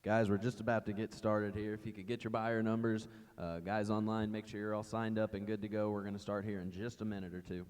Guys, we're just about to get started here. If you could get your buyer numbers, guys online, make sure you're all signed up and good to go. We're going to start here in just a minute or two.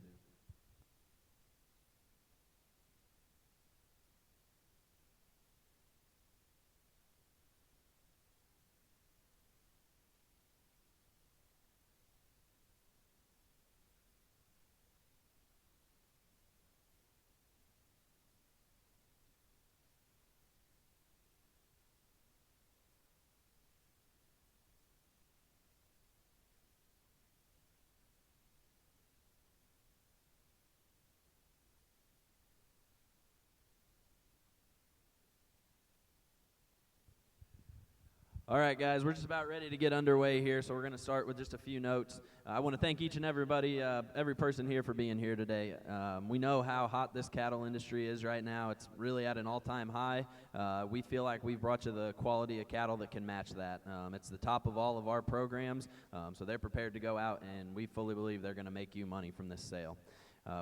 All right, guys, we're just about ready to get underway here, so we're going to start with just a few notes. I want to thank each and everybody, every person here for being here today. We know how hot this cattle industry is right now. It's really at an all-time high. We feel like we've brought you the quality of cattle that can match that. It's the top of all of our programs, so they're prepared to go out, and we fully believe they're going to make you money from this sale.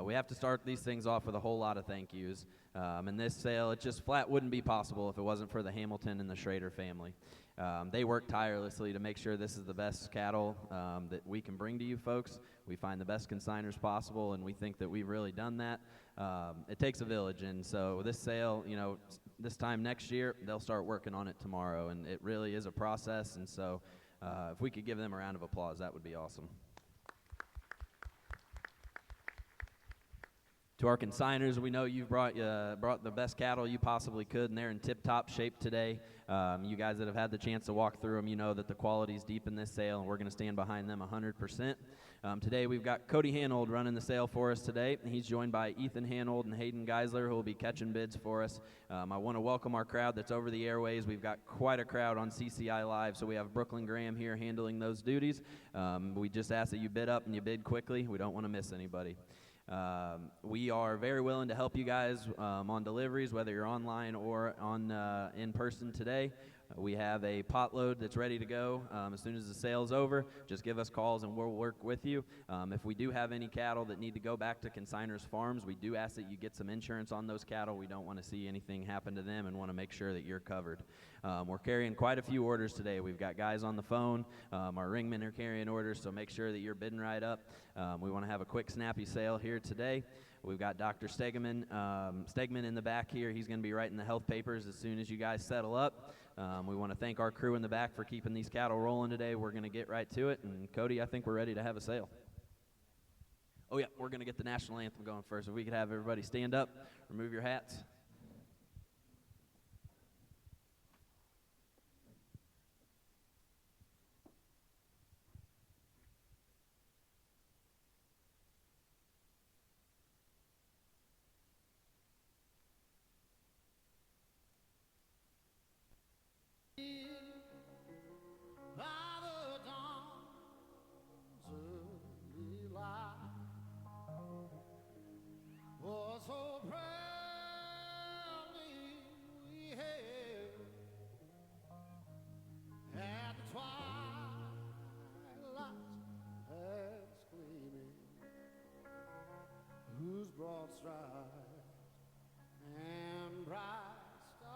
We have to start these things off with a whole lot of thank yous. And this sale, it just flat wouldn't be possible if it wasn't for the Hamilton and the Schrader family. They work tirelessly to make sure this is the best cattle that we can bring to you folks. We find the best consigners possible, and we think that we've really done that. It takes a village, and so this sale, you know, this time next year, they'll start working on it tomorrow, and it really is a process, and so if we could give them a round of applause, that would be awesome. To our consigners, we know you've brought the best cattle you possibly could, and they're in tip-top shape today. You guys that have had the chance to walk through them, you know that the quality's deep in this sale, and we're going to stand behind them 100%. Today we've got Cody Hanold running the sale for us today, and he's joined by Ethan Hanold and Hayden Geisler, who will be catching bids for us. I want to welcome our crowd that's over the airways. We've got quite a crowd on CCI Live, so we have Brooklyn Graham here handling those duties. We just ask that you bid up and you bid quickly. We don't want to miss anybody. We are very willing to help you guys on deliveries, whether you're online or on in person today. We have a pot load that's ready to go as soon as the sale's over. Just give us calls and we'll work with you. If we do have any cattle that need to go back to consigners' farms, we do ask that you get some insurance on those cattle. We don't want to see anything happen to them and want to make sure that you're covered. We're carrying quite a few orders today. We've got guys on the phone. Our ringmen are carrying orders, so make sure that you're bidding right up. We want to have a quick, snappy sale here today. We've got Dr. Stegman in the back here. He's going to be writing the health papers as soon as you guys settle up. We want to thank our crew in the back for keeping these cattle rolling today. We're going to get right to it. And, Cody, I think we're ready to have a sale. Oh, yeah, we're going to get the national anthem going first. If we could have everybody stand up, remove your hats. Broad stripes and bright stars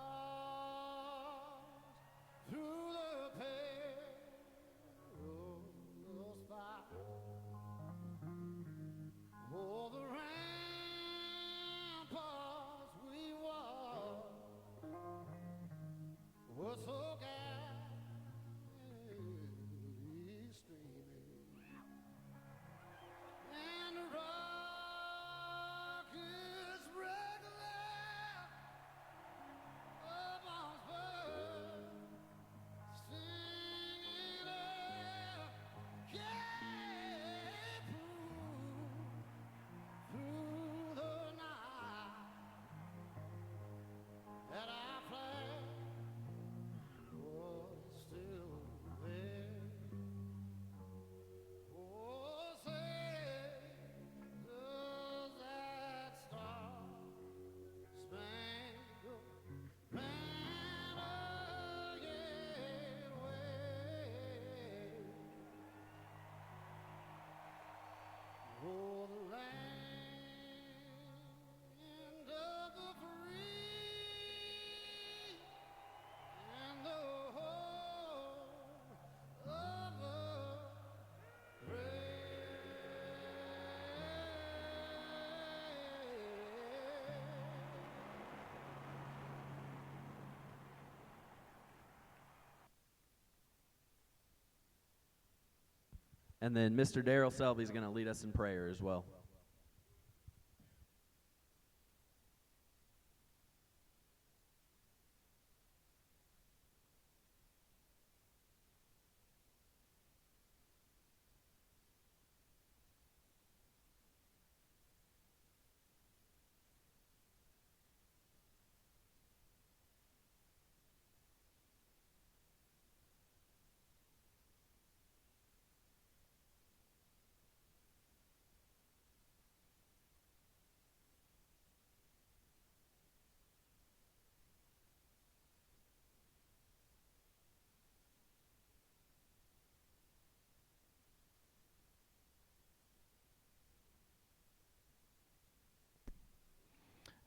through the perilous fight. Oh, the ramparts we walked were so gallantly streaming, and the rockets And then Mr. Daryl Selby is going to lead us in prayer as well.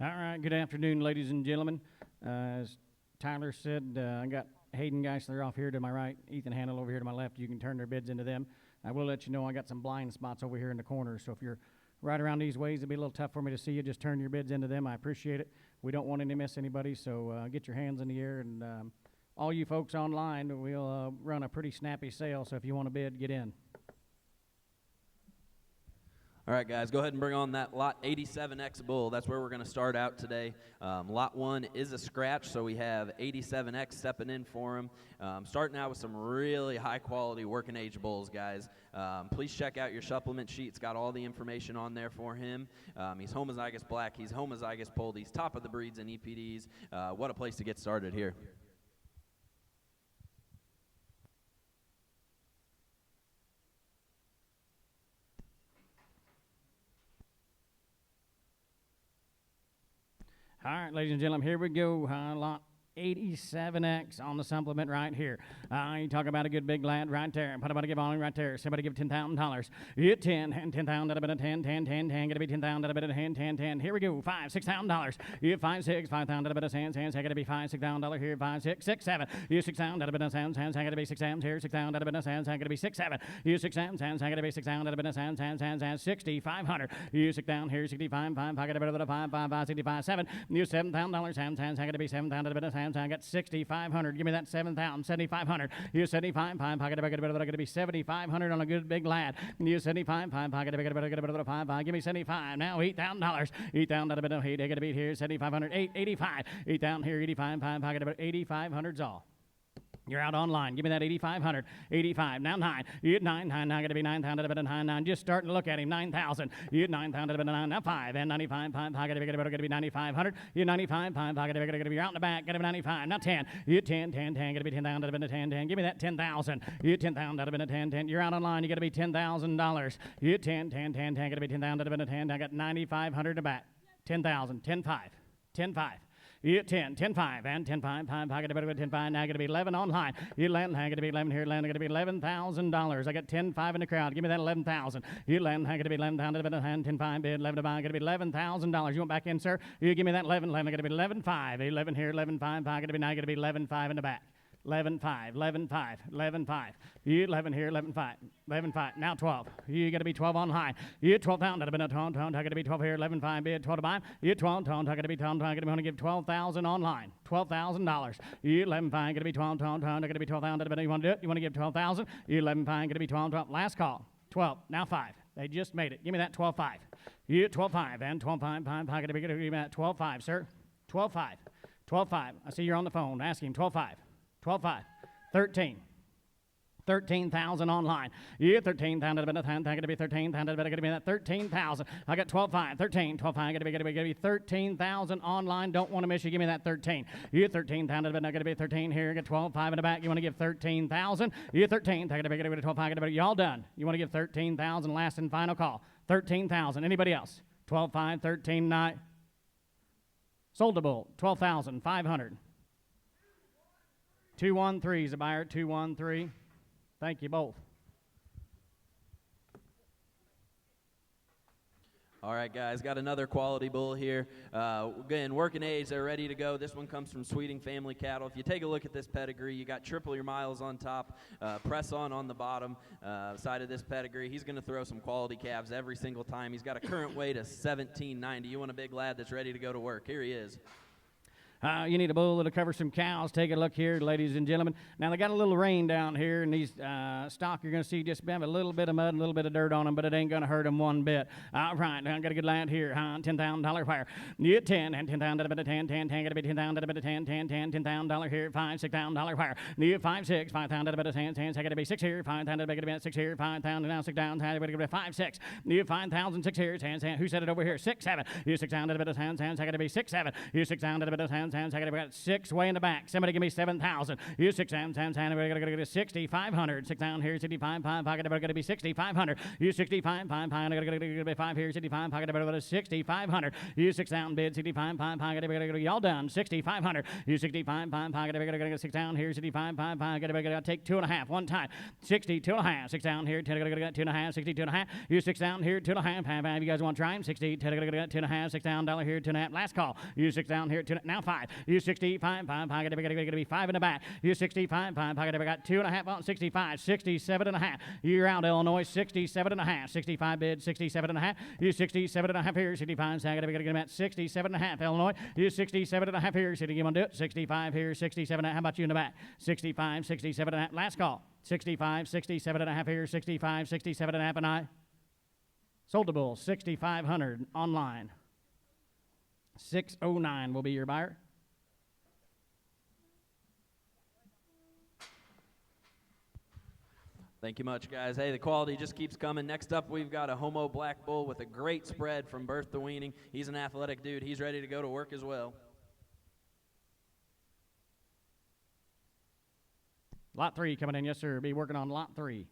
All right, good afternoon, ladies and gentlemen. As Tyler said, I got Hayden Geisler off here to my right, Ethan Handel over here to my left. You can turn their bids into them. I will let you know I got some blind spots over here in the corner, so if you're right around these ways, it'll be a little tough for me to see you. Just turn your bids into them. I appreciate it. We don't want to miss anybody, so get your hands in the air. And all you folks online, we'll run a pretty snappy sale, so if you want to bid, get in. All right, guys, go ahead and bring on that Lot 87X bull. That's where we're going to start out today. Lot 1 is a scratch, so we have 87X stepping in for him. Starting out with some really high-quality working age bulls, guys. Please check out your supplement sheet. It's got all the information on there for him. He's homozygous black. He's homozygous polled. He's top of the breeds and EPDs. What a place to get started here. All right, ladies and gentlemen, here we go. Lot 87X on the supplement right here. You talk about a good big lad right there. What about a give on right there? Somebody give $10,000. Yeah, 10, and 10,000, that a bit of 10, 10, 10, 10, gonna be 10,000, that a bit of 10, 10, 10. Here we go. $5,000, $6,000. Yeah, 5, 6, 5,000, that a bit of 10, 10, gonna be $5, $6,000 here, 5, 6, 6, 7. Yeah, 6,000, that a bit of 10, 10, gonna be 6 7 here, 6,000, that a bit of 10, gonna be 6, 7. Yeah, 6, 7, 10, gonna be 6,000, that a bit of 10, 10, 10, 6,500. Yeah, 6 down here, 65, 5, I got a bit of 5, 5, 5, 65, 7. Yeah, $7,000, 10, 10, gonna be 7,000, that a bit of 10, I got 6,500. Give me that 7,000, 7,500. You 75, 5, pocket a bit of be 7,500 on a good big lad. You 75, 5, pocket a bit of 5, 5. Give me 75. Now $8,000. $8,000 that a bit of $8. I got to beat here 7,500. 85. 8 down here 85, 5, pocket about 8,500's all. You're out online. Give me that 8,500. 85. Now 9. You get 9. 9. Now got to be 9,000. A bit of 9. 9. Just starting to look at him. 9,000. You get 9,000. A bit of 9. Now 5. And 95. 5. Pocket. Got to be 9,500. You 95. 5. Pocket. Got to be out in the back. Got to be 95. Now 10. You get 10. 10. 10. Got to be 10,000. A bit of 10. 10. Give me that 10,000. You get 10,000. A bit of 10. 10. You're out online. You got to be $10,000. You get 10. 10. 10. 10. Got to be 10,000. A bit of 10. I got 9,500 in the back. 10,000. 10. 5. 10. 5. You get 10, 10, 5, and 10, 5, 5, pocket a bit of 10, 5, now going to be 11 online. You land, I got to be 11 here, land, going to be $11,000. I got 10, 5 in the crowd. Give me that 11,000. You land, I got to be 11,000, a bit of 10, 5, bid, 11 to buy, going to be $11,000. You want back in, sir? You give me that 11, 11, I got to be 11, 5, 11 here, 11, 5, pocket to be, now going to be 11, 5 in the back. 11, 5, 11, 5, 11, 5. You 11 here, 11, 5, 11, 5. Now 12. You got to be 12 online. You 12 down. That'd have been a 12, 12. I got to be 12 here, 11, 5, bid, 12 to buy. You 12, 12. I got to be 12, 12. I got to give 12,000 online. $12,000. You 11, 5. Got to be 12, 12, 12. I got to be 12,000. You want to do it? You want to give 12,000? You 11, 5. Got to be 12, 12. Last call. 12. Now 5. They just made it. Give me that 12, 5. You 12, 5 and 12, 5, 5. I got to be give me that 12, 5, sir. 12, 5. 12, 5. I see you're on the phone. Ask him 12, 5. 12, 5. 13. 13,000 online. Yeah, 13,000. I got to be 13,000. I got to be that 13,000. I got 12,500. 13, 12,500. I got to be 13,000 online. Don't want to miss you. Give me that 13. You 13,000. I got to be 13 here. I got 12,500 in the back. You want to give 13,000. You 13. I got to be 12,500. Y'all done. You want to give 13,000. Last and final call. 13,000. Anybody else? 12,500. 13,900. Sold the bull. 12,500. 213 is a buyer. 213. Thank you both. All right, guys, got another quality bull here. Again, working age, they're ready to go. This one comes from Sweeting Family Cattle. If you take a look at this pedigree, you got triple your miles on top, press on the bottom side of this pedigree. He's going to throw some quality calves every single time. He's got a current weight of 1790. You want a big lad that's ready to go to work. Here he is. You need a bull that'll cover some cows. Take a look here, ladies and gentlemen. Now, they got a little rain down here, and these stock you're going to see just have a little bit of mud and a little bit of dirt on them, but it ain't going to hurt them one bit. All right, now I got a good land here. $10,000 fire. You 10 and 10,000 to 10, 10, 10, got to be 10,000 to 10, 10, 10, $10,000 here. $6,000 fire. You 5, 6, 5,000 to 10, 10, got to be 6 here. 5,000 to be 6 here. 5,000 now 6 down. Got to be 5, 6. You 5,000 6 here. 10, 10. Who said it over here? 6, 7. You 6,000 to 10, 10, got to be 6, 7. You 6,000 to 10, 10, got to be 6 way in the back. Somebody give me 7,000. You 6,000, 10, 10, we're going to get 6,500. 6 down here. 65, 5, pocket, going to be 6,500. You 65, 5, pocket, going to be 5 here. 65, pocket, about 6,500. You 6 down bid. 65, 5, pocket, going to be all done. 6,500. You 65, 5, pocket, going to get 6 down here. 65, 5, pocket, going to take 2.5 one time. 62.5. 6 down here. 10, going to get 2.5. 62.5. You 6 down here. 2.5. 5, you guys want to try him? 60. 10, going to get 2.5. 6 down dollar here. 2.5. Last call. You 6 down here. 2, now 5. You 65, 5, pocket, going to be 5 in the back. You 65, 5, pocket, got 2.5 on 65. 67.5. You're out, Illinois. 67.5. 65 bid. 67.5. You 67.5 here. 65. So I got to get him at 67.5. Illinois. You 67.5 here. City, you want to do it? 65 here. 67. How about you in the back? 65, 67.5. Last call. 65, 67.5 here. 65, 67.5 and I. Sold the bull. 6,500 online. 609 will be your buyer. Thank you much, guys. Hey, the quality just keeps coming. Next up, we've got a homo black bull with a great spread from birth to weaning. He's an athletic dude. He's ready to go to work as well. Lot 3 coming in. Yes, sir. Be working on lot 3.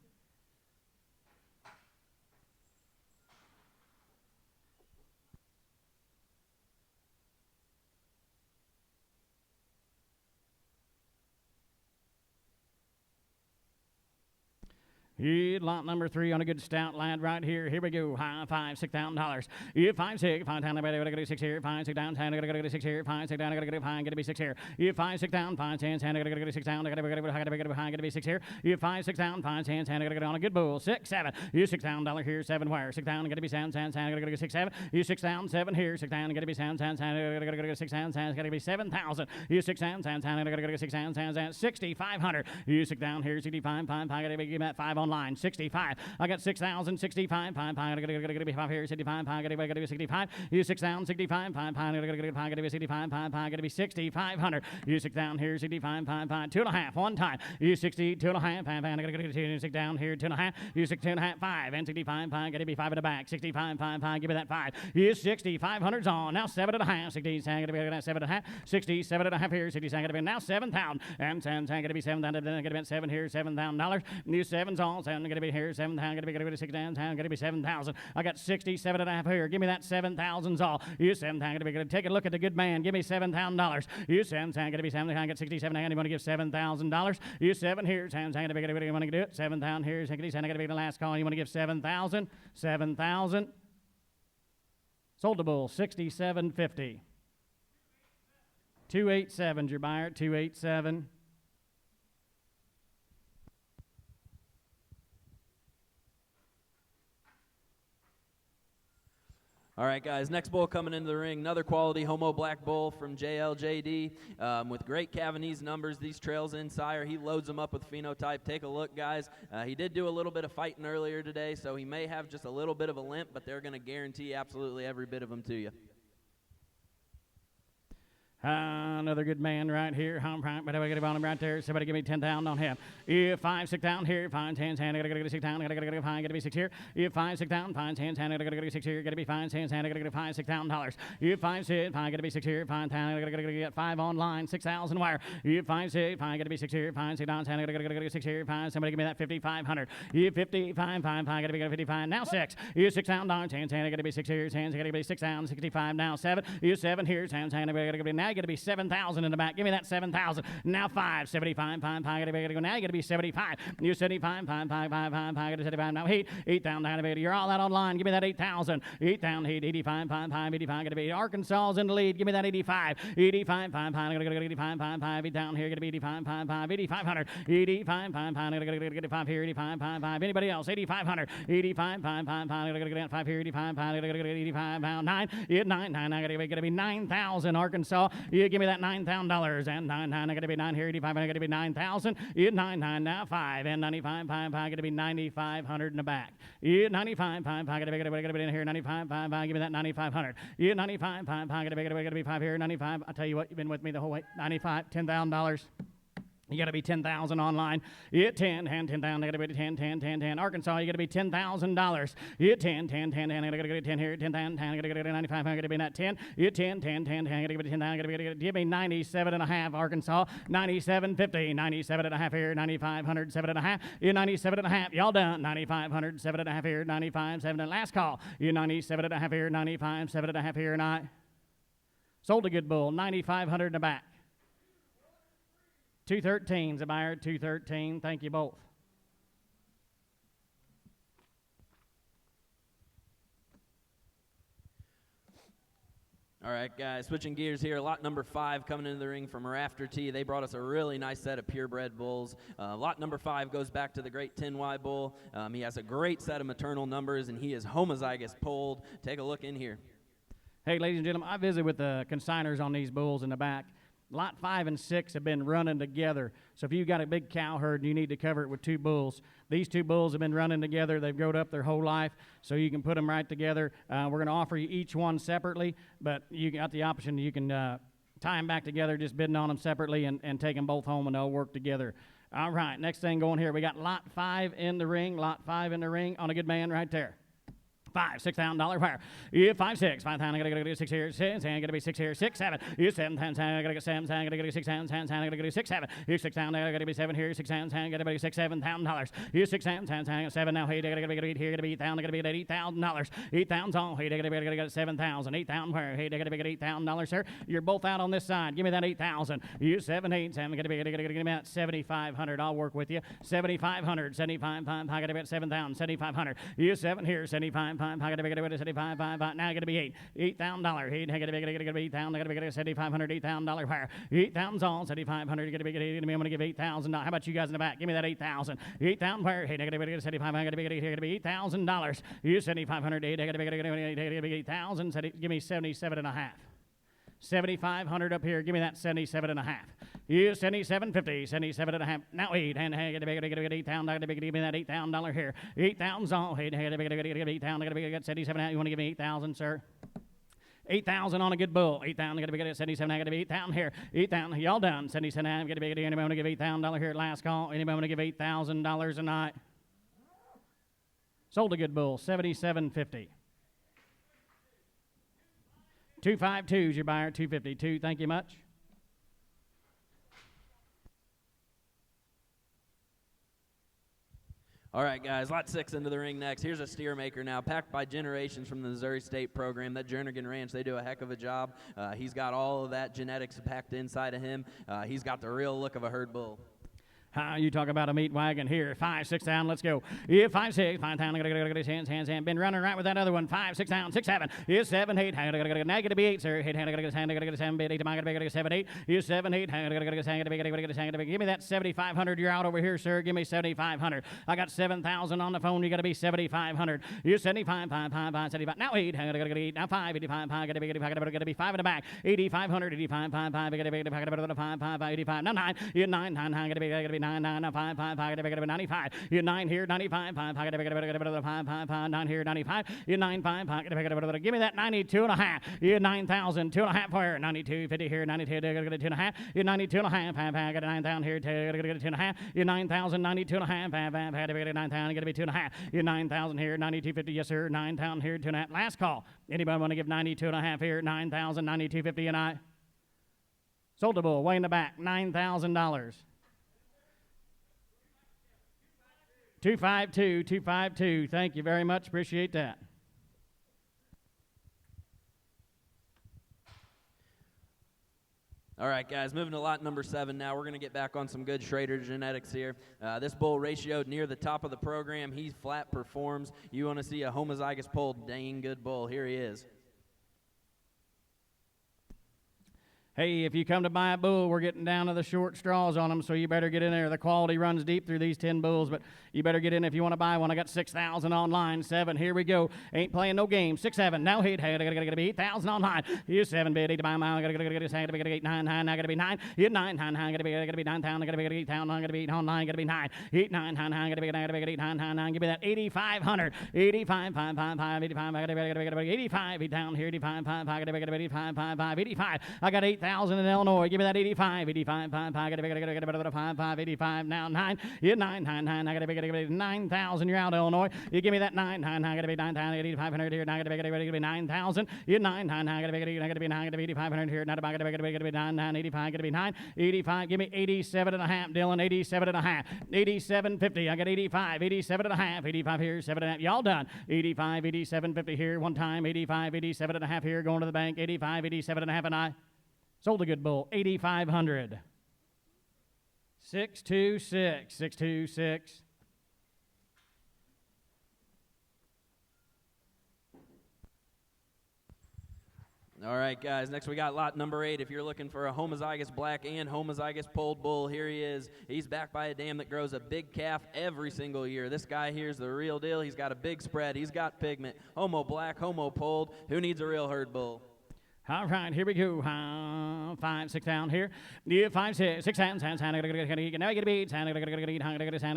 Lot number 3 on a good stout lad right here. Here we go. High 5, $6,000. You 5, 6, 5 down. I gotta go 6 here. 5, 6 down. 10. I gotta go 6 here. 5, 6 down. I gotta go 5. Gotta be 6 here. You 5, 6 down. 5, 10. 10. I gotta go 6 down. I gotta go high. Gotta be 6 here. You 5, 6 down. 5, 10. 10. I gotta go on a good bull. 6, 7. You 6 down. Dollar here. 7 wire. 6 down. I gotta be 7. 10. I gotta go 6, 7. You 6 down. 7 here. 6 down. I gotta be 7. 10. I gotta go 6 down. 10. I gotta be 7,000. You 6 down. 10. I gotta go 6 down. 10. 6,500. You 6 down here. 65. 5. I gotta give that 5 online. 65. I got 6,000. 65, 5, I gotta be 5 here, 65, I gotta be 65. You 6 down, 65, 5, I gotta be 65, 5, I gotta be 6,500. You 6 down here, 65, 5, 2.5 one time. You 60, 2.5, 5, I gotta get 6 down here, 2.5. You 6, 2.5, 5, and 65, 5, gotta be 5 in the back. 65, 5, give me that 5. You 6,500's on. Now 7.5, 60, I gotta be 7.5. 67.5 here, 60, I gotta be now 7,000. And 10, I gotta be 7,000. Then I gotta be 7 here, $7,000. You 7's on, 7, gotta be here, 7,000, gotta be 6 downtown, got to be 7,000. I got 67.5 here. Give me that 7,000's all. You 7,000, got to be take a look at the good man. Give me $7,000. You 7,000, got to be 7,000. I got 67. You want to give $7,000? You 7 here. 7,000, got to be. You want to do it? 7,000 here. 67. I got to be the last call. You want to give 7,000? 7,000. Sold the bull. 67.50. 287's your buyer. 287. All right, guys, next bull coming into the ring, another quality homo black bull from JLJD with great Cavanese numbers. These trails in sire, he loads them up with phenotype. Take a look, guys. He did do a little bit of fighting earlier today, so he may have just a little bit of a limp, but they're going to guarantee absolutely every bit of them to you. Another good man right here. But I get him on him right there. Somebody give me 10,000 on him. You 5, 6 down here. 5, 10, 10. I gotta go 6 down. I gotta go 5. Gotta be 6 here. You 5, 6 down. 5, 10, 10. I gotta go 6 here. Gotta be 5, 10, 10. I gotta go 5, $6,000. You 5, 6. 5. Gotta be 6 here. 5, 10. I gotta go get 5 online. 6,000 wire. You 5, 6. 5. Gotta be 6 here. 5, 6 down. 10. I gotta go 6 here. 5. Somebody give me that 5,500. You 55. 5. I gotta be 55. Now 6. You 6 down. 10, 10. I gotta be 6 here. 10. I gotta be 6 down. 65 now. 7. You 7 here. 10, 10. I gotta be now. You gotta be 7,000. In the back. Give me that 7,000. Now 5. 75. 5. I gotta go. Now you gotta be 75. You 75. 5. 5. 5. 5. I gotta 75. Now 8 down. You're all out online. Give me that 8,000. 8 down. 85. 5. 5. 85. Gotta be Arkansas's in the lead. Give me that 85. 85. 5. 5. I gotta go 85. 5. 5. 8 down here. Gotta be 85. 5. 5. 8,500. 85. 5. 5. I gotta go 85 here. 85. 5. 5. Anybody else? 8,500. 85. 5. 5. 5. I gotta go 5 here. 85. 5. I gotta go 85. 9. 9. 9. I gotta be 9,000. Arkansas. You give me that $9,000 and 9 I got to be 9 here 85 I got to be 9,000. You 9 now 5 and 95 5 I got to be 9,500 in the back. You 95 5 I got to be in here 95 5 give me that 9,500. You 95 5 I got to be 5 here 95. I tell you what, you've been with me the whole way. 95 $10,000. You got to be 10,000 online. Yeah, 10, 10,000. I got to be 10, 10, 10, 10. Arkansas, you got to be $10,000. Yeah, 10, 10, 10, 10. I got to get 10 here, 10,000, 10. I got to get 95. I got to be that 10. Yeah, 10, 10, 10, 10. I got to get 10,000. I got to get give me 97 and a half. Arkansas, 97.50. 97 and a half here, 9,500, 7 and a half. Yeah, 97 and a half. Y'all done. 9,500, 7 and a half here, 95, 7 and last call. Yeah, 97 and a half here, 95, 7 and a half here, and I sold a good bull. 9,500 in the back. 213's a buyer, 213. Thank you both. All right, guys, switching gears here. Lot number 5 coming into the ring from Rafter T. They brought us a really nice set of purebred bulls. Lot number 5 goes back to the great 10Y bull. He has a great set of maternal numbers, and he is homozygous polled. Take a look in here. Hey, ladies and gentlemen, I visit with the consigners on these bulls in the back. Lot 5 and 6 have been running together. So if you've got a big cow herd and you need to cover it with 2 bulls, these 2 bulls have been running together. They've grown up their whole life, so you can put them right together. We're going to offer you each one separately, but you got the option. You can tie them back together, just bidding on them separately, and take them both home, and they'll work together. All right, next thing going here, we got Lot 5 in the ring. Lot 5 in the ring on a good man right there. $6,000 wire. Yeah, 5 6 5,000. I gotta get 6 here. 6 I gotta be 6 here. 6 7. Yeah, 7 10. I gotta get 7 10. I gotta get 6 10. 10 I gotta get 6 7. Here 6 down. I gotta be 7 here. 6 10. I gotta be 6 $7,000. Here 6 10. 10 7 now. Hey, I gotta get 8 here. Gotta be 8,000. I gotta be at $8,000. 8,000 on. Hey, I gotta get 7,000. 8,000 where? Hey, I gotta get $8,000, sir. You're both out on this side. Give me that 8,000. You 7 8 7. Gotta give me that 7,500. I'll work with you. 7,500. 75 5. I gotta be at 7,000. 7,500. You 7 here. 75 5. I gotta be 75 5. Now I gotta be $8,000. Hey, I gotta be 8,000. I gotta be 7,500. $8,000 wire. 8,000 on. 7,500. You gotta be I'm gonna give 8,000. How about you guys in the back? Give me that 8,000. 8,000 wire. Hey, I gotta be 75. I gotta be $8,000. You 7,500. I gotta be 8,000. Give me 77 and a half. 7,500 up here. Give me that 77 and a half. You 77.50, 77 and a half. Now 8, and I gotta be $8,000. I gotta be give me that $8,000 here. 8,000 on. Hey, I gotta be $8,000. I gotta be 77. You want to give me 8,000, sir? 8,000 on a good bull. 8,000. I gotta be 77. I gotta be 8,000 here. 8,000. Y'all done? 77. I gotta be. Anybody want to give $8,000 here at last call? Anybody want to give $8,000 a night? Sold a good bull. 77.50. 252 is your buyer. 252. Thank you much. All right, guys, lot 6 into the ring next. Here's a steer maker now, packed by generations from the Missouri State program. That Jernigan Ranch, they do a heck of a job. He's got all of that genetics packed inside of him. He's got the real look of a herd bull. You talk about a meat wagon here. 5 6 down. Let's go. Yeah, 5 6 5 down. I gotta get hands. Been running right with that other one. 5 6 down. 6 7. Yeah, 7 8. I gotta get negative 8, sir. 8 I gotta get 7. I gotta get 7 8. I gotta get 7 8. Yeah, 7 8. I gotta get give me that 7,500. You're out over here, sir. Give me 7,500. I got 7,000 on the phone. You gotta be 7,500. You 75 5 5 5 75. Now 8. I gotta get 8. Now 5 85. I gotta be 5 in the back. 8,500. 85 5 5. I gotta be 5 5 85. Now 9. You 9 9. I gotta be 9 9 5 5 I gotta be 95. You 9 here 95 5 I gotta be 5 5 9 here 95. You 9 5 I gotta be give me that 92 and a half. You 9,000 2 and a half where 92 50 here 92 I gotta get 2 and a half. You 92 and a half I got 9,000 here I gotta get 2 and a half. You 9,000 92 and a half I had to be 9,000 I gotta be 2 and a half. You 9,000 here 92 50 yes sir 9,000 here 2 and a half. Last call. Anybody want to give 92 and a half here 9,000 92 50 and I sold the bull way in the back $9,000. 252, 252. Thank you very much. Appreciate that. All right, guys, moving to lot number 7 now. We're going to get back on some good Schrader genetics here. This bull ratioed near the top of the program. He flat performs. You want to see a homozygous polled dang good bull. Here he is. Hey, if you come to buy a bull, we're getting down to the short straws on them, so you better get in there. The quality runs deep through these 10 bulls, but you better get in if you want to buy one. I got 6,000 online. 7, here we go. Ain't playing no game. 6, 7, now hit. I gotta be 8,000 online. Here's 7 bid, 8 to buy a mile. I gotta get 8, 9, 9. I gotta be 9. Hit 9, 9, 9. I gotta be 9,000. I gotta be 8,000. I gotta be 8 online. I gotta be 9. 8, 9, 9. I gotta be 8, 9, 9, 9. Give me that 8,500. 85, 5, 5, 5, 85. I gotta be 85. 8 down here. 85, 5, 5. I gotta be 85, 5, 5, 85. I got 8,000 in Illinois. Give me that 85. 85, 5, 5. I gotta be 5, 5, 85. Now 9. Hit 9, 9, 9. I gotta be 9,000. You're out, Illinois. You give me that 9, 9. I gotta be 9,000. 8,500 here. Now I gotta be 9,000. Hit 9, 9. I gotta be 9. I gotta be 8,500 here. Now I gotta be 9, 9, 85. Gotta be 9, 85. Give me 87 and a half, Dylan. 87 and a half. 87.50. I got 85. 87 and a half. 85 here. 7 and a half. Y'all done. 85. 87.50 here. One time. 85. 87 and a half here. Going to the bank. 85. 87 and a half, and I sold a good bull. 8,500. 626. 626. All right, guys, next we got lot number 8. If you're looking for a homozygous black and homozygous polled bull, here he is. He's backed by a dam that grows a big calf every single year. This guy here's the real deal. He's got a big spread. He's got pigment. Homo black, homo polled. Who needs a real herd bull? All right, here we go. 5, 6 down here. Yeah, 5, 6, 6 hands. Now I gotta get a beat. I gotta be 7,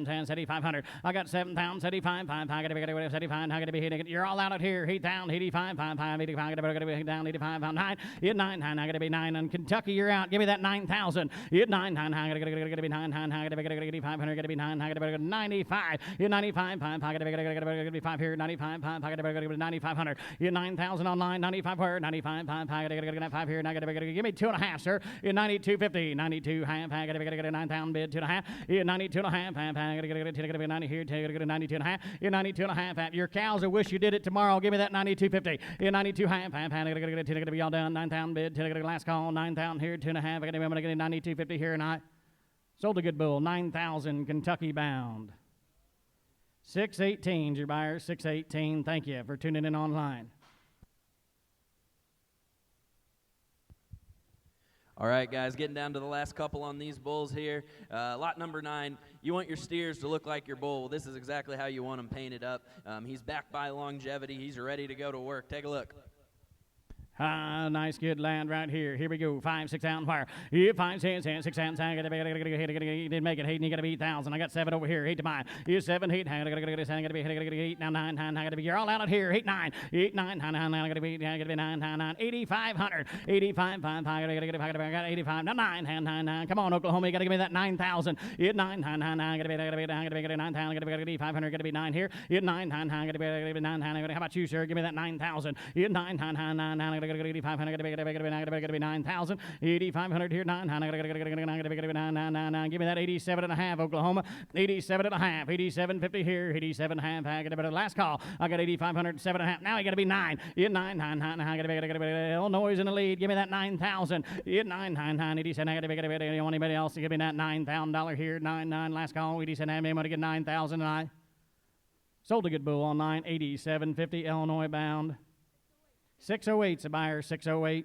7,500. I got 7,000, 75, 5. I gotta be 75. I gotta be hitting it. You're all out here. 8 down, 85, 5, 5, 85. I gotta be down, 85, 9. Hit 9, 9. I gotta be 9. And Kentucky, you're out. Give me that 9,000. Hit 9, 9. I gotta be 9, 9. I gotta be 8,500. Gotta be 9. I gotta be 95. Hit 95, 5. I gotta be 5 here. 95, 5. I gotta be 9,500. Hit 9,000 online. 95 where? 95, 5, I gotta get 5 here, and I gotta give me 2.5, sir. In 92.50, 92 half, I gotta get a 9,000 bid, 2.5. In 92.5, I gotta get 90 here, gotta get a 92.5. In 92.5, your cows will wish you did it tomorrow. Give me that 92.50. In 92 half, I gotta be all done. 9,000 bid, gotta get a last call. 9,000 here, 2.5. I'm gonna get a 92.50 here, and I sold a good bull. 9,000 Kentucky bound. 618's your buyer. 618. Thank you for tuning in online. All right, guys, getting down to the last couple on these bulls here. Lot number 9, you want your steers to look like your bull. Well, this is exactly how you want them painted up. He's backed by longevity. He's ready to go to work. Take a look. Nice good land right here. Here we go. 5, 6 down fire. Yeah, 5, 6, 6 down. I gotta didn't make it. Hayden, you gotta be 8,000. I got 7 over here. 8 to mine. Here's 7, 8. I gotta be 8. Now 9, 9. I gotta be. You're all out here. 8, 9. 8, 9. 9. I gotta be 9, 9, 9. 8,500. 85, 5. I got 85. Now 9, 9, 9. Come on, Oklahoma. You gotta give me that 9,000. 8, 9, 9, 9. I gotta be 9,000. I gotta be 500. Gotta be 9 here. 8, 9, 9. I gotta be 9, 9. How about you, sir? Give me that 9,000. 8, 9, 9, 9, 9. I gotta 8,500. Gotta be 9,000. 8,500 here. 9, 9. I gotta be 9, 9, 9. Give me that 87 and a half, Oklahoma. 87 and a half. 87.50 here. 87 and a half. I gotta be the last call. I got 8,500. 7 and a half. Now I gotta be 9. 9, 9, 9. I gotta be Illinois in the lead. Give me that 9,000. 9, 9, 9. 87. I gotta be. Anybody else to give me that $9,000 here? 9, 9. Last call. 87. I may want to get 9,000. And I sold a good bull on 9. 87.50 Illinois bound. 608's a buyer. 608.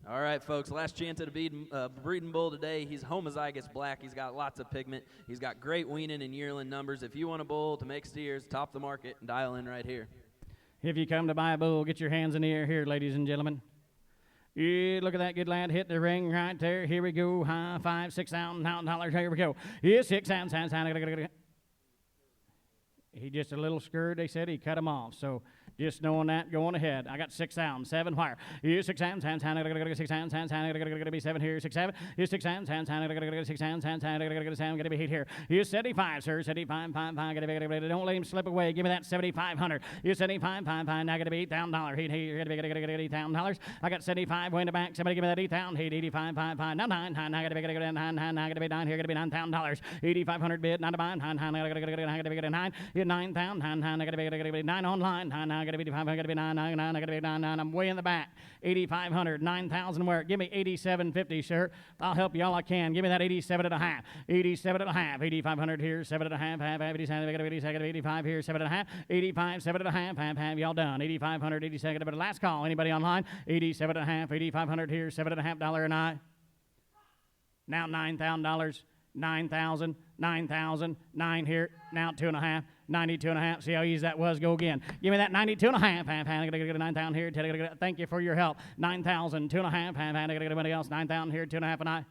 All right, folks, last chance at a breeding bull today. He's homozygous black. He's got lots of pigment. He's got great weaning and yearling numbers. If you want a bull to make steers, top the market, dial in right here. If you come to buy a bull, get your hands in the air here, ladies and gentlemen. Yeah, look at that good lad hit the ring right there. Here we go. $5,000, $6,000. Here we go. Yeah, 6,000. He just a little scurred. They said he cut him off. So just knowing that, going ahead. I got 6,000. 7 wire. Here's 6,000. 6,000. Gotta be 7 here. 6, 7. Here's 6,000. 6,000. Gotta be 8 here. Here's 75, sir. 75. 5. Gotta don't let him slip away. Give me that 7,500. Here's 75. 5. Now gotta be $8,000. Here. Gotta be $8,000. I got 75 way in the back. Somebody give me that 8,000. 85. 5. Now 9. Now gotta be 9. Now gotta be 9 here. Gotta be $9,000. 8,500 bid. 9 to buy. 9. Gotta be 9. 9,000. 9. I gotta be 9 online. 9. got to be 500, got to be 999, I got to be 99. I'm way in the back. 8,500, 9,000 where? Give me 87.50, sir. I'll help you all I can. Give me that 87 and a half. 87 and a half. 8,500 here, 7 and a half, half, 87, I got to be 85 here, 7 and a half. 85, 7 and a half, half, y'all done. 8,500, 87, but last call. Anybody online? 87 and a half, 8,500 here, $7.50 an eye. Now $9,000, 9,000, 9,000, 9 here. Now 2.5, 92 and a half. See how easy that was? Go again. Give me that 92 and a half. I got to get a 9,000 here. Thank you for your help. 9,000, 2.5. I got to get anybody else. 9,000 here, 2.5 an eye.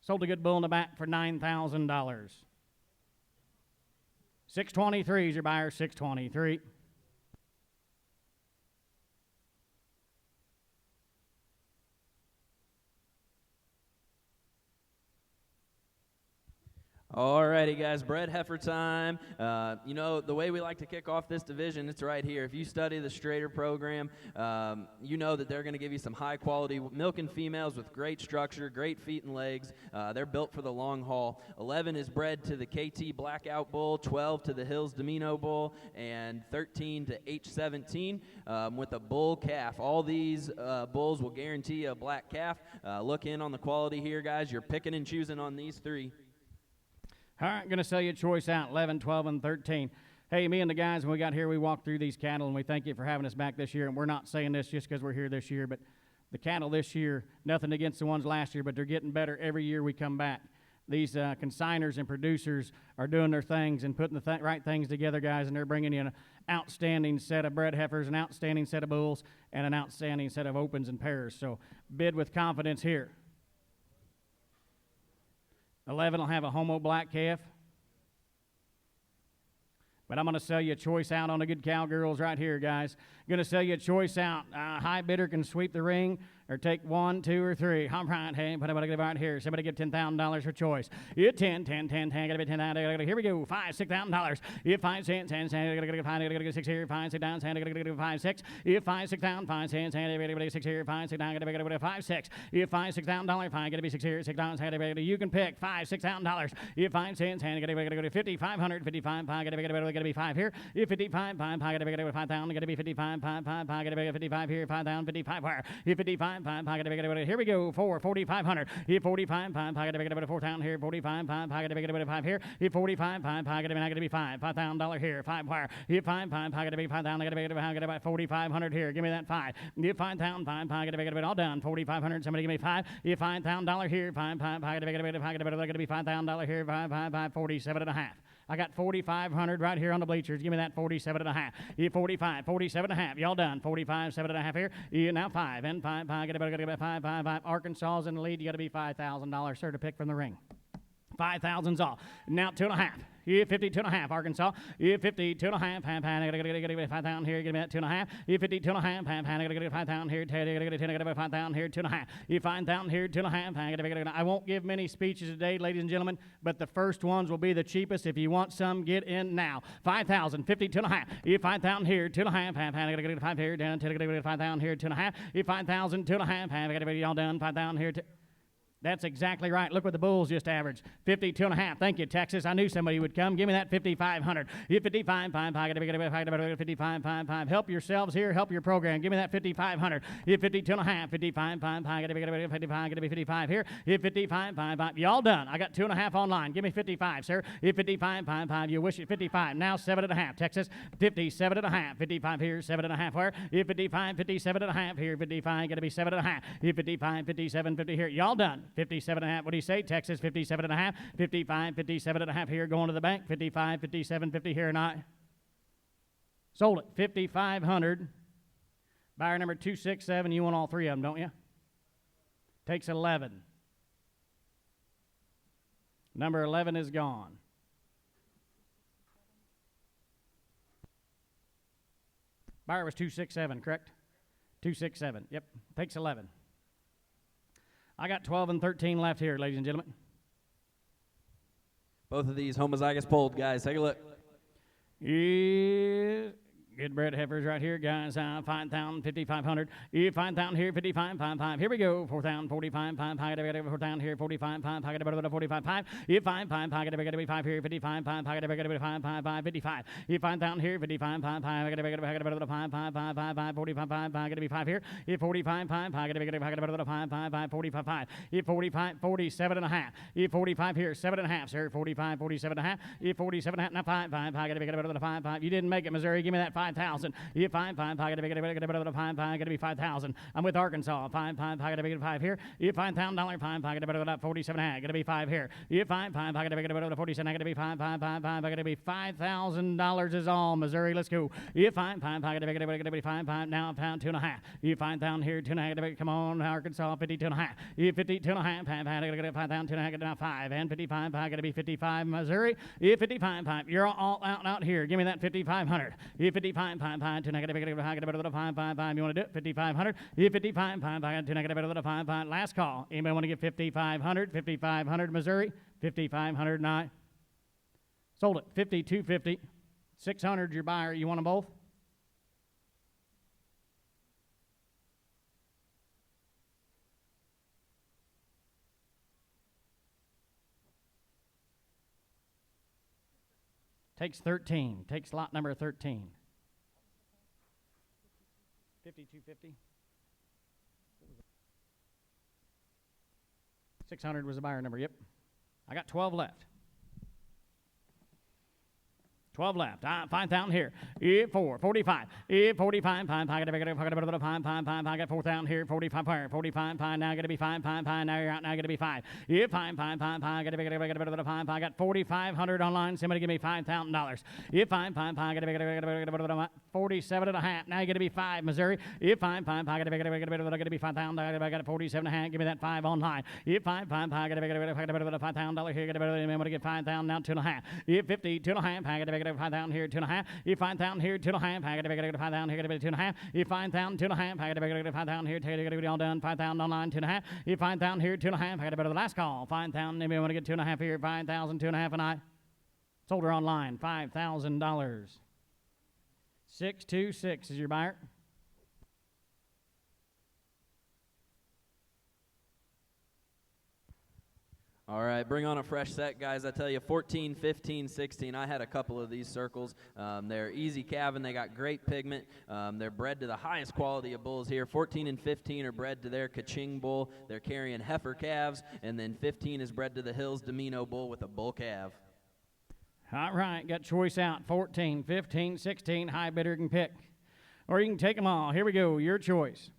Sold a good bull in the back for $9,000. 623 is your buyer. 623. Alrighty, guys, bred heifer time. You know, the way we like to kick off this division, it's right here. If you study the Strader program, you know that they're going to give you some high-quality milking females with great structure, great feet and legs. They're built for the long haul. 11 is bred to the KT Blackout Bull, 12 to the Hills Domino Bull, and 13 to H17 with a bull calf. All these bulls will guarantee a black calf. Look in on the quality here, guys. You're picking and choosing on these three. All right, going to sell you a choice out, 11, 12, and 13. Hey, me and the guys, when we got here, we walked through these cattle, and we thank you for having us back this year. And we're not saying this just because we're here this year, but the cattle this year, nothing against the ones last year, but they're getting better every year we come back. These consigners and producers are doing their things and putting the right things together, guys, and they're bringing you an outstanding set of bred heifers, an outstanding set of bulls, and an outstanding set of opens and pairs. So bid with confidence here. 11 will have a homo black calf. But I'm going to sell you a choice out on the good cowgirls right here, guys. Going to sell you a choice out. High bidder can sweep the ring or take 1, 2, or 3. All right, hey, put it right here. Somebody give $10,000 for choice. Yeah, 10, 10, 10, 10. Got to be $10,000. Here we go. $5, $6,000. If 5 cents, got to get 5, got to get 6 here. 5, 6 down, got to get 5, 6. If 5, 6 down, 5 cents, got to get 6 here. 5, 6 down, got to get 5, 6. If 5, $6,000, 5, got to be 6 here. 6 down, got to get. You can pick 5, $6,000. If 5 cents, got to get 5,500. 55, got to be 5 here. If 55, got to get 5,000. Got to be 55, got to be 55 here. 5,000, 55 where? If 55, got to be here we go. 4,500. If 45, got to be 4,000 here. 45, got to be 5 here. If 45, got to be 5. $5,000 here. 5 where? If 5, got to be 5,000. Got to be 4,500 here. Give me that 5. If 5,000, got to be all done. 4,500. Somebody give me 5. If $5,000 here. 5, got to be $5,000 here. 5, 47 and a half. I got 4,500 right here on the bleachers. Give me that 47 and a half. 45, 47 and a half. Y'all done. 45, 7 and a half here. Now 5 and 5. Get about 5, 5. Arkansas's in the lead. You got to be $5,000, sir, to pick from the ring. 5,000's all. Now 2.5. 52 and a half, Arkansas. 52 and a half, I gotta get 5,000 here. Give me that 2.5. 52 and a half, I gotta get 5,000 here. Gotta get 5,000 here. 2.5. 5,000 here. 2.5. I won't give many speeches today, ladies and gentlemen, but the first ones will be the cheapest. If you want some, get in now. 5,000. 52 and a half. 5,000 here. 2.5. I gotta get 5 here. Down. Gotta get 5,000 here. 2.5. 5,000. 2.5. I gotta be all done. 5,000 here. That's exactly right. Look what the Bulls just averaged. 52 and a half. Thank you, Texas. I knew somebody would come. Give me that 5,500. 55, 5, 55, 5. Help yourselves here. Help your program. Give me that 5,500. 52 and a half. 55, 5, got to be 55 here. 55, 5. Y'all done. I got 2.5 online. Give me 55, sir. 55, 5. You wish it 55. Now 7 and a half. Texas. 57 and a half. 55 here. 7 and a half where? 55, 57 and a half here. 55, got to be 7 and a half. 55, 57, 50 here. Y'all done. 57 and a half. What do you say? Texas, 57 and a half. 55, 57 and a half here. Going to the bank. 55, 57, 50 here. Not. Sold it. 5,500. Buyer number 267. You want all three of them, don't you? Takes 11. Number 11 is gone. Buyer was 267, correct? 267. Yep. Takes 11. I got 12 and 13 left here, ladies and gentlemen. Both of these homozygous polled, guys. Take a look. Yeah. Good bred heifers right here, guys. 5,000, 5,500. You 5,000 here, 55, 5. Here we go. 4,000, 45, 5. Pocket of 4,000 here, 45, 5. Pocket of 45, 5. You 5, pocket of 5 here, 55, 5. Pocket of 5, 55. You 5,000 here, 55, 5. Pocket of 5, 45, 5. Pocket of 5 here. You 45, 5. Pocket of 5, 45, 5. You 45, 47 and a half. You 45 here, 7 and a half, sir. 45, 47 and a half. You 47 and a half. Now 5. Pocket of 5. You didn't make it, Missouri. Give me that 5,000. You 5. Pocket of 5. Pocket of 5,000. I'm with Arkansas. 5. Pocket of 5 here. You $5,000. 5. Pocket of 47 and a half. Gonna be 5 here. You 5. Pocket of 47. Gonna be 5. Pocket of $5,000 is all, Missouri. Let's go. You 5. Pocket of 5. Now pound 2.5. You 5,000 here. 2.5. Come on, Arkansas. 52 and a half. You 52 and a half. 5,000. 2.5. Now 5 and 55. Pocket of 55, Missouri. You 55. You're all out here. Give me that 5,500. You 55. 5. 2 negative 5. You want to do it? 5,500. You 55. 5. 2 negative 5. Last call. Anybody want to get 5,500? 5,500, Missouri. 5,500 not. Sold it. 5,250. 600 your buyer. You want them both? Takes 13. Takes lot number 13. 5,250. 600 was the buyer number. Yep. I got 12 left. 12 left. 5,000 here. 4. 45. 45. 5. Pocket of 5. 5. I got 4,000 here. 45. 45. Now going to be 5. Now you're out. Now going to be 5. 5. Pocket of 5. I got 4,500 online. Somebody give me $5,000. 5. Pocket of 47 and a half. Now you're going to be 5, Missouri. 5. Pocket of going to be 5,000. I got 47 and a half. Give me that 5 online. 5. Pocket of $5,000 here. I'm going to get 5,000 now 2.5. 50. 2.5. Pocket of 5,000 here, 2.5. You 5,000 here, 2.5. Pocket of 5,000 here, 2.5. You 5,000, 2.5. Pocket of 5,000 here, take it all done. 5,000 online, 2.5. You 5,000 here, 2.5. Pocket of the last call. 5,000. Maybe I want to get 2.5 here. 5,000, 2.5, and I sold her online. $5,000. 626 is your buyer. All right, bring on a fresh set, guys. I tell you, 14, 15, 16. I had a couple of these circles. They're easy calving. They got great pigment. They're bred to the highest quality of bulls here. 14 and 15 are bred to their Kaching bull. They're carrying heifer calves. And then 15 is bred to the Hills Domino bull with a bull calf. All right, got choice out. 14, 15, 16. High bidder can pick. Or you can take them all. Here we go. Your choice.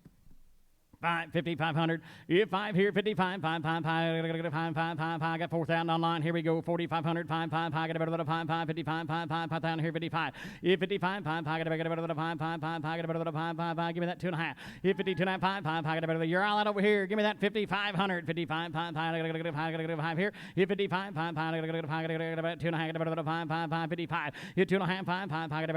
5,500. You 5 here, 55. 5. I got 4,000 online. Here we go. 4,500. 5. Pocket of 5. 55. 5,000 here, 55. You 55. 5. Pocket of 5. Pocket of 5. Give me that 2.5. You 52.5. 5. Pocket of you're all out over here. Give me that 5,500. 55. 5. Pocket of 5 here. You 55. 5. Pocket of 2.5. 5. 55. You 2.5. 5. Pocket of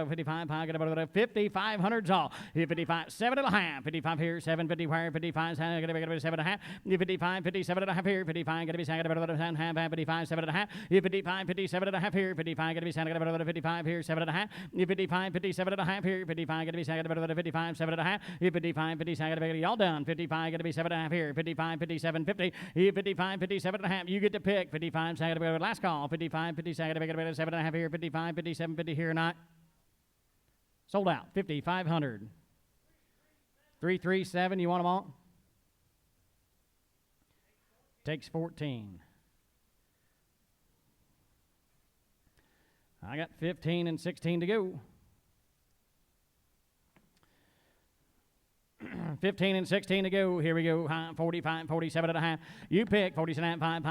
55. Pocket of 5,500's all. You 55. 7.5. 55 here. 7. 55, 7.5. You 55, 57.5 here. 55, going to be second about 7.5. 55, 7.5. You 55, 57.5 here. 55, going to be second about 55 here. 7.5. You 55, 57.5 here. 55, going to be second about 55, 7.5. You 55, 57 about y'all done. 55, going to be 7.5 here. 55, 57, 50. You 55, 57.5. You get to pick. 55, second about last call. 55, 52 about 7.5 here. 55, 57, 50 here or not. Sold out. 5,500. 337, you want them all? Takes 14. I got 15 and 16 to go. 15 and 16 to go. Here we go. 45, 47 and a half. You pick 47, 5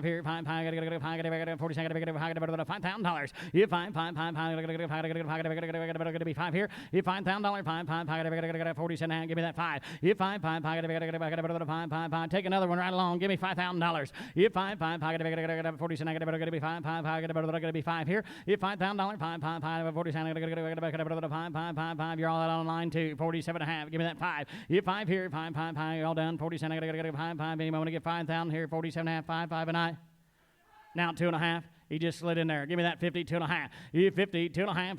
here. 5, 47, $5,000. You 5, going to be 5 here. You $5,000. 5, 47. Give me that 5. You 5, 5. Take another one right along. Give me $5,000. You 5, 47. Going to be 5, going to be 5 here. You $5,000. 5, 47. 5. You're all out on line 2. 47.5. Give me that 5. You 5 here. 5. All done. 47. 5. Anyone want to get 5,000 here? 47.5. 5. And I. Now 2.5. He just slid in there. Give me that 52 and a half. 52 and a half.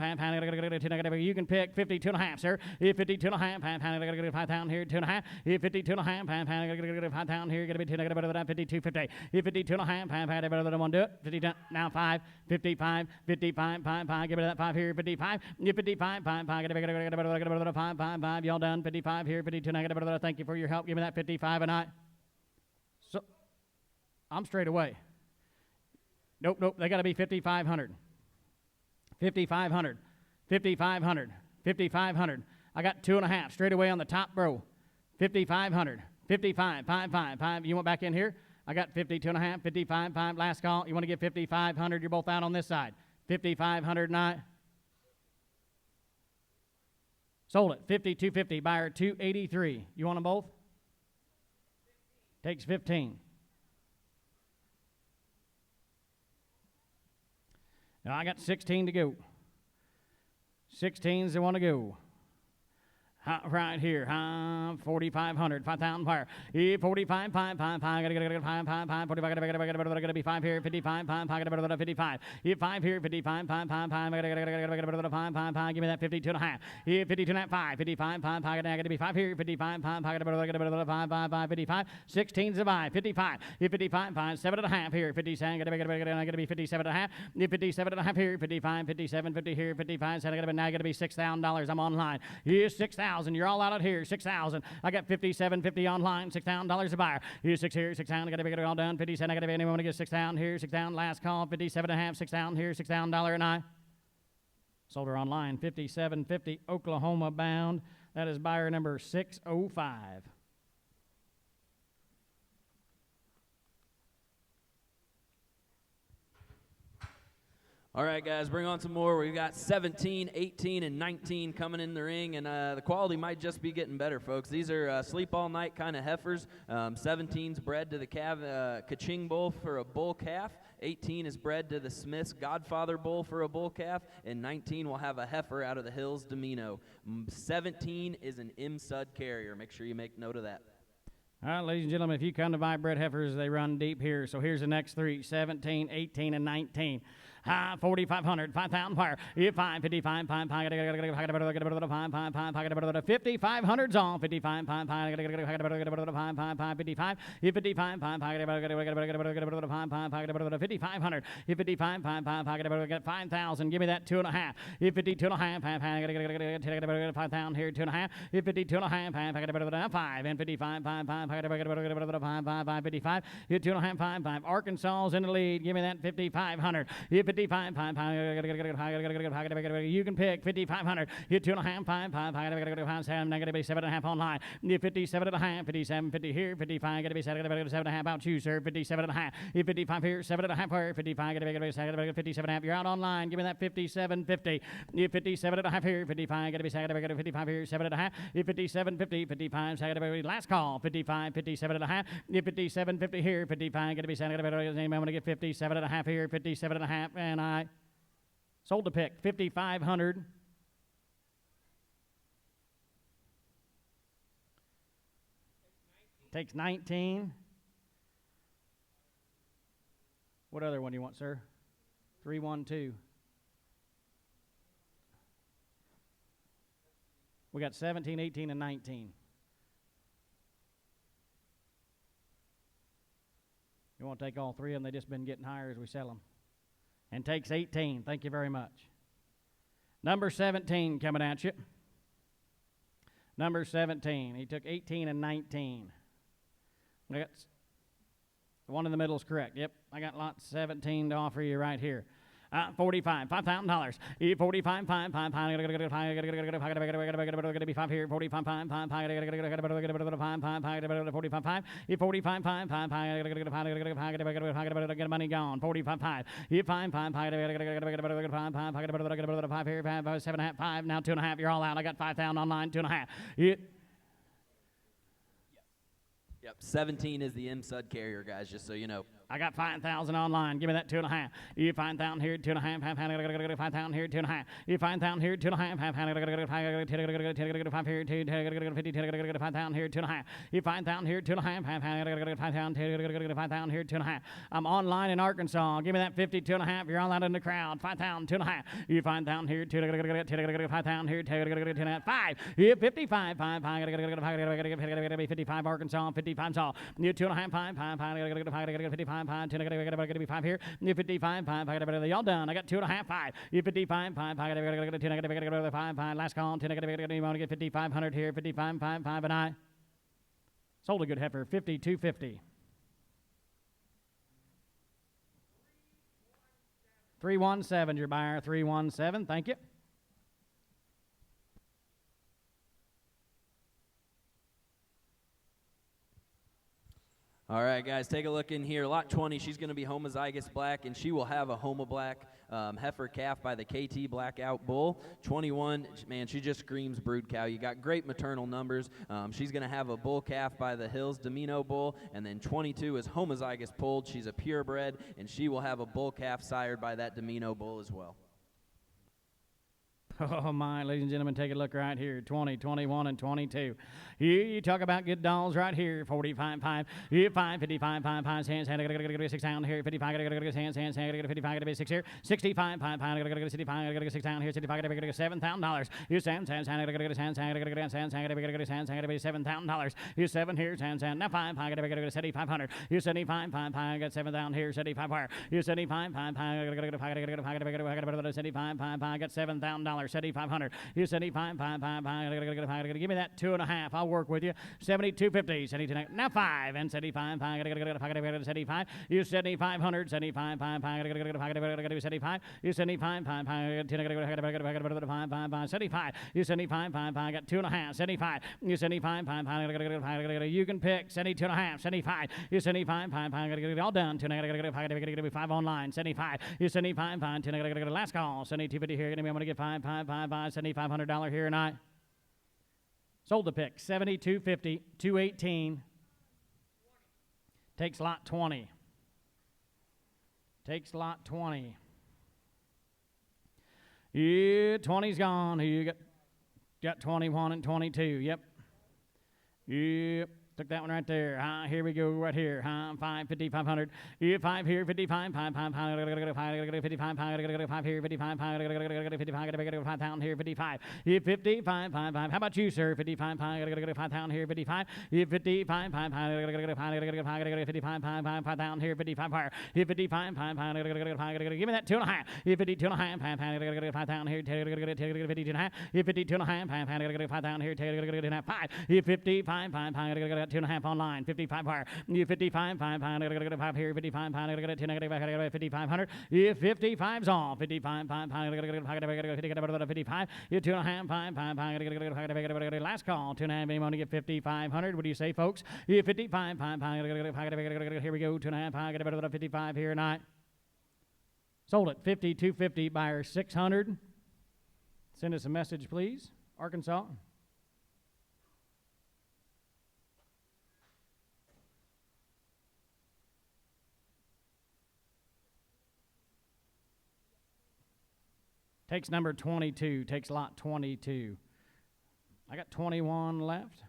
You can pick 52 and a half, sir. 52 and a half. 5 down here, 2 and a half. 52 and a half. 5 down here. Going to be 52 50. 52 and a half. One do it. 50 now 5. 55. 55. 5. Give me that 5 here. 55. 55. 5. 5. Y'all done. 55 here. 52 negative. Thank you for your help. Give me that 55 and I. So I'm straight away. Nope. They got to be 5,500. 5,500. 5,500. 5,500. I got 2.5 straight away on the top row. 5,500. 55. 5. You want back in here? I got 52 and a half. 55. 5. Last call. You want to get 5,500? You're both out on this side. 5,500 and I. Sold it. 52.50. Buyer 283. You want them both? Takes 15. Now I got 16 to go. 16s that want to go. Right here, 4,500, 5,000 fire. 45, 5, gotta get 5, 45, gotta be 5 here, 55, 5, gotta be 55. 5 here, 55, 5, gotta 5, give me that 52 and a half. 52 and a half, 5, 55, 5, gotta be 5 here, 55, 5, gotta be 5, 55. 16's a buy, 55, 55, 5, 7 and a half here, 57, gotta be 57 and a half. 57 and a half here, 55, 57, 50 here, 55, gotta be $6,000. I'm online. Here's 6,000. You're all out here. 6,000. I got 57.50 online. $6,000 a buyer. Here's 6 here. 6,000. I got to get it all done. 57. I got to be anyone to get 6,000 here. 6,000. Last call. 57 and a half. 6,000 here. $6,000 and I sold her online. 57.50 Oklahoma bound. That is buyer number 605. All right, guys, bring on some more. We've got 17, 18, and 19 coming in the ring, and the quality might just be getting better, folks. These are sleep all night kind of heifers. 17's bred to the Kaching bull for a bull calf. 18 is bred to the Smith's Godfather bull for a bull calf, and 19 will have a heifer out of the Hills Domino. 17 is an M-Sud carrier. Make sure you make note of that. All right, ladies and gentlemen, if you come to buy bred heifers, they run deep here. So here's the next three, 17, 18, and 19. 4,500, 5,000 fire. 5, 55, 5, 5,500's on. 55, 5, 55, 55, 55, 5,500. 55, 5, 5,000. Give me that 2.5. 52 and a half, 5,000 here, 2.5. 52 and a half, 5, and 55, 5, 55. 2.5, 5. Arkansas's in the lead. Give me that 5,500. 55, 5, you can pick 5,500. 2.5, 5, 7, negative 7.5 online. 57 and a half, 57, 50 here, 55, gotta be 7.5 out you, sir. 57 and a half. 55 here, 7.5 here, 55, gotta be 57 and a half. You're out online. Give me that 57.50. 57 and a half here, 55, gotta be 55 here, 7.5. 57.50, 55, last call. 55, 57 and a half. 57.50 here, 55, gotta be 7. I'm gonna get 57 and a half here, 57 and a half. And I sold the pick, 5,500. Takes 19. What other one do you want, sir? 312. We got 17, 18, and 19. You want to take all three of them? They just been getting higher as we sell them. And takes 18. Thank you very much. Number 17 coming at you. Number 17. He took 18 and 19. I got the one in the middle is correct. Yep, I got lot 17 to offer you right here. 45, $5,000. 45, 5, gotta be 5 here. 45, 5, 45, 5, 45, 5, get money gone. 45, 5, 5, 5 here, 7.5, 5, now 2.5. You're all out. I got 5,000 online, 2.5. Yep, 17 is the M-Sud carrier, guys, just so you know. I got 5,000 online. Give me that 2.5. You 5,000 here, 2.5. 5,000 here, 2.5. You 5,000 here, 2.5. 5 here, 2. 5,000 here, 2.5. You 5,000 here, 2.5. 5,000 here, 2.5. I'm online in Arkansas. Give me that 52.5. You're all out in the crowd. 5,000, 2.5. You 5,000 here, 2. 5,000 here, 2.5. 5. You 55. 5. 55 Arkansas. 55 all. You 2.5. 5. 55. 5. 5 here. You 55. 5. Y'all done. I got 2.5. 5. You 55. 5. 5. Last call. You want to get 5,500 here. 55. 5. And I sold a good heifer. 52.50. 317, your buyer. 317. Thank you. All right, guys, take a look in here. Lot 20, she's going to be homozygous black, and she will have a homo black heifer calf by the KT Blackout Bull. 21, man, she just screams brood cow. You got great maternal numbers. She's going to have a bull calf by the Hills Domino Bull, and then 22 is homozygous pulled. She's a purebred, and she will have a bull calf sired by that Domino Bull as well. Oh, my, ladies and gentlemen, take a look right here. 20, 21, and 22. You talk about good dolls right here. 45, 5. You 5, 55, 5, 5, hands, 6 down here. 55, hands, 55, 6 here. 65, 5, 65, 6 down here. 65, $7,000. You $7,000. You 7 here, now 5, 7,500. You 75, 5, got 7 down here. 75 wire. You 75, 5, 75, 5, got $7,000. 7,500. You 75, 5, give me that 2.5. I'll work with you. 72.50. 72. Now 5 and 75. 75. You 7,500. 75, 5, 75. You 75, 5, 75. You 75, 5, I got 2.5. 75. You 75, 5, you can pick. 72.5. 75. You 75, 5, get it all done. 5 online. 75. You 75, 5, last call. 72.50 here. I'm going to get 5, $7,500 here and I sold the pick. 72.50. 218. Takes lot 20. Takes lot 20. Yeah, 20's gone. You got 21 and 22. Yep. Yep. Took that one right there. Here we go right here. 5, 5,500. You 5 here, 55, 5, 55 here, 55, 5,000 here, 55. You 55, 5. How about you, sir? 55, 5,000 here, 55. You 55, 5, 55, 5,000 here, 55 higher. You 55, 5, give me that 2.5. You 52.5, 5,000 here, 52.5. You 52.5, 5,000 here, 5. You 55, 5, 2.5 online, 55 higher. You 55, 5 here, 55, 5,500. You 55's all, 55, 5, 55. You 2.5, 5, last call, 2.5. You want to get 5,500? What do you say, folks? You 55, 5, here we go, 2.5, 55 here tonight. Sold it, 52.50, buyer 600. Send us a message, please, Arkansas. Takes number 22, takes lot 22. I got 21 left.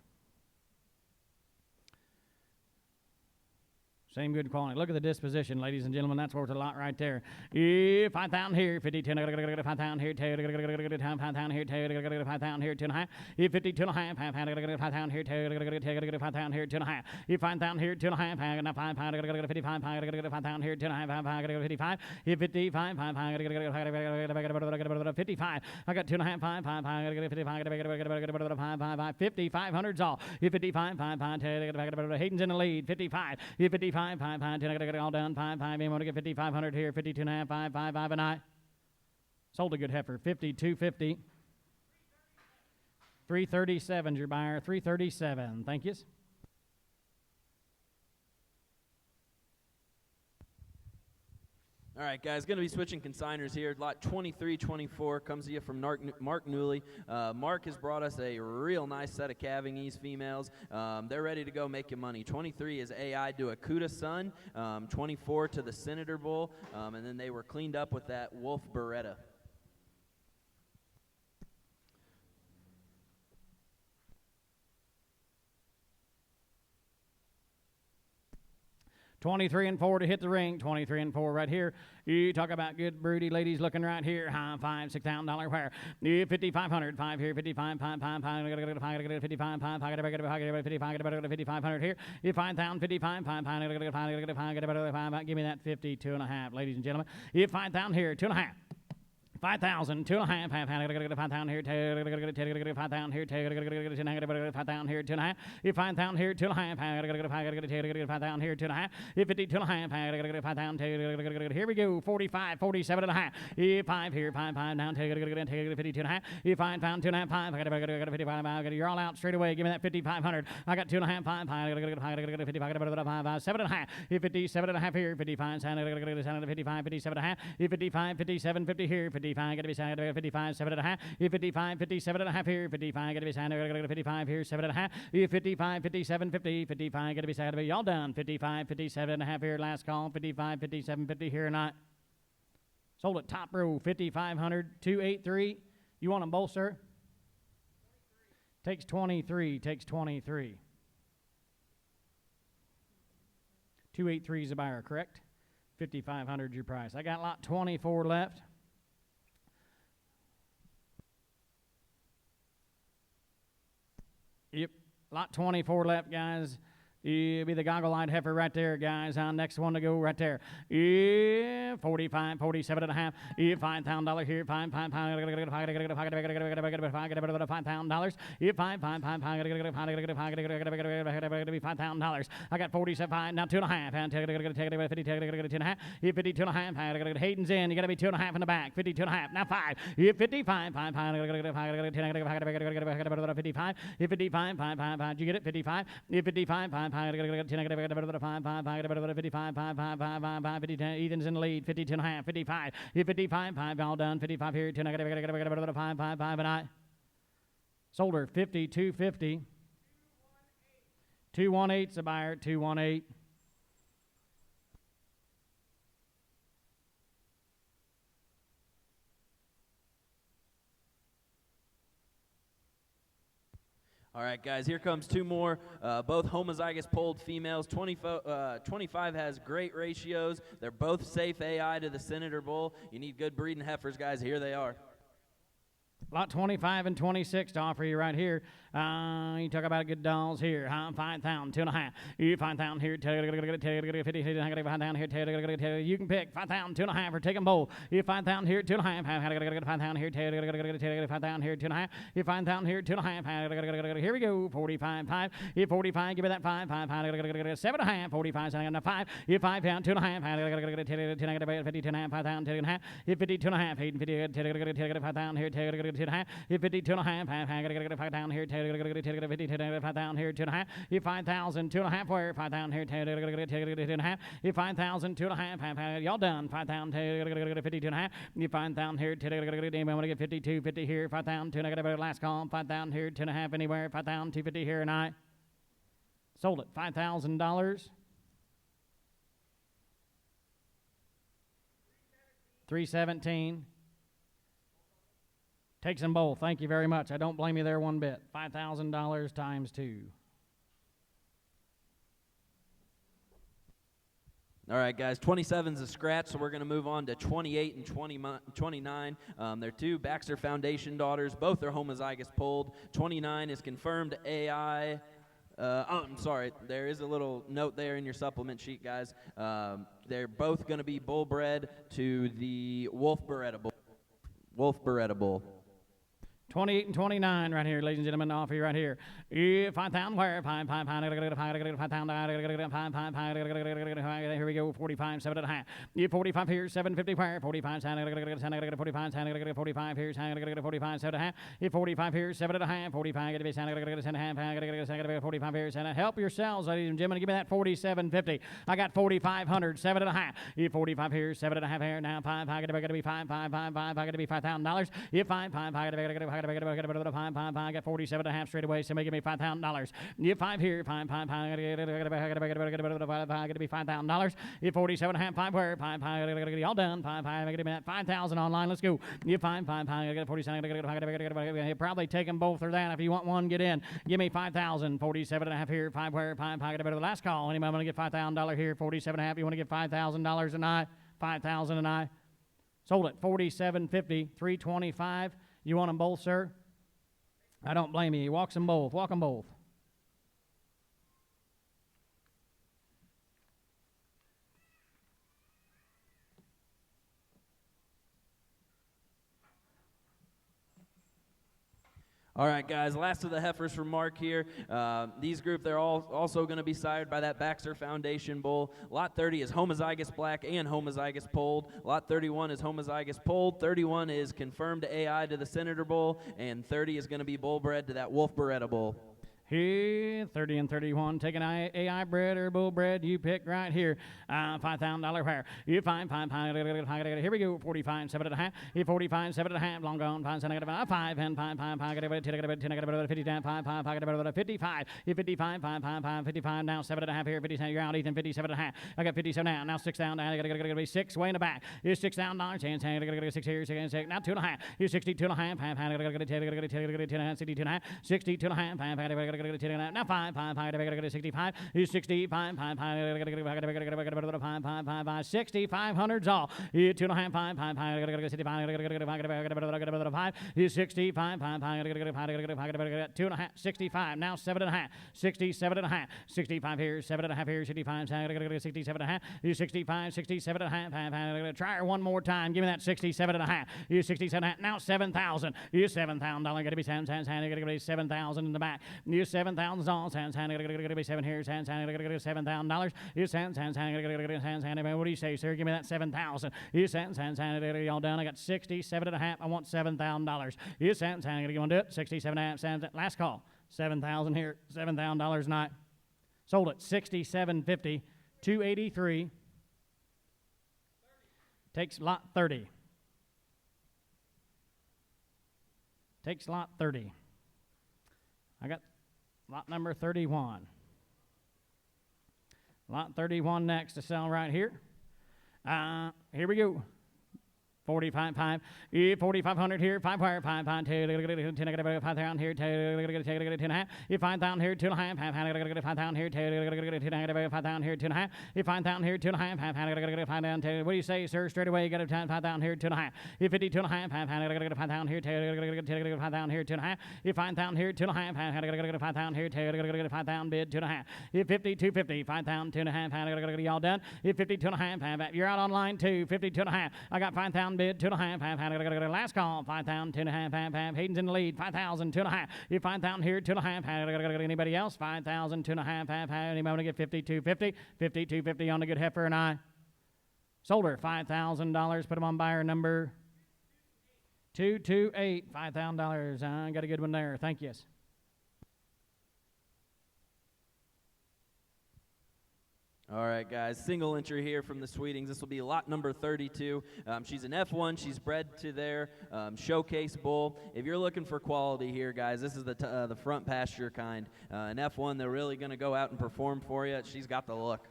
Same good quality. Look at the disposition, ladies and gentlemen. That's worth a lot right there. 5,000 here, 52, 5,000 here, 5,000 here, 5,000 here, 2.5. 52.5, 5,000 here, 5,000 here, 2.5. 5,000 here, 2.5, 55, 5,000 here, 2.5, 55. 55, 55. I got 2.5, 5, 5,500's all. 55, 5, Hayden's in the lead. 55, 55. 5, all done. 5, you want to get 5,500 here. 52.5, 5, and I sold a good heifer. 52.50. 337's your buyer. 337. Thank you. All right, guys, going to be switching consigners here. Lot 2324 comes to you from Mark Newley. Mark has brought us a real nice set of calving ease females. They're ready to go make you money. 23 is AI to a Cuda Sun, 24 to the Senator Bull, and then they were cleaned up with that Wolf Beretta. 23 and 4 to hit the ring. 23 and 4 right here. You talk about good broody ladies looking right here. High five, $6,000 where. 5,500. 5 here. 55. 5. 5. 5. 55. 5. 5,500 here. 5,000. 55. 5. 5. Give me that 52 and a half, ladies and gentlemen. 5,000 here. 2.5. 5,000, 2.5, 5,000 here, 5,000 here, 5,000 here, 2.5, 5,000 here, 2.5, 5,000 here, 2.5, 52.5, 5,000, here we go, 45, 47 and a half, 5 here, 5 down, 52.5, 5 pound, 2.5, 5, 55, you're all out straight away, give me that 5,500, I got 2.5, 5, 5, 7 and a half, 57 and a half here, 55, 55, 57 and a half, 55, 57, 50 here, 55, got to be signed, 55, 7 and a half, 55, 57 and a half here, 55, got to be signed, 55 here, 7 and a half, 55, 57, 50, 55, got to be signed, y'all done, 55, 57 and a half here, last call, 55, 57, 50 here or not. Sold at top row, 5,500, 283. You want them both, sir? Takes 23, takes 23. 283 is a buyer, correct? 5,500 is your price. I got lot 24 left. Yep, lot 24 left, guys. It'll be the goggle-eyed heifer right there, guys. Next one to go right there. 45, 47 and a half. $5,000 here. $5,000. $5,000. I got 47. Now 2.5. 52 and a half. Hayden's in. You got to be 2.5 in the back. 52 and a half. Now 5. 55. 55. 55. 5. Did you get it? 55. 55. 5. Ethan's in the lead, 52 and a half, 55, 55, 5, all done, 55 here, 5, 5, and I sold her 52.50. 218's a buyer, 218. All right, guys, here comes two more, both homozygous polled females. 25 has great ratios. They're both safe AI to the Senator Bull. You need good breeding heifers, guys. Here they are. Lot 25 and 26 to offer you right here. You talk about good dolls here. 5,000, 2.5. 5,000 here. 5,000 here. You can pick 5,000, 2.5, or take them both. 5,000 here, 2.5. 5,000 here. 5,000 here, 2.5. 5,000 here, 2.5. Here we go. 45, 5. 45, give me that 5. 5, 7.5. 45, 5. 5 down, 2.5. 52.5. 5,000, 2.5. 52.5. 5,000 here. 2.5. 52.5. 5 down here. 5,000 here, 2.5. 5,000, 2.5 where? 5,000 here, 2.5. 5,000, 2.5. Y'all done. 5,000, 52.5. 5,000 here, I'm going to get 52, 50 here. 5,000, 2 last call. 5,000 here, 2.5 anywhere. 5,000, 250 here and I sold it. $5,000. 317. Takes them both. Thank you very much. I don't blame you there one bit. $5,000 times 2. All right, guys, 27's a scratch, so we're going to move on to 28 and 29. They're two Baxter Foundation daughters. Both are homozygous polled. 29 is confirmed AI. I'm sorry. There is a little note there in your supplement sheet, guys. They're both going to be bull bred to the Wolf Beretta Bull. 28 and 29 right here, ladies and gentlemen, off here right here. If 5,000 where? 5,000. Here we go. 45, 7.5. 45 here, 750 where? 45, 45, 45 here, 45, 7.5. 45 here, 7.5. 45, get to be 7.5. 45 here, 7. Help yourselves, ladies and gentlemen. Give me that 47.50. I got 4,500, 7.5. 45 here, 7.5 here. Now 5, I got to be 5, I got to be $5,000. If 5, I got to be 5, I got 47.5 straight away. Somebody give me $5,000. If 5 here, 5, I got to be $5,000. If 47.5, 5 where? 5, I got to get all done. 5, I got to be at 5,000 online. Let's go. If 5, I got to get 47. He'll probably take them both or that. If you want one, get in. Give me 5,000. 47.5 here. 5 where? 5, I got to be the last call. Anybody want to get $5,000 here? 47.5. You want to get $5,000 and I? 5,000 and I? Sold it. 47.50. 325. You want them both, sir? I don't blame you. He walks them both. Walk them both. All right, guys, last of the heifers from Mark here. These group, they're all also going to be sired by that Baxter Foundation bull. Lot 30 is homozygous black and homozygous polled. Lot 31 is homozygous polled. 31 is confirmed AI to the Senator bull, and 30 is going to be bull bred to that Wolf Beretta bull. Here, 30 and 31, take an AI bred or bull bred, you pick right here. $5,000 where? You find 5, here we go, 45, 7.5. You 45, 7.5, long gone, 5, 5, and 5, 10, 50, 10, 5, 55. You 55, 5, 55, now 7.5 here, 50 cents, you're out, Ethan, 57.5. I got 57 now, 6 down, I got to be 6 way in the back. Here's $6,000, and I got to get 6 here, 6, now 2.5. Here's 62.5, 5, I got to get 62.5, 62.5, 5, now 5, I got to get 65. Here's 65, 5, I got to get 5, 6,500's all. Here's 2.5, 5, I got to get 65, I got to get 5. Here's 65, 5, I got to get 2.5, 65. Now 7.5, 67.5, 65 here, 7.5 here, 65. I got to get 67.5. Here's 65, 67.5. I got to try her one more time. Give me that 67.5. Here's 67.5. Now 7,000. Here's $7,000. Got to be 7, got to be 7,000 in the back. Here's 7,000 all. Got to be 7 here. Got to get $7,000. Here's what do you say, sir? Give me that 7,000. Here's y'all done. I got 67.5. I want $7,000. Here's you want to do it? 67.5. Last call. 7,000 here. $7,000 not. Sold it. 67.50. 283. Takes lot 30. Takes lot 30. I got lot number 31. Lot 31 next to sell right here. Here we go. 45, 5, 4,500 here, 5 wire, 5, 5, 2, 10, 5,000 here, 10.5, 5,000 here, 2.5, 5,000 here, 5,000 here, 2.5, 5,000 here, 2.5, 5,000. What do you say, sir? Straight away, you got to 5,000 here, 2.5, 52.5, 5,000 here, 5,000 here, 2.5, 5,000 here, 2.5, 5,000 here, 5,000 bid, 2.5, 52.50, 5,000, 2.5, y'all done. 52.5, you're out online too, 52.5. I got 5,000 bid, 2.5, last call, 5,000, 2.5, Hayden's in the lead, 5,000, 2.5, you 5,000 here, 2.5, anybody else, 5,000, 2.5, anybody want to get 52.50, 52.50 on the good heifer and I. Sold her, $5,000, put them on buyer number 228, $5,000, I got a good one there, thank you. All right, guys, single entry here from the Sweetings. This will be lot number 32. She's an F1. She's bred to their showcase bull. If you're looking for quality here, guys, this is the front pasture kind. An F1, they're really going to go out and perform for you. She's got the look.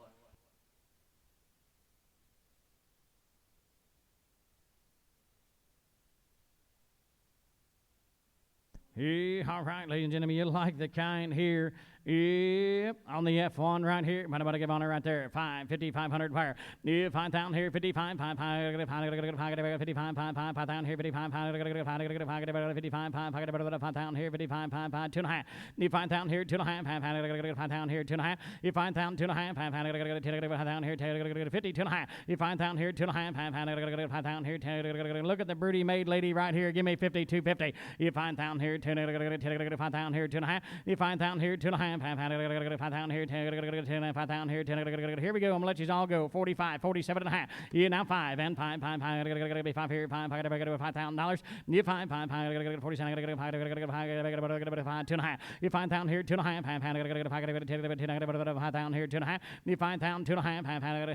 All right, ladies and gentlemen, you like the kind here. Yep, on the F1 right here. What about to give on it right there? 550, 500 wire. Yeah, 5,000 here, 55, 5, 55, 55, 5,000 here, 55, 55, 5,000 here, 55, 5, 2 and a half. You 5,000 here, 2 and a half, 5,000 here, 2 and a half. You 5,000, 2 and a half, 5,000 here, 50, 2 and a half. You 5,000 here, 2 and a half, 5,000 here, look at the broody maid lady right here. Give me 50, 250. You 5,000 here, 5,000 here, 2 and a half. You 5,000 here, 2 and a half. 5,000 here, 5,000 here, here we go. I'm gonna let you all go. 45, 47 and a half. You now 5 and 5 here, $5,000. You 5, 47, 5, 2 and a half. You 5,000 here, 2 and a half, 5,000 here, 2 and a half. You 5,000, 2 and a half,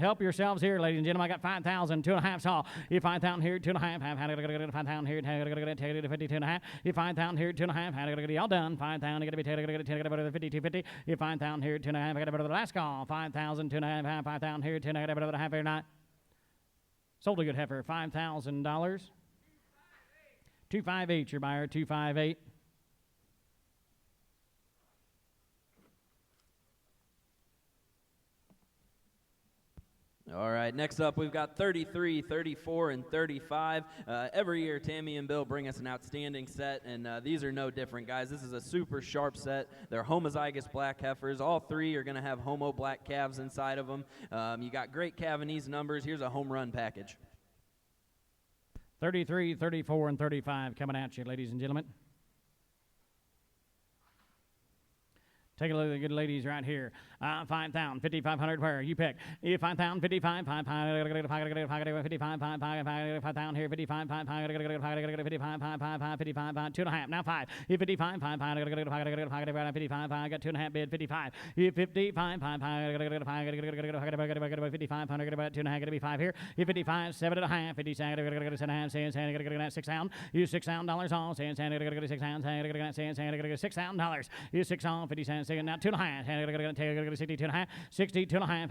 help yourselves here, ladies and gentlemen. I got 5,000, 2 and a half saw. You 5,000 here, 2 and a half, 5,000 here, 52 and a half. You 5,000 here, 2 and a half, y'all done. 5,000, you gotta be 52, 50. You 5,000 here, 2 and a half. I got to go to the last call. 5,000, 2 and a half, 5,000 here, 2 and a half. I got to go to the half here night. Sold a good heifer, $5,000. 258, your buyer, 258. All right, next up we've got 33, 34, and 35. Every year Tammy and Bill bring us an outstanding set, and these are no different, guys. This is a super sharp set. They're homozygous black heifers. All three are going to have homo black calves inside of them. You got great Cavanese numbers. Here's a home run package. 33, 34, and 35 coming at you, ladies and gentlemen. Take a look at the good ladies right here. 5,000, 5,500 where you pick. 5,000, 55, 55 here, 55, 55, 2 and a half. Now 5. 55, 55, I got 2 and a half bid, 55. 55, 5,500, 2 and a half, gonna be 5 here. 55, 7 and a half, 57 and a half, saying $6,000. You $6,000 all, saying $6,000. You $6,000, 50 cents. Now 2 and a half, 62 and a half, 62 and a half,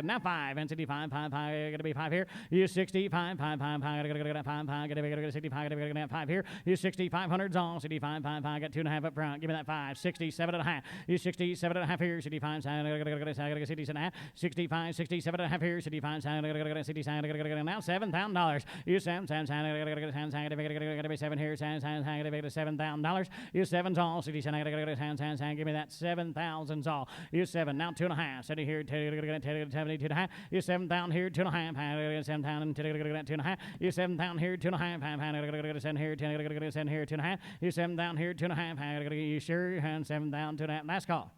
now 5 and 65, 5, gonna be 5 here. You 65, 5, gonna be 65, gonna 5 here. You 6,500 all, 65, 5, got 2 and a half up front. Give me that 5, 67 and a half. You 67 and a half here, 65, 67 and a half, 65, 67 and a half here, 65, now $7,000. You 7, gonna be 7 here, $7,000. You 7's all, 67, give me that 7,000's all. You 7, now 2 and a half. 70 here, 72 and a half. You 7,000 here, 2 and a half. 7,000, 2 and a half. You 7,000 here, 2 and a half. 7 here, 2 and a half. You 7,000 here, 2 and a half. You sure? And 7,000, 2 and a half. Last call.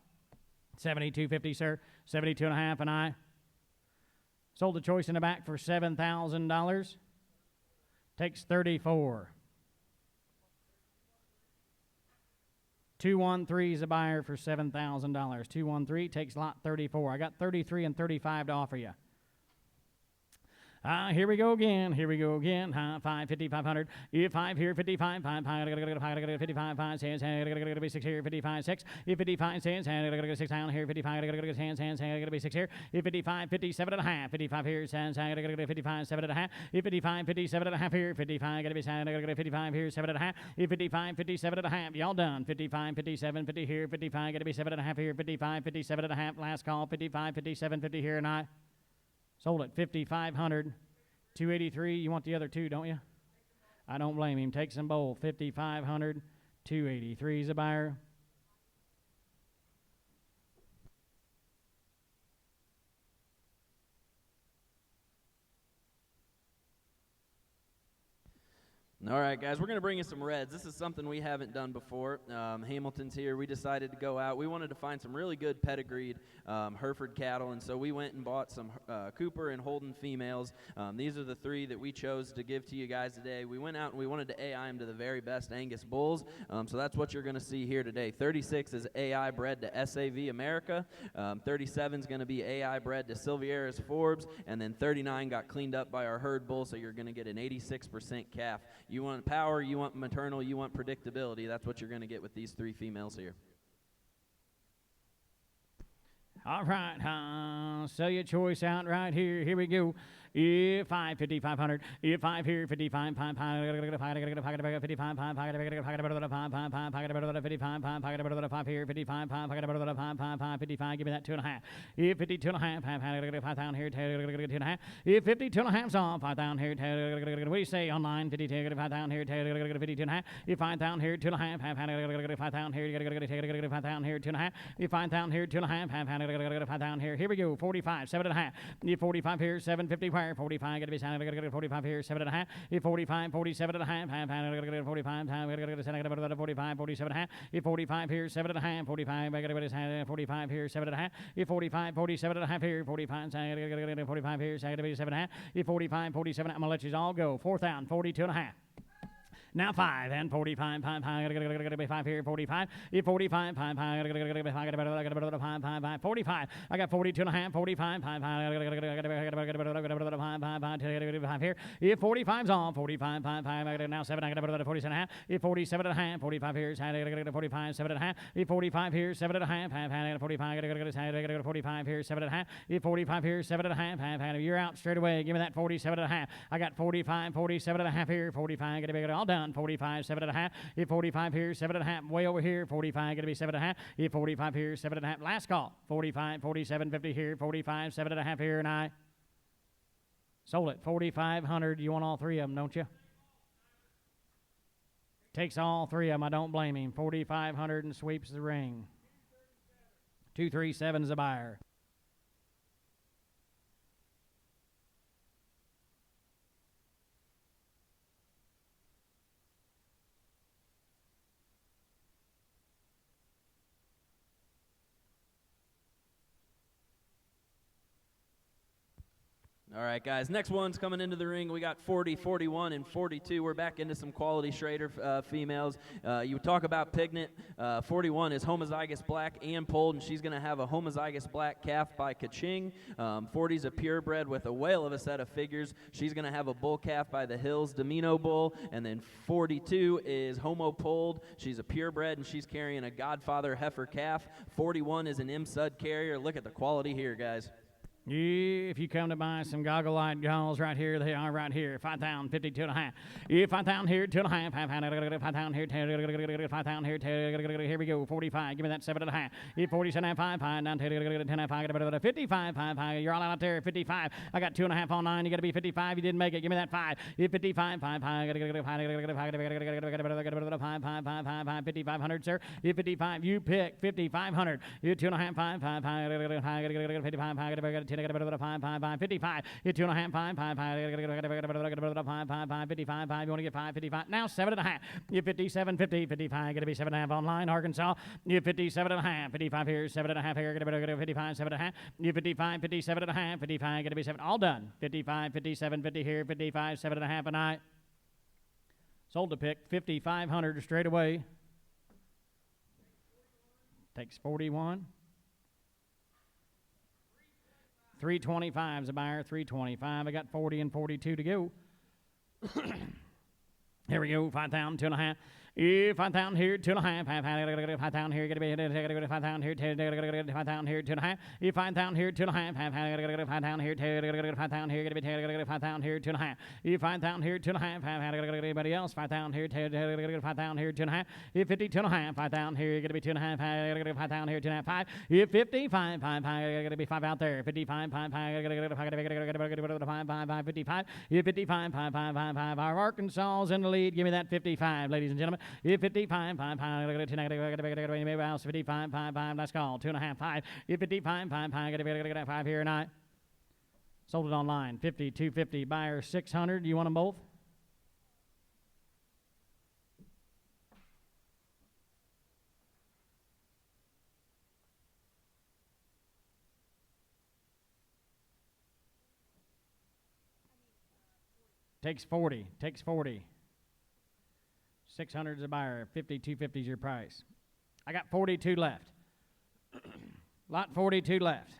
72.50, sir. 72 and a half, and I sold the choice in the back for $7,000. Takes 34. 213 is a buyer for $7,000. 213 takes lot 34. I got 33 and 35 to offer you. Here we go again. 550, 500. You 5 here, 55, 5, 55, 5, says, gonna be 6 here, 55, 6. You 55 cents, gonna 6 down here, 55, hands, gonna be 6 here. You 55, 57 and a half, 55 here, says, gonna 55, 7 and a half. You 55, 57 and a half here, 55, gonna be 55 here, 7 and a half. You 55, 57 and a half. Y'all done. 55, 57, 50 here, 55, gonna be 7 and a half here, 55, 57 and a half. Last call, 55, 57, 50 here, and I sold it 5,500, 283. You want the other two, don't you? I don't blame him. Takes them both. 5,500, 283 is a buyer. All right, guys, we're going to bring you some reds. This is something we haven't done before. Hamilton's here. We decided to go out. We wanted to find some really good pedigreed Hereford cattle, and so we went and bought some Cooper and Holden females. These are the 3 that we chose to give to you guys today. We went out and we wanted to AI them to the very best Angus bulls, so that's what you're going to see here today. 36 is AI bred to SAV America. 37 is going to be AI bred to Silvieras Forbes, and then 39 got cleaned up by our herd bull, so you're going to get an 86% calf. You want power, you want maternal, you want predictability. That's what you're going to get with these 3 females here. All right, sell your choice out right here. Here we go. 5, 5,500. 5 here, 55, 5, 55, 55, 5 here, 55, 55, give me that 2.5. 52.5, 5 down here, 2.5. 52.5's on, 5 down here, what do you say online? 52, 5 down here, 52.5. 5 down here, 2.5, 5 down here, 5 down here, 2.5. 5 down here, 2.5, 5 down here. Here we go, 45, 7.5. 45 here, 750 where? 45, gotta be 45 here, 7.5. 45, 47.5, 45, 45, 47.5. 45 here, 7.5. 45, 45 here, 7.5. 45, 47.5 here, 45, 45 here, 7.5. 45, 47. I'm gonna let you all go. 4th down, 42.5. Now 5 and 45, 5 here, 45. 45, 5, 45. I got 42.5, 45, 5 here. 45's on, 45, 5, now 7, I got 47.5. 47.5, 45 here, 45, 7.5. 45 here, 7.5, 45 here, 7.5. 45 here, 7.5. You're out straight away. Give me that 47.5. I got 45, 47.5 here, 45. Gonna be all done. 45, 7.5. 45 here, 7.5. Way over here. 45, gonna be 7.5. 45 here, 7.5. Last call. 45, 47.50 here. 45, 7.5 here, and I sold it. 4,500. You want all three of them, don't you? Takes all three of them. I don't blame him. 4,500 and sweeps the ring. 237 is a buyer. All right, guys, next one's coming into the ring. We got 40, 41, and 42. We're back into some quality Schrader females. You talk about pigment. 41 is homozygous black and polled, and she's going to have a homozygous black calf by Kaching. 40's a purebred with a whale of a set of figures. She's going to have a bull calf by the Hills Domino Bull. And then 42 is homo polled. She's a purebred, and she's carrying a Godfather heifer calf. 41 is an M-Sud carrier. Look at the quality here, guys. If you come to buy some goggle-eyed galls right here, they are right here. 5 down, 52.5. 5 down here, 2.5. 5 down here, 5 down here. Here we go. 45. Give me that 7.5. 47.5. 5 down, 10.5. 55. 5. You're all out there. 55. I got 2.5 on 9. You got to be 55. You didn't make it. Give me that 5. 55. 5. 5,500, sir. 55. You pick 5,500. You 2.5. 5. 55. 55. Hit 2.5. 5. 55. You want to get 5. 55. Now 7.5. You 57. 50. 55. Going to be 7.5 online. Arkansas. You 57.5. 55 here. 7.5 here. Going to be 55. 7.5. You 55. 57.5. 55. Going to be 7. All done. 55. 57. 50 here. 55. 7.5 a night. Sold to pick 5,500 straight away. Takes 41. 325 is a buyer. 325. I got 40 and 42 to go. Here we go. 5,000, 2.5. 5,000 here, 2.5. 5,000 here, gonna be 5,000 here, 5,000 here, 2.5. 5,000 here, 2.5. 5,000 here, 5,000 here, gonna be 5,000 here, 2.5. 5,000 here, 2.5. Anybody else? 5,000 here, 5,000 here, 2.5. 52.5. 5,000 here, gonna be 2.5. 5,000 here, 2.5. 5. 55. 5. Gonna be 5 out there. 55. 5. 55. 55. 5. Our Arkansas's in the lead. Give me that 55, ladies and gentlemen. 55, 5, 55, 5, let's call. 2.5, 5. 55, 5, 5 here tonight. Sold it online. 50, 250, buyer 600. You want them both? Takes 40. 600 is a buyer. 50, 250 is your price. I got 42 left. Lot 42 left.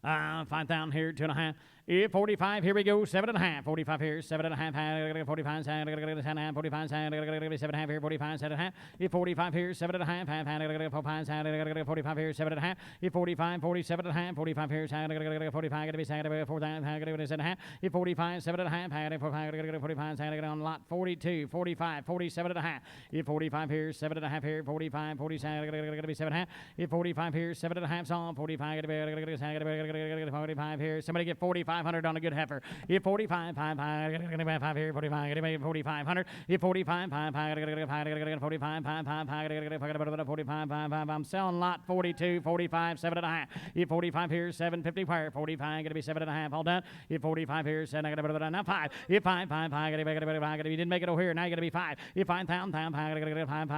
5,000 here, 2.5. 45, here we go, 7.5. 45 here, 7.5, 45, 7.5, 45, 7.5 here, 45, 7.5. 45 here, 7.5, 45 here, 7.5. 45, 47.5, 45 here, 45, gonna be 7.5. 45, 7.5, 45, on lot 42, 45, 47.5. 45 here, 7.5 here, 45, 47, gonna be 7.5. 45 here, 7.5 song, 45, gonna be 45 here. Somebody get 4,500 on a good heifer. 45, 5 here, 45, gonna be 4,500. 45, 5, 45, 45, 5. I'm selling lot 42, 45, 7.5. 45 here, 750 wire. 45, gonna be 7.5. All done. 45 here, 7, gonna be now 5. 5, gonna be, you didn't make it over here. Now you're gonna be 5. 5, gonna be 5, gonna be 5,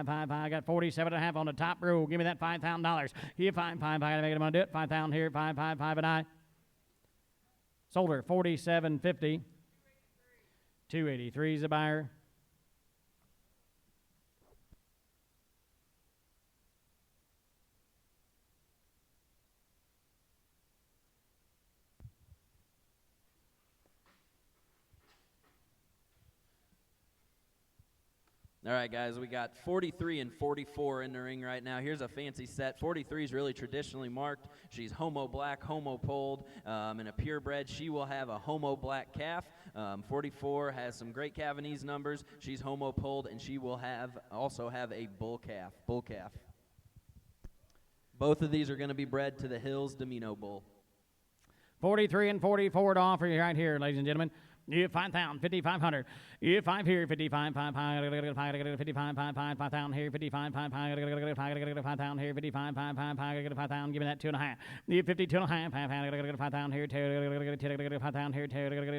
5. I got 47.5 on the top row. Give me that $5,000. Here, 5, I gotta make it. I'm gonna do it. 5,000 here, 5, and I sold her 47.50. 283 is a buyer. All right, guys, we got 43 and 44 in the ring right now. Here's a fancy set. 43 is really traditionally marked. She's homo black, homo polled, and a purebred. She will have a homo black calf. 44 has some great Cavanese numbers. She's homo polled, and she will also have a bull calf. Both of these are going to be bred to the Hills Domino Bull. 43 and 44 to offer you right here, ladies and gentlemen. You 5,000, 5,500. You 5 here, 55, 5, 55, 5, 5,000 here, 55, 5, 5,000 here, 55, 5, 5,000. Give me that 2.5. You 52.5, 5,000 here, 5,000 here,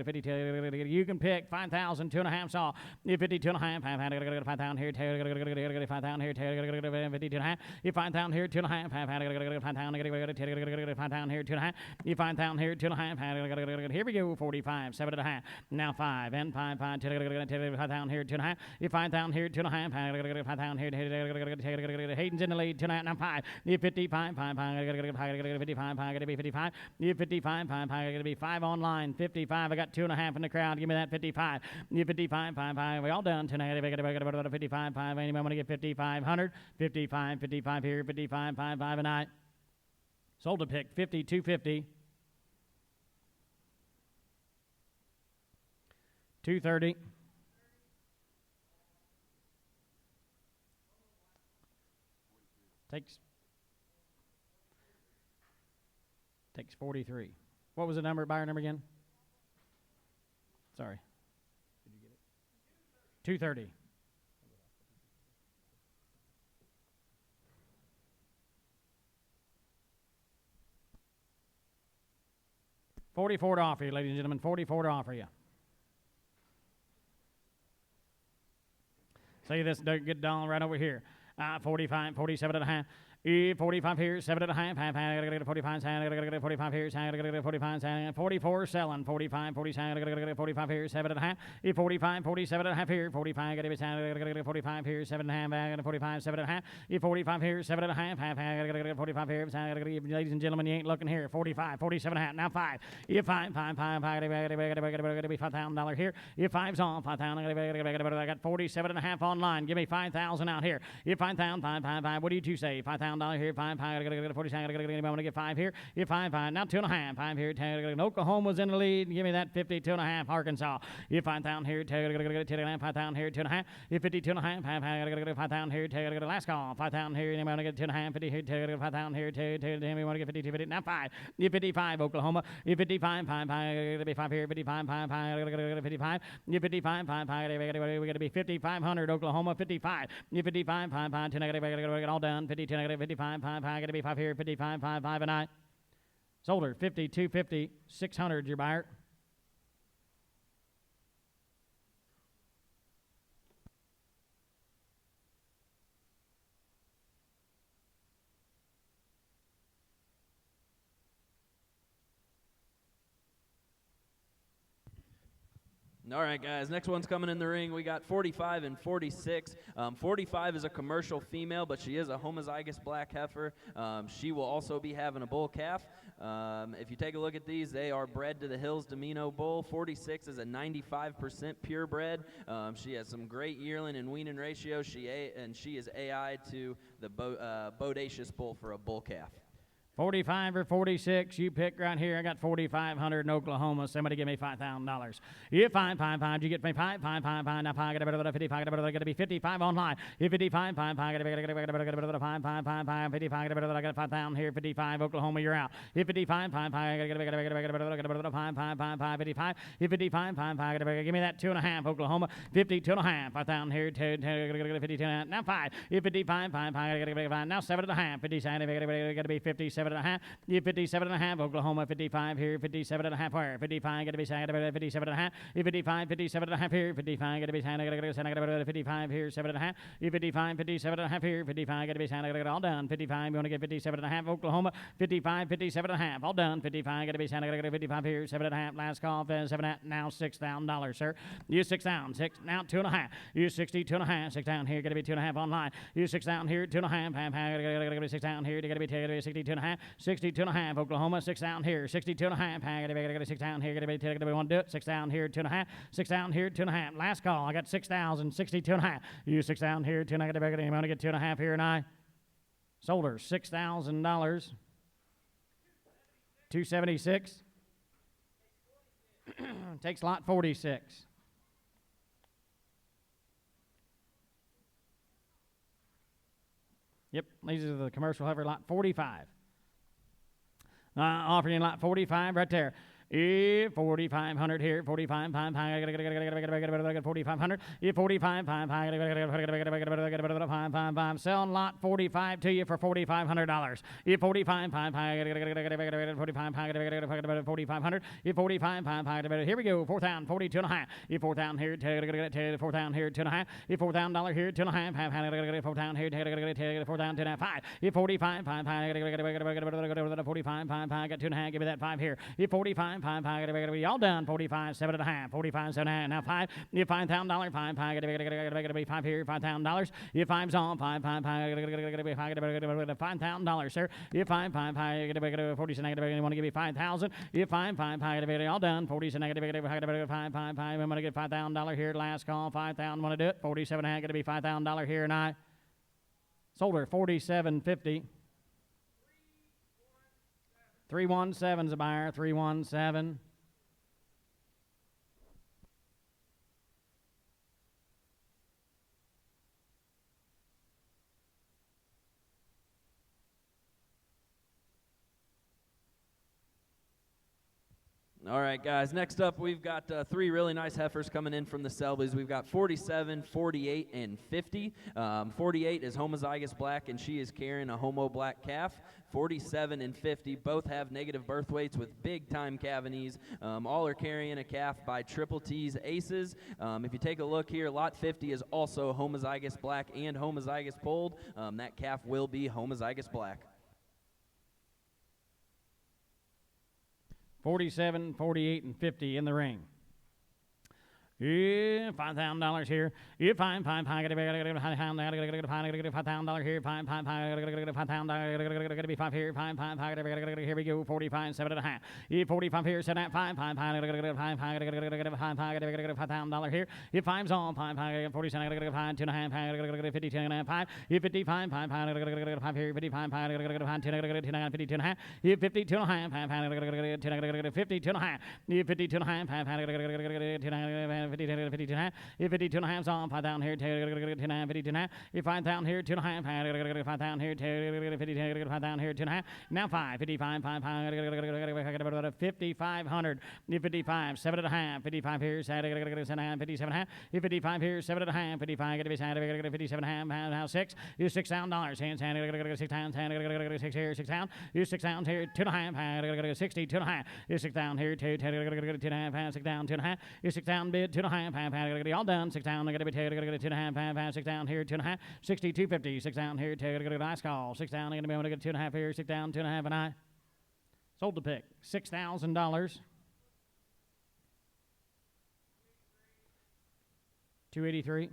52. You can pick 5,000, 2.5 saw. You 52.5, 5,000 here, 5,000 here, 52.5. You 5,000 here, 2.5, 5,000 here, 2.5. You 5,000 here, 2.5. Here we go, 45, 7.5. Now 5 and 5, 5 down here, 2.5. You 5,000 here, 2.5. 5,000 here, Hayden's in the lead, 2.5. Now 5. You 55, 5, 55, gonna be 55. You 55, 5, gonna be 5 online. 55. I got 2.5 in the crowd. Give me that 55. You 55, 5. We all done tonight. 55, 5. Anyone want to get 5,500? 55 here, 55, 5, and I sold a pick 52.50. 230. Takes 43. What was the number, buyer number again? Sorry. Did you get it? 230. $44 to offer you, ladies and gentlemen. $44 to offer you. See this good doll right over here. 45, 47.5. 45 here, 7.5. 45 here, 45 44 selling. 45 here, 7.5. 45, 47.5 here. 45 here, 7.5. 45, 7.5. 45 here, 7.5. 45 here, ladies and gentlemen, you ain't looking here. 45, 47.5. Now 5. You 5, gonna be $5,000 here. You 5's on 5,000. I got 47.5 online. Give me 5,000 out here. You 5,000, 5. What do you two say? $5,000 here, 5, 47. Anybody want to get 5 here? You 5, now 2.5. 5 here, Oklahoma's in the lead. Give me that 52.5. Arkansas. You 5,000 here, 5,000 here, 2.5. You 52.5. 5,000 here, last call. 5,000 here. Anybody want to get 2.5? 50 here, 5,000 here, 2. Anybody want to get 52, 50? Now 5. You 55, Oklahoma. You 55, 5 here, 55, 5, 55. You 55, 5, we're going to be 5,500, Oklahoma. 55. You 55, 5, 2 negative. Get all done. 52 negative. 55, 5, going to be 5 here. 55, 5, and I sold her 52.50, 600. Your buyer. All right, guys, next one's coming in the ring. We got 45 and 46. 45 is a commercial female, but she is a homozygous black heifer. She will also be having a bull calf. If you take a look at these, they are bred to the Hills Domino bull. 46 is a 95% purebred. She has some great yearling and weaning ratio. She is AI to the bodacious bull for a bull calf. 45 or 46, you pick right here. I got 4,500 in Oklahoma. Somebody give me $5,000. You 5, you get me 5. Now 5, get a bit of 55, get a bit of 55 online. You 55, 5, get a bit of 5, 55, get a bit of I got 5,000 here. 55, Oklahoma, you're out. You 55, 5, get a bit of 5, 55. You 55, 5, get a bit. Give me that 2.5, Oklahoma. 52.5, 5,000 here. 52. Now 5. You 55, 5, get a bit of 5. Now 7.5. 57, got to be 57.5. You 57.5, Oklahoma. 55 here. 57.5 where? 55 got to be 57.5. You 55, 57.5 here. 55 got to be 55 here. 7.5. You 55, 57.5 here. 55 got to be all done. 55. You want to get 57.5, Oklahoma. 55, 57.5, all done. 55 got to be 55 here. 7.5. Last call. 7.5. Now $6,000, sir. You 6,000. 6 now 2.5. You 62.5. 6 down here. Got to be 2.5 online. You 6 down here. 2.5. Got to be 6 down here. Got to be 62.5. 62.5, Oklahoma. 6 down here. 62.5. Got to 6 down here. Got to be 1 do it. 6 down here. 2.5. 6 down here. 2.5. Last call. I got 6,000. 62.5. You 6 down here. 2 negative. You want to get 2.5 here, and I sold her $6,000. 276. Takes lot 46. Yep, these are the commercial heifer, lot 45. Offering lot 45 right there. 4,500 here. 45, 5, 4,500. 45, 5, 5, selling lot 45 to you for $4,500. 45, 5, 45, 4,500. 45, 5, here we go. 4,000, 42.5. 4,000 here. 4,000 here. 2.5. $4,000 here. 2.5. 4,000 here. 4,000 2.5. 5. 45, 5, 45, 5, got 2.5. Give me that 5 here. 45. 5, got to be all done. 45, 7.5. 45, 7.5. Now 5. You $5,000. 5, got to be 5 here. $5,000. You 5's on. 5, got to be $5,000, sir. You 5, got to be 40 negative. You want to give me 5,000. You 5, got to be all done. 40 negative. 5, I'm going to get $5,000 here. Last call. 5,000. Want to do it? 47. Got to be $5,000 here, and I sold her 47.50. 317's a buyer. 317. All right, guys, next up we've got 3 really nice heifers coming in from the Selby's. We've got 47, 48, and 50. 48 is homozygous black, and she is carrying a homo black calf. 47 and 50 both have negative birth weights with big-time cavities. All are carrying a calf by Triple T's Aces. If you take a look here, lot 50 is also homozygous black and homozygous polled. That calf will be homozygous black. 47, 48, and 50 in the ring. Yeah, $5,000 here. Yeah, fine, got to be $5,000 here. Got to be 5 here. Here we go. 45, 7.5. Yeah, 45 here. 7.5. $5,000 here. Yeah, 5's on. 47, 2.5. 50, 2.5. Yeah, 55. 5 here. 55. 52.5. Yeah, 52.5. 52.5. Yeah, 52.5. 52.5. If 52.5's on, 5,000 here, 52.5. If 5,000 here, 2.5. 5,000 here, 5,000 here, 2.5. Now 5, 55, 5,500. If 55, 7.5. 55 here, 57.5. If 55 here, 7.5. 55, get to be 57.5. Now 6. You $6,000. Hands, 6 here, 6,000. You 6,000 here, 2.5. 60, 2.5. You 6,000 here, 2.5. 6 down, 2.5. You 6,000 bid. 2.5, all done. 6 down, got to be 2.5, 6 down here, 2.5, 62.50, 6 down here, last call, 6 down, going to be able to get 2.5 here, 6 down, 2.5, and I sold the pick, $6,000. 283.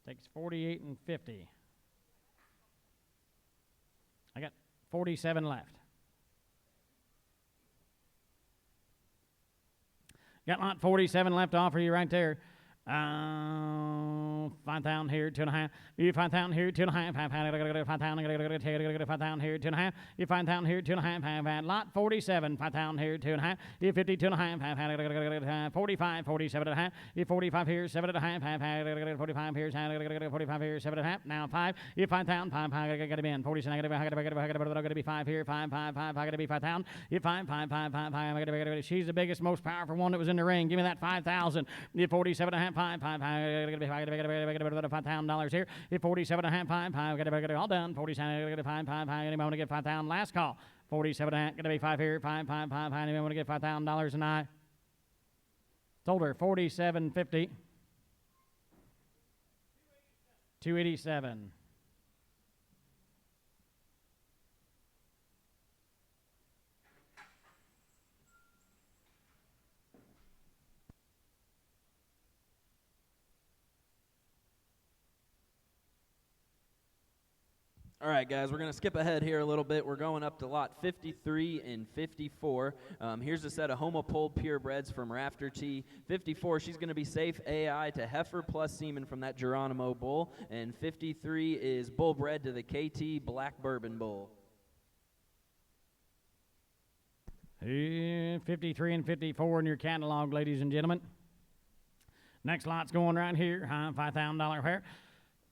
Takes 48 and 50. I got 47 left. Got lot 47 left to offer you right there. 5,000 here, 2.5. You 5,000 here, 2.5. 5,000 5,000 here, 2.5. You 5,000 here, 2.5. Lot 47, 5,000 here, 2.5. You 52.5. 45, 47.5. You 45 here, 7.5. 45 here, 45 here, 7.5. Now 5. You 5,000, 5. I gotta be in 47. I gotta be 5 here, 5. I gotta be 5,000. You 5. I gotta be. She's the biggest, most powerful one that was in the ring. Give me that 5,000. You 47.5. 5. I gotta be $5,000 here. If 47.5. 5. I gotta be all done. 47. 5. Anyone want to get 5,000? Last call. 47.5. Gonna be 5 here. 5. Anyone want to get $5,000 tonight? Told her 47.50. 287. All right, guys, we're going to skip ahead here a little bit. We're going up to lot 53 and 54. Here's a set of homo-pulled purebreds from Rafter T. 54, she's going to be safe AI to heifer plus semen from that Geronimo bull. And 53 is bull bred to the KT Black Bourbon bull. 53 and 54 in your catalog, ladies and gentlemen. Next lot's going right here. $5,000 pair.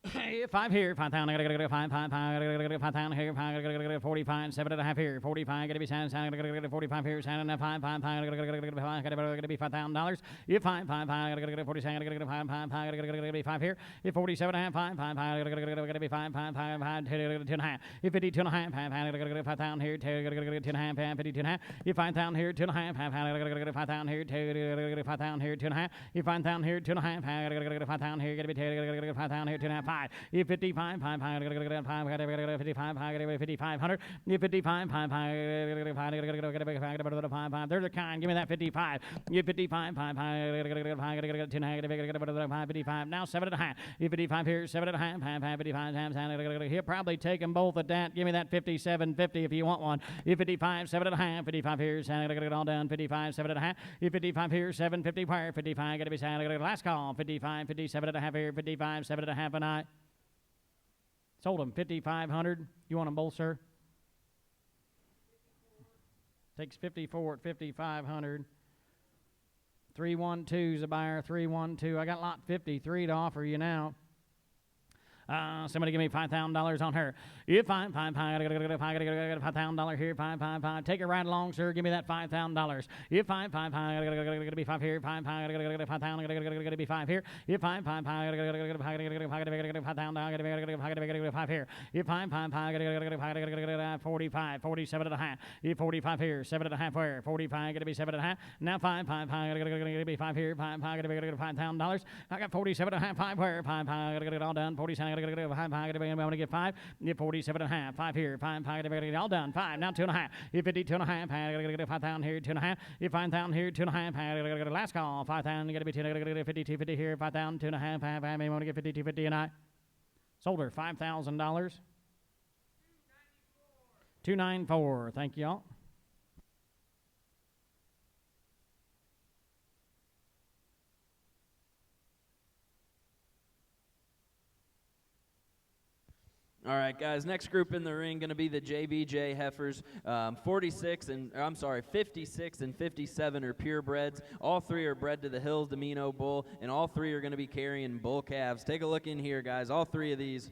5 here, 5,000. I gotta go 5. I gotta go 5,000 here. I gotta go 45, 7.5 here. 45, gotta be sound. I gotta go 45 here. Sound enough. 5. I gotta be $5,000. You 5. I gotta go 47. I gotta go 5. I gotta be 5 here. You 47.5. 5. I gotta be 5. 2.5. You 52.5. I gotta go 5,000 here. I gotta go 2.5. 52.5. You 5,000 here. 2.5. I gotta go 5,000 here. 5,000 here. 2.5. You 5,000 here. 2.5. I gotta go 5,000 here. Gotta be 5,000 here. 2.5. You 55, 5, I gotta go 5, I gotta go 55, I gotta go 5,500. You 55, 5, I gotta go 5. There's a kind. Give me that 55. You 55, 5, I gotta go 5, I gotta go 10, I gotta go 5, 55. Now 7.5. You 55 here, 7.5, 5, 55. He'll probably take them both at that. Give me that 57.50 if you want one. You 55, 7.5, 55 here, I gotta get it all done. 55, 7.5. You 55 here, 7.50 wire. 55 gotta be last call. 55, 57.5 here, 55, 7.5 a night. Sold them 5,500. You want them both, sir? Takes 54 at 5,500. 312's a buyer. 312. I got lot 53 to offer you now. Somebody give me $5,000 on her. You 5, I gotta go $5,000 here. 5. Take it right along, sir. Give me that $5,000. You 5, I gotta be 5 here. 5, I gotta go 5,000. I gotta be 5 here. You 5, I gotta go 5,000. I gotta go 5 here. You 5, I gotta go 45, 47.5. You 45 here, 7.5 where? 45 gotta be 7.5. Now 5, I gotta be 5 here. 5, I gotta go $5,000. I got 47.5. 5 where? 5, I gotta get it all done. 47. I gotta go 5. I gotta get 5. You 47.5. 5 here. 5. I gotta get it all done. 5. Now 2.5. You 52.5. I gotta get 5,000 here. 2.5. You 5,000 here. 2.5. I gotta get last call. 5,000. You gotta be 2. I gotta get 52.50 here. 5,000. 2.5. 5. I may want to get 52.50 a night. Sold her $5,000. 294. Thank y'all. All right, guys, next group in the ring going to be the JBJ heifers. 56 and 57 are purebreds. All 3 are bred to the Hills Domino bull, and all 3 are going to be carrying bull calves. Take a look in here, guys. All 3 of these.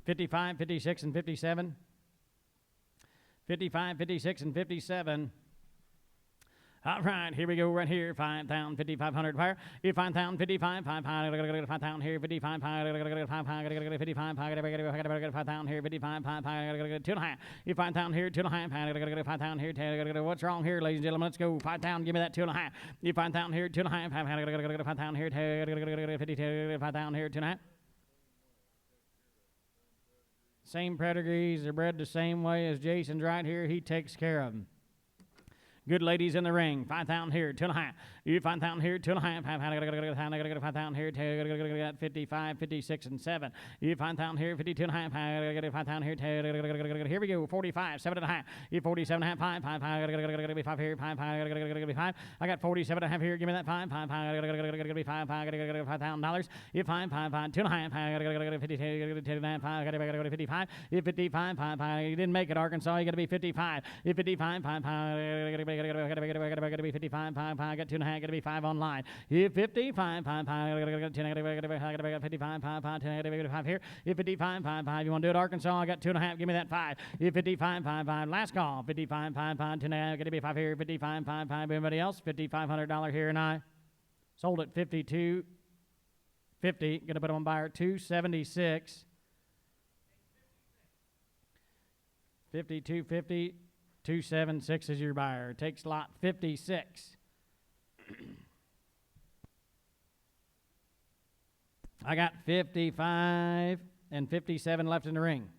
55, 56, and 57. 55, 56, and 57. All right, here we go right here. 5,000, 5,500 wire. You 5,000, 55, 5, I gotta go 5,000 here. 55, I gotta go 5, I gotta go 55, I gotta go 5,000 here. 55, 5, I gotta go 2.5. You 5,000 here, 2.5, I gotta go 5,000 here. What's wrong here, ladies and gentlemen? Let's go 5,000. Give me that 2.5. You 5,000 here, 2.5, I gotta go 5,000 here. 52, 5,000 here, 2.5. Same pedigrees. They're bred the same way as Jason's right here. He takes care of them. Good ladies in the ring. 5,000 here, 2.5. You 5,000 here, 2.5. I gotta go 5,000 here, 55, 56, and 7. You 5,000 here, 52.5. I gotta go 5,000 here, here we go, 45, 7.5. You 47.5, 5, 5, I gotta be 5 here, 5, I gotta be 5. I got 47.5 here, give me that 5, 5, I gotta be 5, I gotta go $5,000. You 5, 5, 5, 2.5. I gotta go 52, 2.5, I gotta go to 55. You 55, 5, 5. You didn't make it, Arkansas. You gotta be 55. You 55, 5, 5. I gotta be 55, 5, 5. I got 2.5. Gotta be 5 online. You 55, 5, 5. I gotta be 55, 5, 5. 5 here. You 55, 5, 5. You want to do it, Arkansas? I got 2.5. Give me that 5. You 55, 5, 5. Last call. 55, 5, 5. 2.5. Gotta be 5 here. 55, 5, 5. Anybody else? $5,500 here, and I sold it 52.50. Gonna put them on buyer 276. 52.50. 276 is your buyer. Takes lot 56. I got 55 and 57 left in the ring.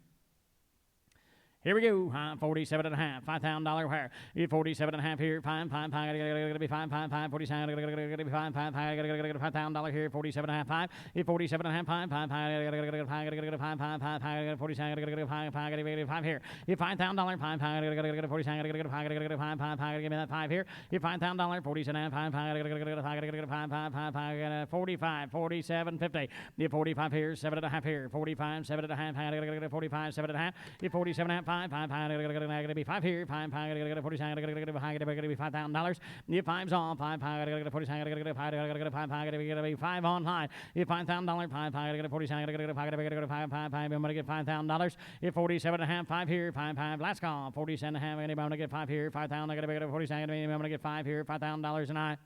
Here we go. 47.5. $5,000 wire. You 47.5 here. 5, 5, 5. Gotta be 5, 5, 5. 47. Gotta be 5, 5, 5. Gotta get $5,000 here. 47.5. 5. You 47.5. 5, 5, 5. Gotta get 5. Gotta get 5, 5, 5. 5. 47. Gotta get 5, 5. Gotta get 5 here. You $5,000. 5, 5. Gotta get 47. Gotta get 5. Gotta get 5, 5, 5. Give me that 5 here. You $5,000. 47. 5, 5. Gotta get 5. Gotta get 5, 5, 5. 5. 45. 47.50. You 45 here. 7.5 here. 45. 7.5. Gotta get 45. 7.5. You 47.5. 5, 5, 5, gotta be 5 here, 5, 5, gotta get 47, gotta get $5,000. You 5's on, 5, 5, gotta get 47, gotta get 5, gotta get 5, 5, gotta be 5 online. You $5,000, 5, 5, gotta get 47, gotta get 5, gotta get 5, 5, 5, I'm gonna get $5,000. You 47.5, 5 here, 5, 5, last call, 47.5, anybody gonna get 5 here, 5,000, I gotta get 47, I'm gonna get 5 here, $5,000, and I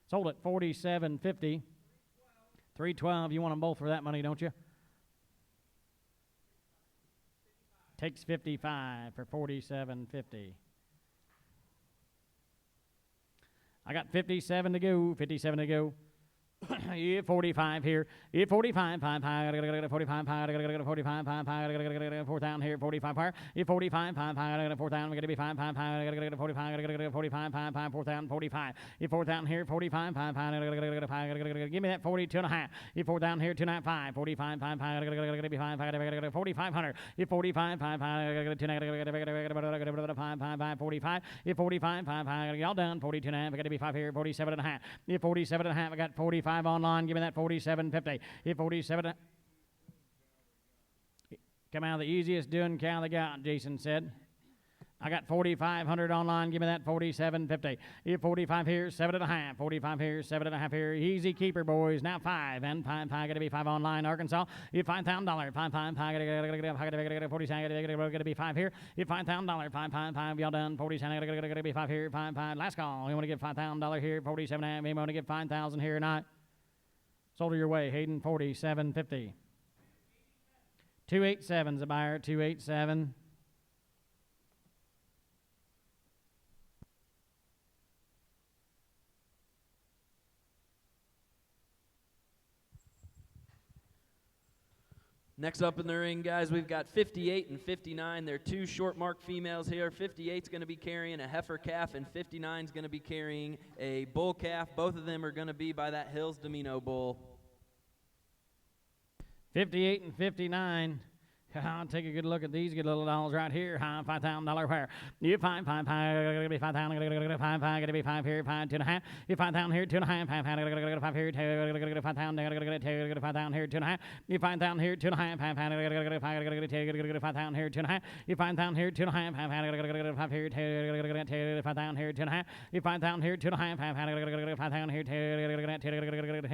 sold it 47.50. 312, you want them both for that money, don't you? Takes 55 for 47.50. I got 57 to go. 57 to go. Yeah, 45 here. Yeah, 45, 5, 5, gotta get 45, 5, gotta get 45, 5, 5, gotta get 4,000 here, 45 fire. Yeah, 45, 5, 5, gotta get 4,000, gotta be 5, 5, 5, gotta get 45, gotta get 45, 5, 5, 4,000, 45. Yeah, 4,000 here, 45, 5, 5, gotta get 5, gotta get, give me that 42.5. Yeah, 4,000 here, 2.5, 45, 5, 5, gotta be 5, gotta get 4,500. Yeah, 45, 5, 5, gotta get 2, gotta get 5, 5, 5, 45. Yeah, 45, 5, 5, y'all done. 42.5, gotta be 5 here, 47.5. Yeah, 47.5, I got 45 online. Give me that 47.50. If 47, come out of the easiest doing cow they got, Jason said. I got 4,500 online. Give me that 47.50. You 45 here, 7.5. 45 here, 7.5 here. Easy keeper, boys. Now 5 and 5. Got to be 5 online. Arkansas. You $5,000. 5. Got to 47. Got to be 5 here. You $5,000. 5. Y'all done. 47. Got to be 5 here. 5. Last call. You want to get $5,000 here. 47. You want to get 5,000 here or not? Sold her your way, Hayden. 47.50. 287's a buyer. 287. Next up in the ring, guys, we've got 58 and 59. They're two short mark females here. 58's going to be carrying a heifer calf, and 59's going to be carrying a bull calf. Both of them are going to be by that Hills Domino bull. 58 and 59. I'll take a good look at these good little dolls right here. $5,000 pair. You 5, gotta be 5,000, gotta 5, gotta be 5 here, 5, 2.5. You 5,000 here, 2.5, 5, gotta 5 here, gotta 5,000, gotta 5,000 here, 2.5. You 5,000 here, 2.5, 5, gotta 5, gotta 5,000 here, 2.5. You 5,000 here, 2.5, 5, gotta 5 here, gotta 5,000 here, 2.5. You 5,000 here, 2.5, 5, gotta 5,000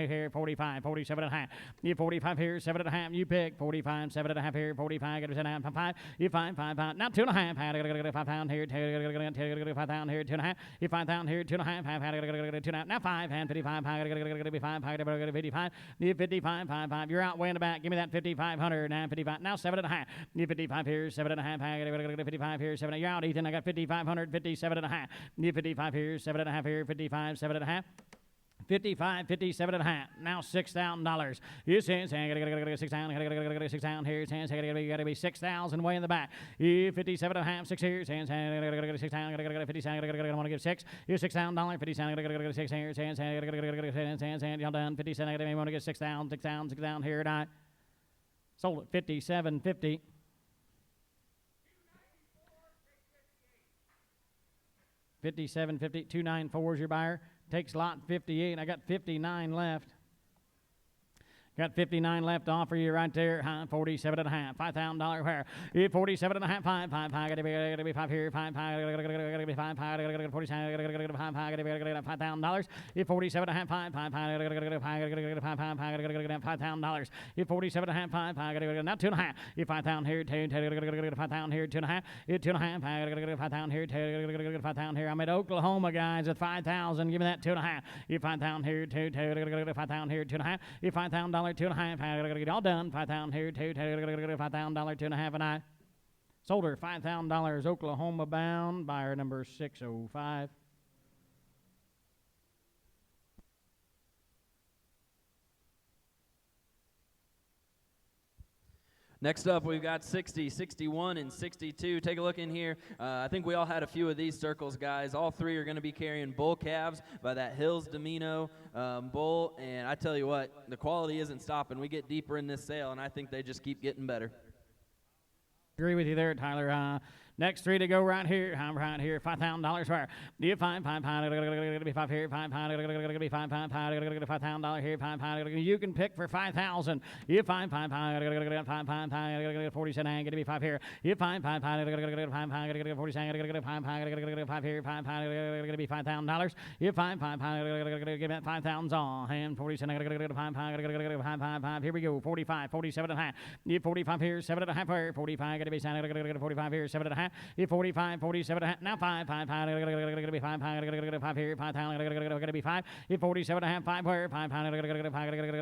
here, 45, 47.5. You 45 here, 7.5. You pick 45, 7.5 here, 45, get 7.5, 5. You 5, 5. Now 2.5. Gotta 5,000 here, gotta 5,000 here, 2.5. You 5,000 here, 2.5, 5. Gotta 2.5. Now 5 and 55. Gotta be 5. Gotta 55. You 55, 5. You're out way in the back. Give me that 5,500 and 55. Now 7.5. You 55 here, 7.5. Gotta 55 here, 7. You're out, Ethan. I got 5,500, 57.5. You 55 here, 7.5 here, 55, 7.5. 55, 57 and a half. Now $6,000. His hands, gotta 6 down, gotta 6 down here. His hands, gotta be 6,000 way in the back. 57 and a half, 6 here. His hands, gotta 6 down, gotta 50 cents, gotta want to give 6. Here's $6,000, 50 cents, gotta 6 here. His hands, hands, y'all done. 50 cents, gotta want to get 6 down, 6 down, 6 down here. And I sold it 57.50. $57.50, 294 is your buyer. Takes lot 58. I got 59 left. Got 59 left to offer you right there. 47 and a half. $5,000 where? 47 and a half. 5, gotta be 5 here. 5, gotta be 5, gotta 47, gotta 5, gotta $5,000. 47 and a half. 5, gotta $5,000. 47 and a half. 5, gotta now 2 and a half. 5,000 here. 5,000 here. 2 and a half. 2 and a half. Gotta 5,000 here. 5,000 here. I'm at Oklahoma, guys, at 5,000. Give me that 2 and a half. 5,000 here. 5,000 here. 2 and a half. $5,000. 2 and a half. I gotta get it all done. $5,000 here. $5,000. 2 and a half. And I sold her $5,000. Oklahoma bound. Buyer number 605. Next up, we've got 60, 61, and 62. Take a look in here. I think we all had a few of these circles, guys. All three are going to be carrying bull calves by that Hills Domino bull. And I tell you what, the quality isn't stopping. We get deeper in this sale, and I think they just keep getting better. Agree with you there, Tyler. Next 3 to go right here. Right here, $5,000 where? Do you 5, gotta be 5 here, 5, gotta be 5, gotta get $5,000 here, 5, you can pick for 5,000. You 5, gotta get 5, gotta get 47, gotta be 5 here. You 5, gotta get 5, gotta get 47, gotta get 5, gotta get 5 here, 5, gotta be $5,000. You 5, gotta get that 5,000 all. And 47, gotta get 5, gotta get 5. Here we go. 45, 47 and a half. You 45 here, 7 and a half here. 45 gotta be 45 here, 7 and a half. 45, 47 and a half. Now 5, gotta be 5, gotta get 5 here. 5, gotta be 5. 47 and a half, 5 where? 5, gotta get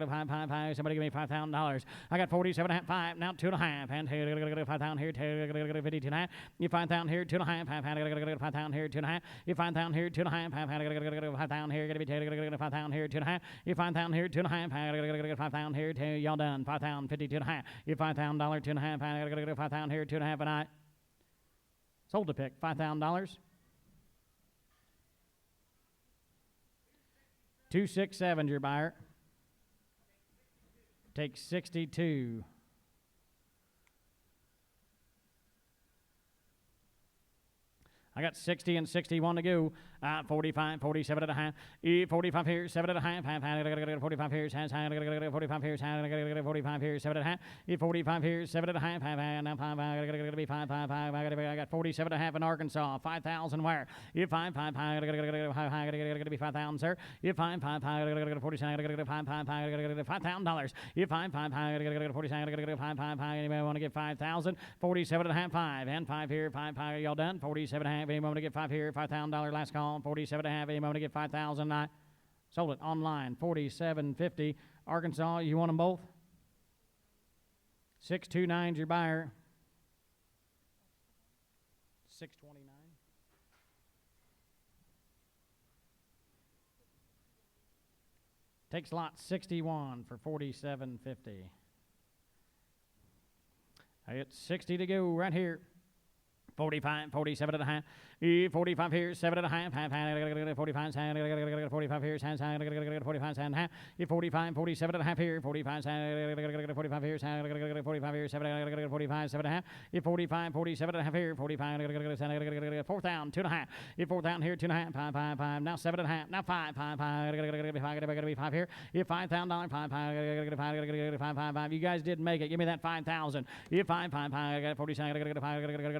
5. Somebody give me $5,000. I got 47 and a half, 5. Now 2 and a half. And gotta get 5,000 here. Gotta get 52 and a half. You 5,000 here, 2 and a half. Gotta get 5,000 here, 2 and a half. You 5,000 here, 2 and a half. Gotta get 5,000 here. Gotta be 5,000 here, 2 and a half. You 5,000 here, 2 and a half. Gotta get 5,000 here. Y'all done. 5,000, 52 and a half. You $5,000, 2 and a half. Gotta get 5,000 here, 2 and a half. And I sold the pick, $5,000. 267 your buyer. Take 62. I got 60 and 61 to go. 45, 47 and a half. 45 here, 7 and a half. 45 here, 45 here, 45 here, 7 and a half. 45 here, 7 and a half. Now 5, gotta be 5. I got 47 and a half in Arkansas. 5,000 where? 5, gotta be 5,000, sir. 5, gotta get 47, gotta get 5, gotta get $5,000. 5, gotta get 47, gotta get 5. Anybody want to get 5,000? 47 and a half, 5. And 5 here, 5, y'all done? 47 and a half. Anybody want to get 5 here? $5,000 last call. 47 and a half. Anybody want to get 5,000? I sold it online. 47.50. Arkansas, you want them both? 629's your buyer. 629. Takes lot 61 for 47.50. I get 60 to go right here. 45, 47 and a half. 45 here, 7 and a half. 45, 45 here, 45 and a half. 45, 47 and a half here. 45, 45 here, 45 here, 7, 45, 7 and a half. 45, 47 and a half here. 45, 4,000, 2 and a half. 4,000 here, 2 and a half. 5. Now 7 and a half. Now 5. Gotta be 5 here. $5,000. 5. You guys did make it. Give me that 5,000. 5. I got 47. Gotta get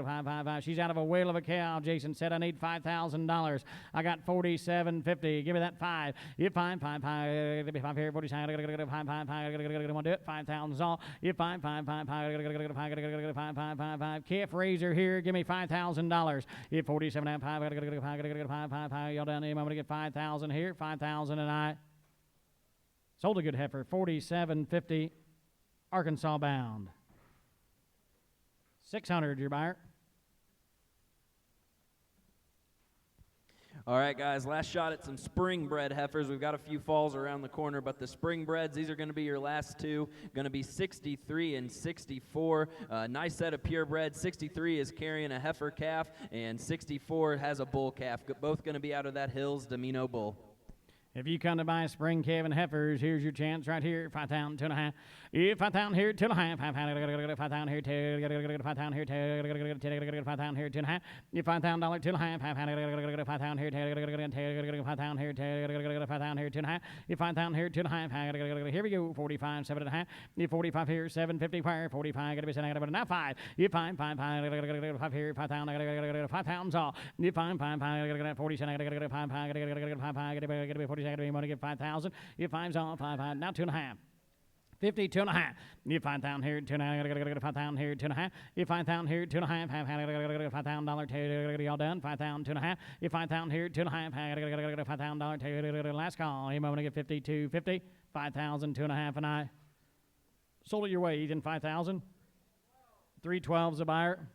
5. She's out of a whale of a cow. Jason said I need $5,000. I got 47.50. Give me that 5. You 5. Gotta be 5 here. 47. Gotta get 5. Want to do it? 5,000 all. You 5. Gotta get 5. Calf raiser here. Give me $5,000. You 47 and 5. Gotta get 5. Y'all done? I'm gonna get 5,000 here. 5,000 and I sold a good heifer. 47.50. Arkansas bound. 600 your buyer. All right, guys, last shot at some spring bred heifers. We've got a few falls around the corner, but the spring breds, these are going to be your last two. Going to be 63 and 64. Nice set of purebred. 63 is carrying a heifer calf, and 64 has a bull calf. Both going to be out of that Hills Domino bull. If you come to buy spring calf and heifers, here's your chance right here. 5,000, 2.5. If 5,000 here, 2.5. 5,000 here, 2. 5,000 here, 2. 5,000 here, 2.5. If $5,000, 2.5. 5,000 here, 2. 5,000 here, 2. 5,000 here, 2.5. If 5,000 here, 2.5. Here we go. 45, 7.5. If 45 here, 750. 45 gonna be 7. Now 5. If 5 here, 5,000. 5,000's all. If 5 47. 5 gonna be 40. You want to get 5,000. If 5's on 5, now 2.5. 50, 2.5. If 5,000 here, 2.5. 5,000 here, 2.5. If 5,000 here, 2.5. $5,000, y'all done. 5,000, 2.5. If 5,000 here, 2.5. $5,000, last call. You want to get 52, 50. 5,000, 2.5, and I sold it your way. He's in 5,000. 312's a buyer.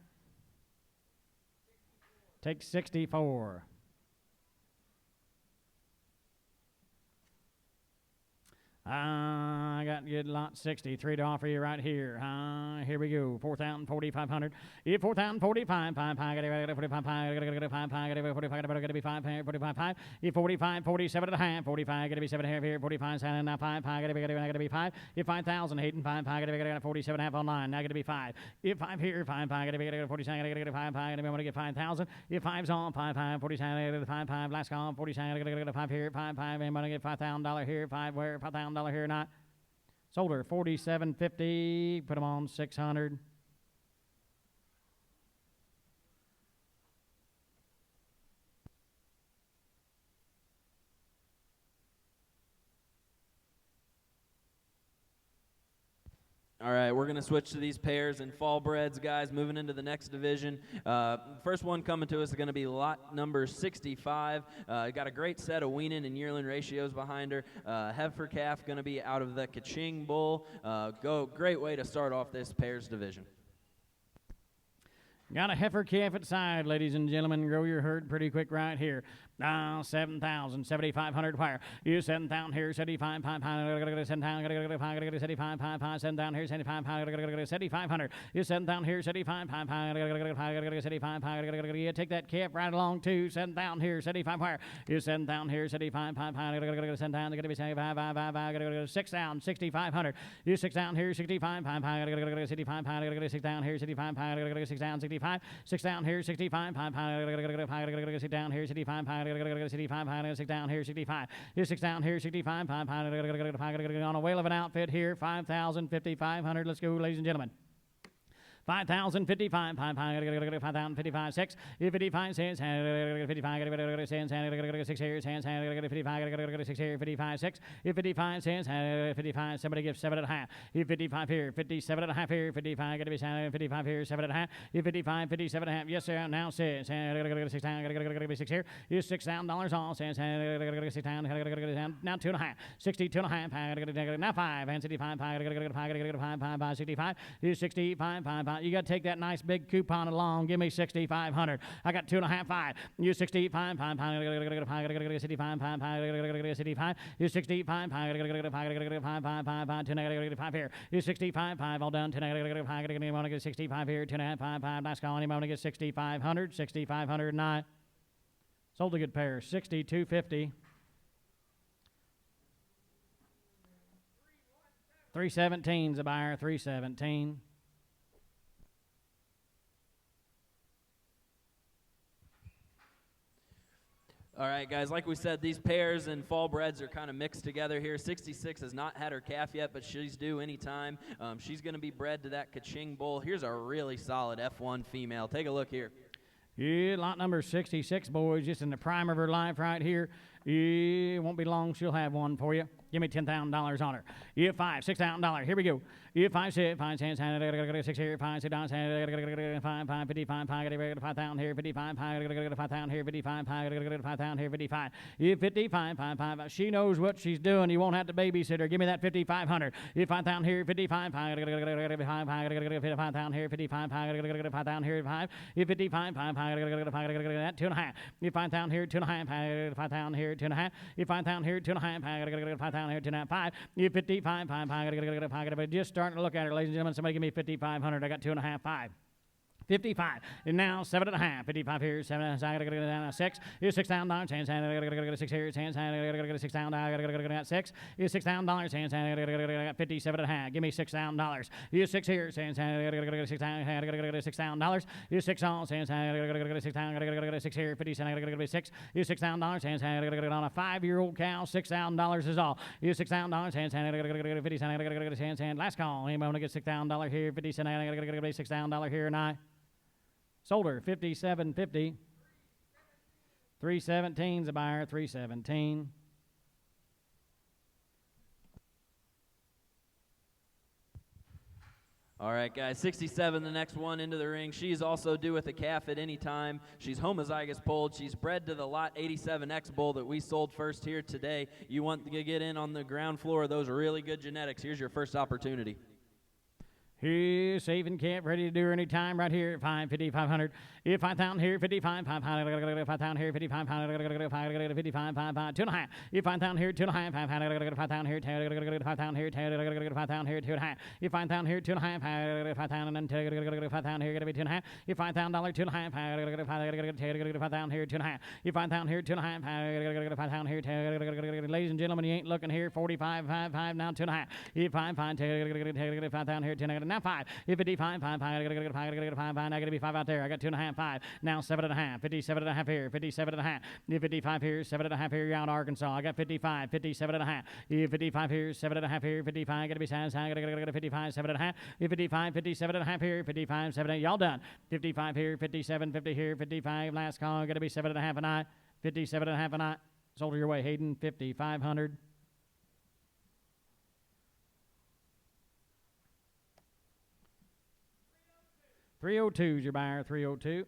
Take 64. I got good lot 63 to offer you right here. Here we go. 4,000, 4,500. If 4,000, 45, 5, 45, 45, be 5, 45. If 45, 47 and a half. 45, gonna be 7 here. 45, now 5, gonna be 5. If 5,000, 8 and 5, gonna 47 half online. Now gonna be 5. If 5 here, 5, gonna be 47, gonna 5, gonna get 5,000. If 5's on 5, 47, 5, last call. 47, gonna 5 here, 5, and gonna get $5,000 here. 5 where? $5,000 here or not. Sold her 47.50. Put them on 600. All right, we're going to switch to these pairs and fall breds, guys, moving into the next division. First one coming to us is going to be lot number 65. Got a great set of weaning and yearling ratios behind her. Heifer calf going to be out of the Kaching bull. Great way to start off this pairs division. Got a heifer calf at side, ladies and gentlemen. Grow your herd pretty quick right here. 7,000, 7,500 wire. You 7,000 here, 75, 500, 7,000, 75, 5, 7,000 here, 75, 7,500. You 7,000 here, 75, 500, 75, 500. You take that calf right along too. 7,000 here, 75 wire. You 7,000 here, 75, 500, 7,000, going to be 75, 6,000, 6,500. You 6,000 here, 65, 500, 65, 6,000 here, 65, 6,000, 65, 6,000 here, 65, 500, 6 down here, 65, 65, 6 down here, 65. Here's 6 down here, 65, 500, on a whale of an outfit here, 5,000, 5,500. Let's go, ladies and gentlemen. 5,000, 55, 5,000, 55, 6. If 55 cents, 55, cents, 6 here, cents, 55, 6 here, 55, 6. If 55 cents, 55, somebody gives 7.5. If 55 here, 57.5 here, 55, gotta be 55 here, 7.5. If 55, 57.5, yes sir, now 6, 6 down, gotta be 6 here. Here's $6,000 all, cents, 6 down, now 2.5. 62.5, now 5, and 65, 5, 65. Here's 65, 5. You got to take that nice big coupon along. Give me 6,500. I got 2.5, 5. You 65, 5, 65, 5, 65. You 65, 5, 5 here. You 65, 5, all done. 5, you want to get 65 here. 2.5, 5, last call. You want to get 6,500, 6,509. Sold a good pair. 62.50. 317's a buyer. 317. All right, guys, like we said, these pairs and fall breds are kind of mixed together here. 66 has not had her calf yet, but she's due anytime. She's going to be bred to that Kaching bull. Here's a really solid F1 female. Take a look here. Yeah, lot number 66, boys, just in the prime of her life right here. Yeah, won't be long, she'll have one for you. Give me $10,000 on her. You have $5, $6,000. Here we go. You have 5, 6, 5, 6 here, 5, 6 down, 5, 5, 55, 5, 5,000 here, 55, 5,000 here, 55, 5,000 here, 55. You have 55, 5, 5. She knows what she's doing. You won't have to babysit her. Give me that 5,500. You have 5,000 here, 55, 5,000 here, 55, 5,000 here, 5. You have 55, 5, that 2.5. You 5,000 here, 2.5, 5,000 here, 2.5. You 5,000 here, 2.5, 5,000 here, 2.5, 5. You 55, 5, just starting to look at her, ladies and gentlemen. Somebody give me 5,500. I got 2.5, 5. 55. And now 7.5. 55 here, 7, 6. Here's $6,000. 6 here, 6 $6,000. 6. Here's $6,000. 57.5. Give me $6,000. Here's 6 here, $6,000. Here's 6 on, 6 here, 57. 6. Here's $6,000. On a 5-year-old cow, $6,000 is all. Here's $6,000. 50. Last call. Anybody want to get $6,000 here? 50. $6,000 here, and I. Sold her, 57.50. 317's a buyer, 317. All right, guys, 67, the next one into the ring. She's also due with a calf at any time. She's homozygous polled. She's bred to the Lot 87X bull that we sold first here today. You want to get in on the ground floor of those really good genetics. Here's your first opportunity. Here's safe and camp, ready to do her any time right here at 550, 500. If 5,000 here, 55, 500, 5,000 here, 55, 500, 55, 5, 2.5. If 5,000 here, 2.5, 5,000 here, 5,000 here, 5,000 here, 2.5. If 5,000 here, 2.5, 5,000 and 5,000 here, gonna be 2.5. If $5,000, 2.5, 5,000 here, 2.5. If 5,000 here, 2.5, 5,000 here, ladies and gentlemen, you ain't looking here, 45, 5, 5, now 2.5. If 5, 5,000 here, 10. Now 5. If 55, 5, I gotta be 5 out there. I got 2.5, 5. Now 7.5. 57.5 here. 57.5. If 55 here, 7.5 here. You're out of Arkansas. I got 55. 57.5. If 55 here, 7.5 here. 55. Gotta be satisfied. Gotta 55. 7.5. If 55, 57.5 here. 55, 7. Y'all done. 55 here. 57, 50 here. 55. Last call. Gotta be 7.5 and I. 57.5 and I. Sold her your way, Hayden. 5,500. 302 is your buyer, 302.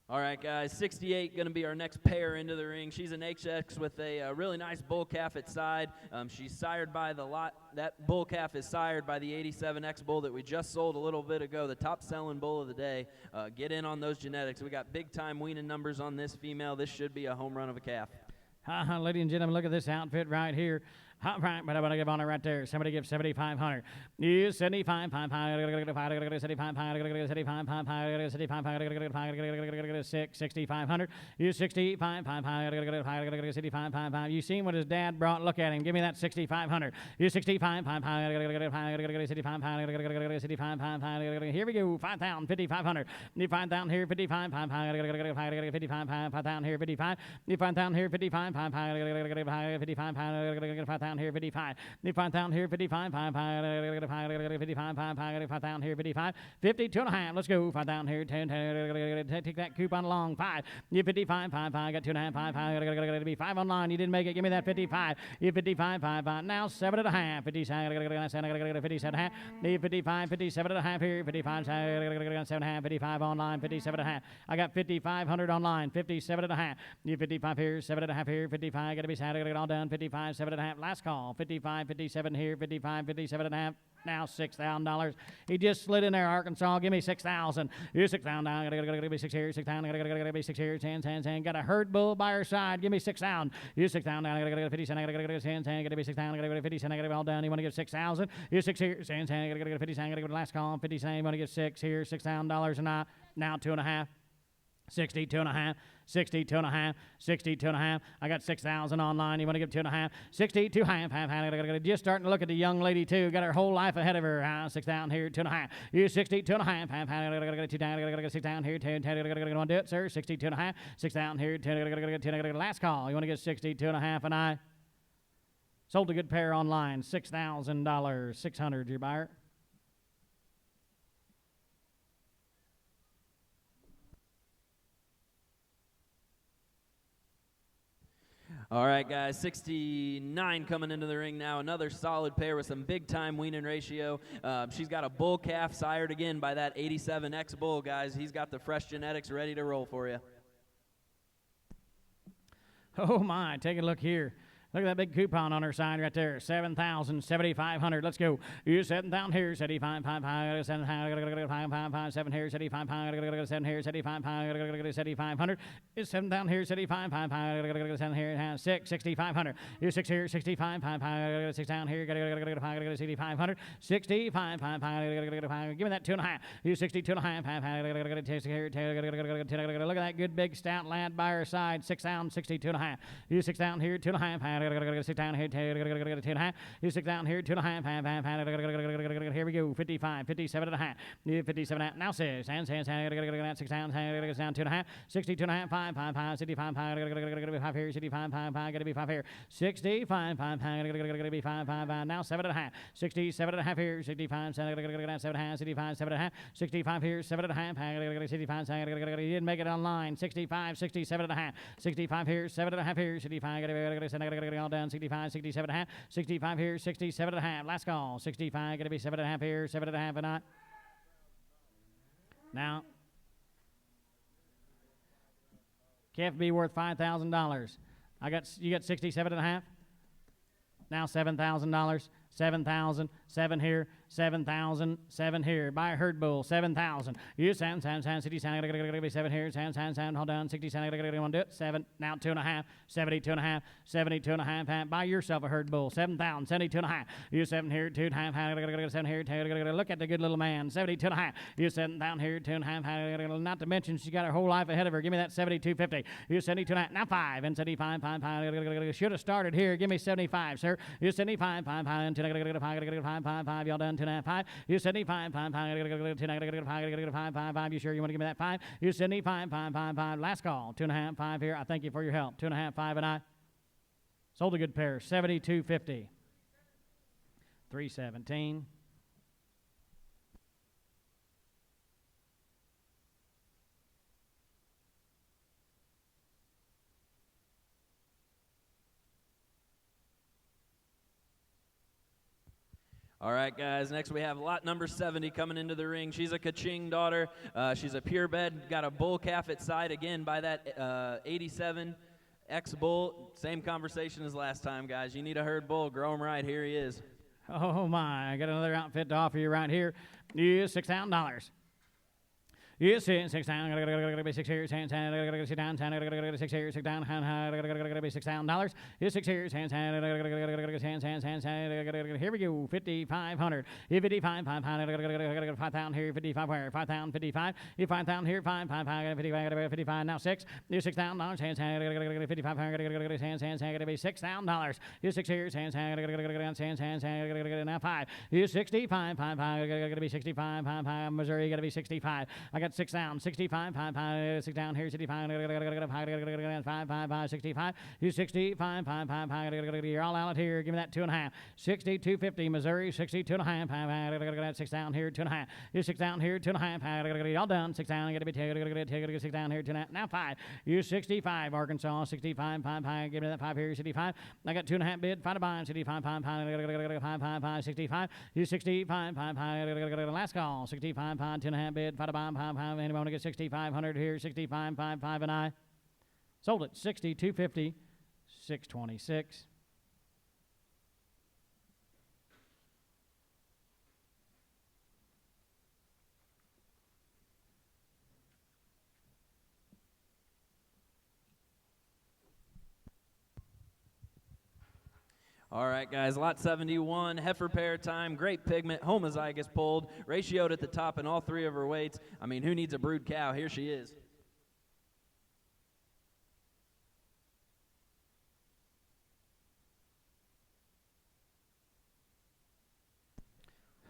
All right, guys, 68 going to be our next pair into the ring. She's an HX with a really nice bull calf at side. She's sired by the lot. That bull calf is sired by the 87X bull that we just sold a little bit ago, the top-selling bull of the day. Get in on those genetics. We got big-time weaning numbers on this female. This should be a home run of a calf. Ladies and gentlemen, look at this outfit right here. All right, but I want to give on it right there. Somebody give 7,500. You 75, 6,500. You 65, 65. You seen what his dad brought? Look at him. Give me that 6,500. You 65, 65. Here we go. 5,000, 5,500. You 5,000 here, 55, 55, 5,000 here, 55. You 5,000 here, 55, 55, 5,000 here, 55. You 5,000 here, 55, 55, 5,000 here, 55. 52.5. Let's go. 5,000 here, 10. Take that coupon along. 5. You 55, 5. I got 2.5, 5. Got to be 5 online. You didn't make it. Give me that 55. You 55, 5. Now 7.5. 57. 57.5. You 55, 57.5 here. 55, 7.5. 55 online. 57.5. I got 5,500 online. 57.5. You 55 here, 7.5 here. 55. Got to be sad. Got it all done. 55, 7.5. Last call. 55, 57 here. 55, 57.5. Now $6,000. He just slid in there, Arkansas. Give me 6,000. You 6,000. Gotta be 6 here. 6,000. Gotta be 6 here. 10. Got a herd bull by her side. Give me 6,000. You 6,000. Gotta 50 cents. Gotta 10. Gotta be 6,000. Gotta 50 cents. Gotta be all done. You want to give 6,000? You 6 here. 10. Gotta 50 cents. Gotta go to last call. 50 cents. You want to give 6 here. $6,000 and I. Now 2.5. 62.5, 62.5, 62.5. I got 6,000 online. You want to give 2.5? 62.5. Just starting to look at the young lady too. Got her whole life ahead of her. 6,000 here, 2.5. You 62.5. Gotta 6 down here. 10. Want to do it, sir? 62.5. 6,000 here. 10. Last call. You want to get 62.5 and I sold a good pair online. $6,000. 600. Your buyer. All right, guys, 69 coming into the ring now. Another solid pair with some big-time weaning ratio. She's got a bull calf sired again by that 87X bull, guys. He's got the fresh genetics ready to roll for you. Oh, my. Take a look here. Look at that big coupon on her sign right there. 7,000, 7,500. Let's go. You 7,000 here, 7,500, 7,500, 7 here, 7,500, 7 here, 7,500, 7,500. Is 7,000 here, 7,500, 7 here, 6, 6,500. You 6 here, 6,500, 6 down here, 6,500, 6,500. Give me that 2.5. You 62.5. Look at that good big stout lad by her side. 6 down, 62.5. You 6 down here, 2.5. Sit down here, 2.5. You 6 down here, 2.5. Here we go, 55, 57.5. 57.5. Now says, 6 down, 2.5. 62.5, 5, 5, 5, 65, 5 here, 65, 5, gotta be 5 here. 65, 5, gotta be 5, 5. Now 7.5. 67.5 here, 65, 7.5, 65, 7.5. 65 here, 7.5. 65, you didn't make it online. 65, 67.5. 65 here, 7.5 here, 65, all done. 65, 67.5. 65 here, 67.5. Last call. 65, gonna be 7.5 here, 7.5 or not. Now, can't be worth $5,000. You got 67.5. Now $7,000. 7,000, 7 here, 7,000, 7 here. Buy a herd bull, 7,000. You sound, 60 sound, gotta be 7 here, sound, hold on, 60 sound, want to do it, 7, now 2.5, 72.5, 72.5. Buy yourself a herd bull, 7,000, 72.5. You 7 here, 2.5, 7 here, look at the good little man, 72.5. You 7 down here, 2.5, not to mention she's got her whole life ahead of her. Give me that 72.50. You 72.5, now 5, and 75, 5, should have started here. Give me 75, sir. You 75, 5, 5, 5, y'all done 2.5. You 75, 5, 5. You sure you want to give me that 5? You 75, 5. Last call, 2.5, 5 here. I thank you for your help. 2.5, 5, and I sold a good pair. 72.50. 317. All right, guys, next we have lot number 70 coming into the ring. She's a Kaching daughter. She's a pure bed, got a bull calf at side again by that 87 X-Bull. Same conversation as last time, guys. You need a herd bull, grow him right. Here he is. Oh, my. I got another outfit to offer you right here. You $6,000. Yes, 6 down, gotta be 6 here, sit down, 6 here, 6 down, gotta be $6,000. Yes, 6 here, here we go, 5,500. 55, 500, 5,000 here, 55 where, 5,000, 55. You 5,000 here, 5, 55, now 6. You $6,000, 55, gotta be $6,000. You 6 here, now 5. You 65, 5, gotta be 65, 5, Missouri, gotta be 65. I got 6 down, 65, 5, 6 down here, 65, 5, 65. You 65, 5, you're all out here. Give me that 2.5. 62.50, Missouri, 62.5, 5, 6 down here, 2.5. You 6 down here, 2.5, all done. 6 down, gotta be 6 down here, 2.5. Now 5. You 65, Arkansas, 65, 5, give me that 5 here, 65. I got 2.5 bid, 5 to buy, 65, 5, 65. You 65, 5, last call, 65, 5, 2.5 bid, 5 to buy, 5. Anyone want to get 6,500 here? 65, 5, and I sold it. 62.50, 626. All right, guys, lot 71, heifer pair time, great pigment, homozygous pulled, ratioed at the top in all 3 of her weights. I mean, who needs a brood cow? Here she is.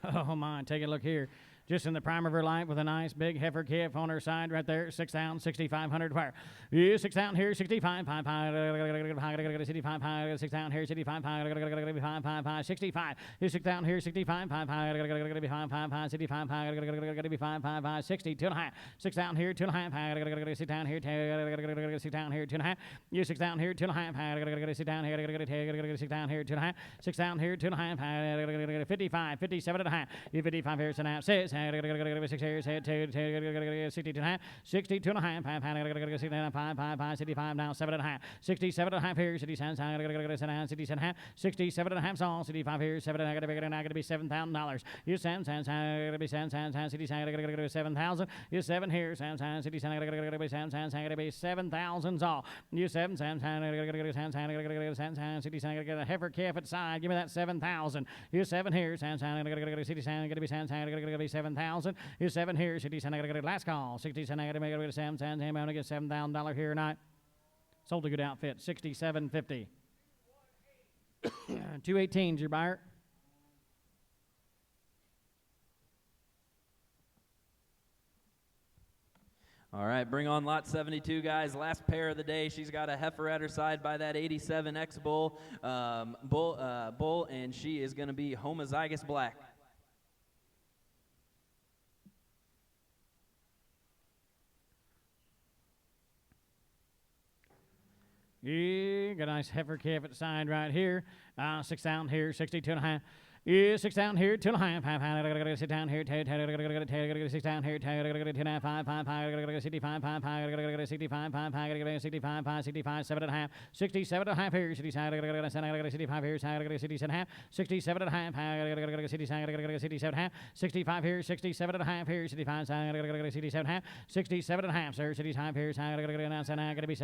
Oh, my, take a look here. just in the prime of her life with a nice big heifer calf on her side right there. 6 down, 6,500 wire. Yeah, 6 down here, 65, 5, 65, 6 down here, 65, 5, 65. 6 down here, 65, 5, 5, 65, 5, 60, 2.5. 6 down here, 2.5. 6 down here, 6 down here, 2.5. You 6 down here, 2.5. 6 down here, 6 down here, 2.5. 6 down here, 2.5. 55, 57.5. You 55 here, 6 6 here, 62.5. 62.5. 5, 65 now, 7.5. 67.5 here, 67.5. 67.5 all. 65 here, 7. I gotta be $7,000. You 7, gotta be 7, 7,000. You 7 here, 7, city center, gotta be 7, gotta be 7,000 all. You 7, city center, get a heifer calf at side. Give me that 7,000. You 7 here, city center, gotta be 7,000. You 7 here, city center, last call. 60 center, gotta be 7, I'm gonna get $7,000 here tonight. Sold a good outfit, 67.50. 218's your buyer. All right, bring on lot 72, guys. Last pair of the day. She's got a heifer at her side by that 87X bull, and she is going to be homozygous black. Yeah, got a nice heifer calf at the side right here. 6 down here, 62.5. Yeah, 6 down here, 2.5. 5, sit down here, 6 down here, 2.5, 5, 65, 5, 65, 5, 65, 5, 65, 7.5, 67.5 here, 65 here, 67.5, 67.5, 67.5, 65 here, 67.5 here, 65, 67.5, 67.5, sir, 65 here, gonna be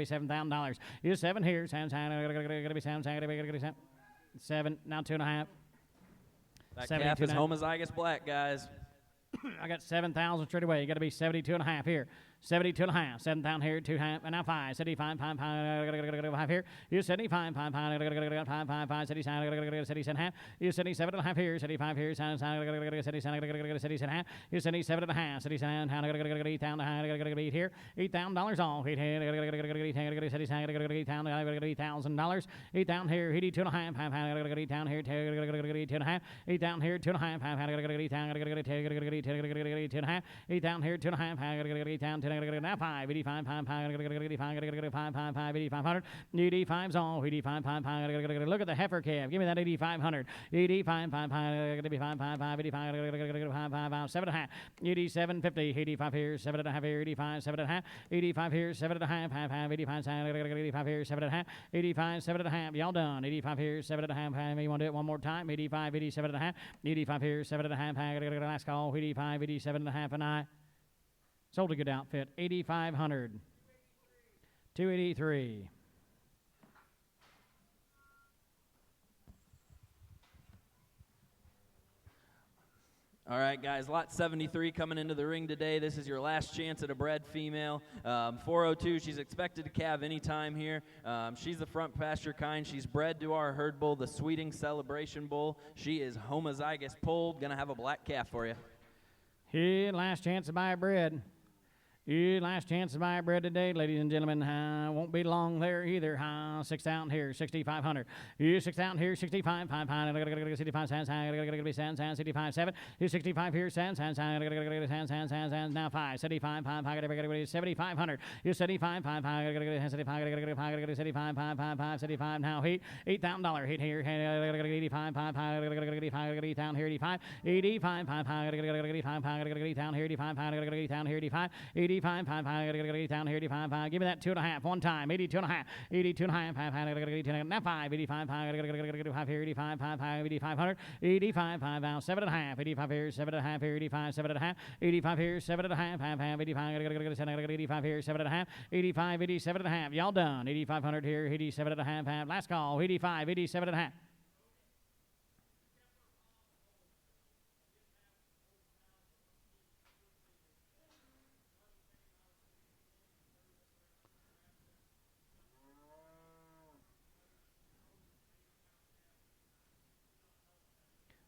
$7,000. You 7 here, gonna be 7, now 2.5. That calf is homozygous black, guys. I got 7,000 straight away. You got to be 72.5 here. 72.5. 7 down here, 2.5, and now 5. 75, 5 here. You 75, 5, 5, 77.5. You 77.5 here. 75 here. 77.5. You 77.5. 77 8 down $8 here. $8,000 all. $8 $8,000. 8 down here. 82.5. 8 down here. 2.5. 8 down here. 2.5. 2.5. 8 down here. 2.5. Down 10. Now 5, 85, 5, 8,500. 85's all. 85, 5, look at the heifer calf. Give me that 8,500. 85, 5, 85, 7.5. 87.50. 85 here, 7.5 here, 85, 7.5. 85 here, 7.5, 85 here, 7.5. 85, 7.5. Y'all done. 85 here, 7.5. You want to do it one more time? 85, 87.5. 85 here, 7.5. Last call. 85, 87.5, and I. Sold a good outfit, 8,500. 283. All right, guys, lot 73 coming into the ring today. This is your last chance at a bred female. 402, she's expected to calve anytime here. She's the front pasture kind. She's bred to our herd bull, the Sweeting Celebration Bull. She is homozygous pulled. Going to have a black calf for you. Here, last chance to buy a bred. Yeah, last chance to buy bread today, ladies and gentlemen. Won't be long there either. 6 down here, 6,500. Yeah, 6 down here, 65. 5, 65 cents. 65, 7. You 65 here, cents. Now 5, 75, 5, 7,500. You 75, 5, 75, 75. Now heat, $8,000 heat here. 85, 5, 85 down here, 85. 85, 5, 85 down here, 85. Down here, 85. 85, 5, down here, 85, give me that 2.5 one time, 82.5, 82.5, 5, now 5, 85, 5 here, 85, 5, 8,500, 85, 5, now 7.5, 85 here, 7.5 here, 85, 7.5, 85 here, 7.5, 5, 85 here, 7.5, 85, 87.5, y'all done, 8,500 here, 87.5, last call, 85, 87.5.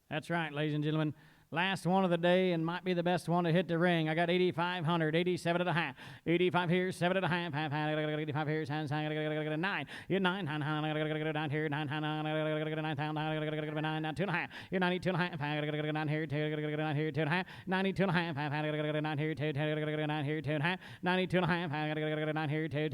That's right, ladies and gentlemen. Last one of the day and might be the best one to hit the ring. I got 8,500, 87 and a half. 85 here, 7 and a half. 85 here, 9. 9 here, 9, 9 here, 9, 9, 9, 2 and a half. You're 92 and a half. 9 here, 2 and a half. 92 and a half. 9 here, 2 9 here, 2 and a half. 92 and a half. 9 here, 2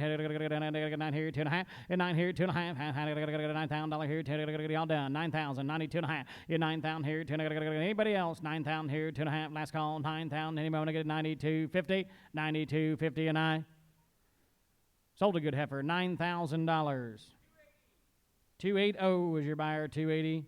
9 here, 2 and a half. 9 here, 2 and a half. $9,000 here, all done. 9,000, 92 and a half. You're 9,000 here, 2 anybody else? 9,000 here, 2 and a half. Last call, 9,000. Anybody want to get 92.50? 92.50 and I sold a good heifer, $9,000. 280 was your buyer, 280.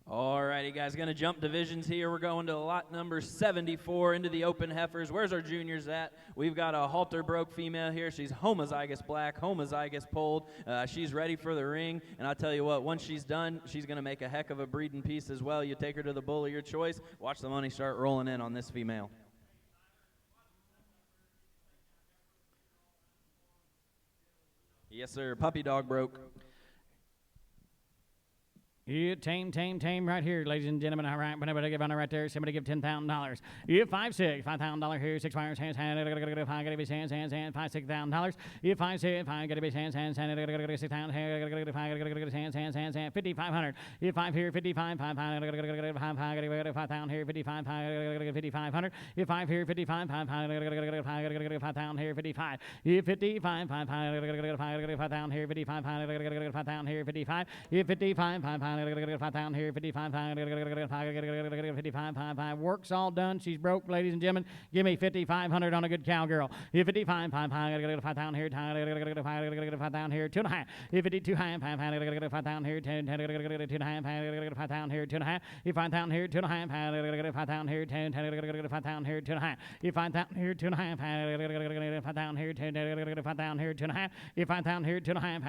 All righty, guys, going to jump divisions here. We're going to lot number 74 into the open heifers. Where's our juniors at? We've got a halter broke female here. She's homozygous black, homozygous polled. She's ready for the ring, and I'll tell you what, once she's done, she's going to make a heck of a breeding piece as well. You take her to the bull of your choice. Watch the money start rolling in on this female. Yes, sir. Puppy dog broke. Yeah, tame right here, ladies and gentlemen. All right, somebody give on right there. Somebody give $10,000. Yeah, $5,000 here. 6 wires, hands, $5 gotta be hands, $5,000, $6,000. Yeah, $5 gotta be hands, $6,000, hands, $5,500. Yeah, 5 here, 55, $5 $5,000 here, 55, $5,500. Yeah, 5 here, 55, $5,000 here, 55. Yeah, 55, $5,000 here, 55, $5,000 here, 55. Yeah, 55, $5,000 here, 55, 55. Work's all done. She's broke, ladies and gentlemen. Give me 5,500 on a good cowgirl. Here, 55, 5,000 here, 5,000 here, 2 and a half. Here, 52, 5,000 here, 2 and a half, 5,000 here, 2 and a half. Here, 5,000 here, 2 and a half, 5,000 here, 5,000 here, 2 and a half. Here, 5,000 here, 2 and a half, 5,000 here, 5,000 here, 2 and a half. Here, 5,000 here, 2 and a half.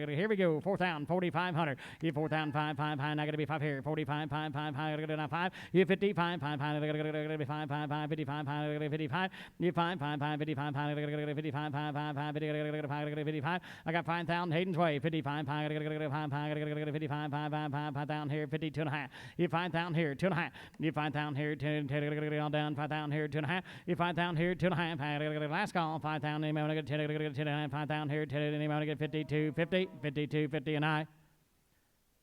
Here we go. 4,000, 4,500. Here, 4,000, 5, I got to be 5 here. 45, 5, I got to be 5. Here, 55, 5, I got to be 5, 55, I got to be 55. Here, 5, 55, I got to be 55, 55. I got 5,000 Hayden's Way. 55, I got to be 5, I got to be 55, 5,000 here, 52 and a half. Here, 5,000 here, 2 and a half. Here, 5,000 here, 2 all down. 5,000 here, 2 and a half. Here, 5,000 here, 2 and a half. Last call, 5,000. Anybody want to get 10, 5,000 here, 10. Anybody want to get 52.50 and I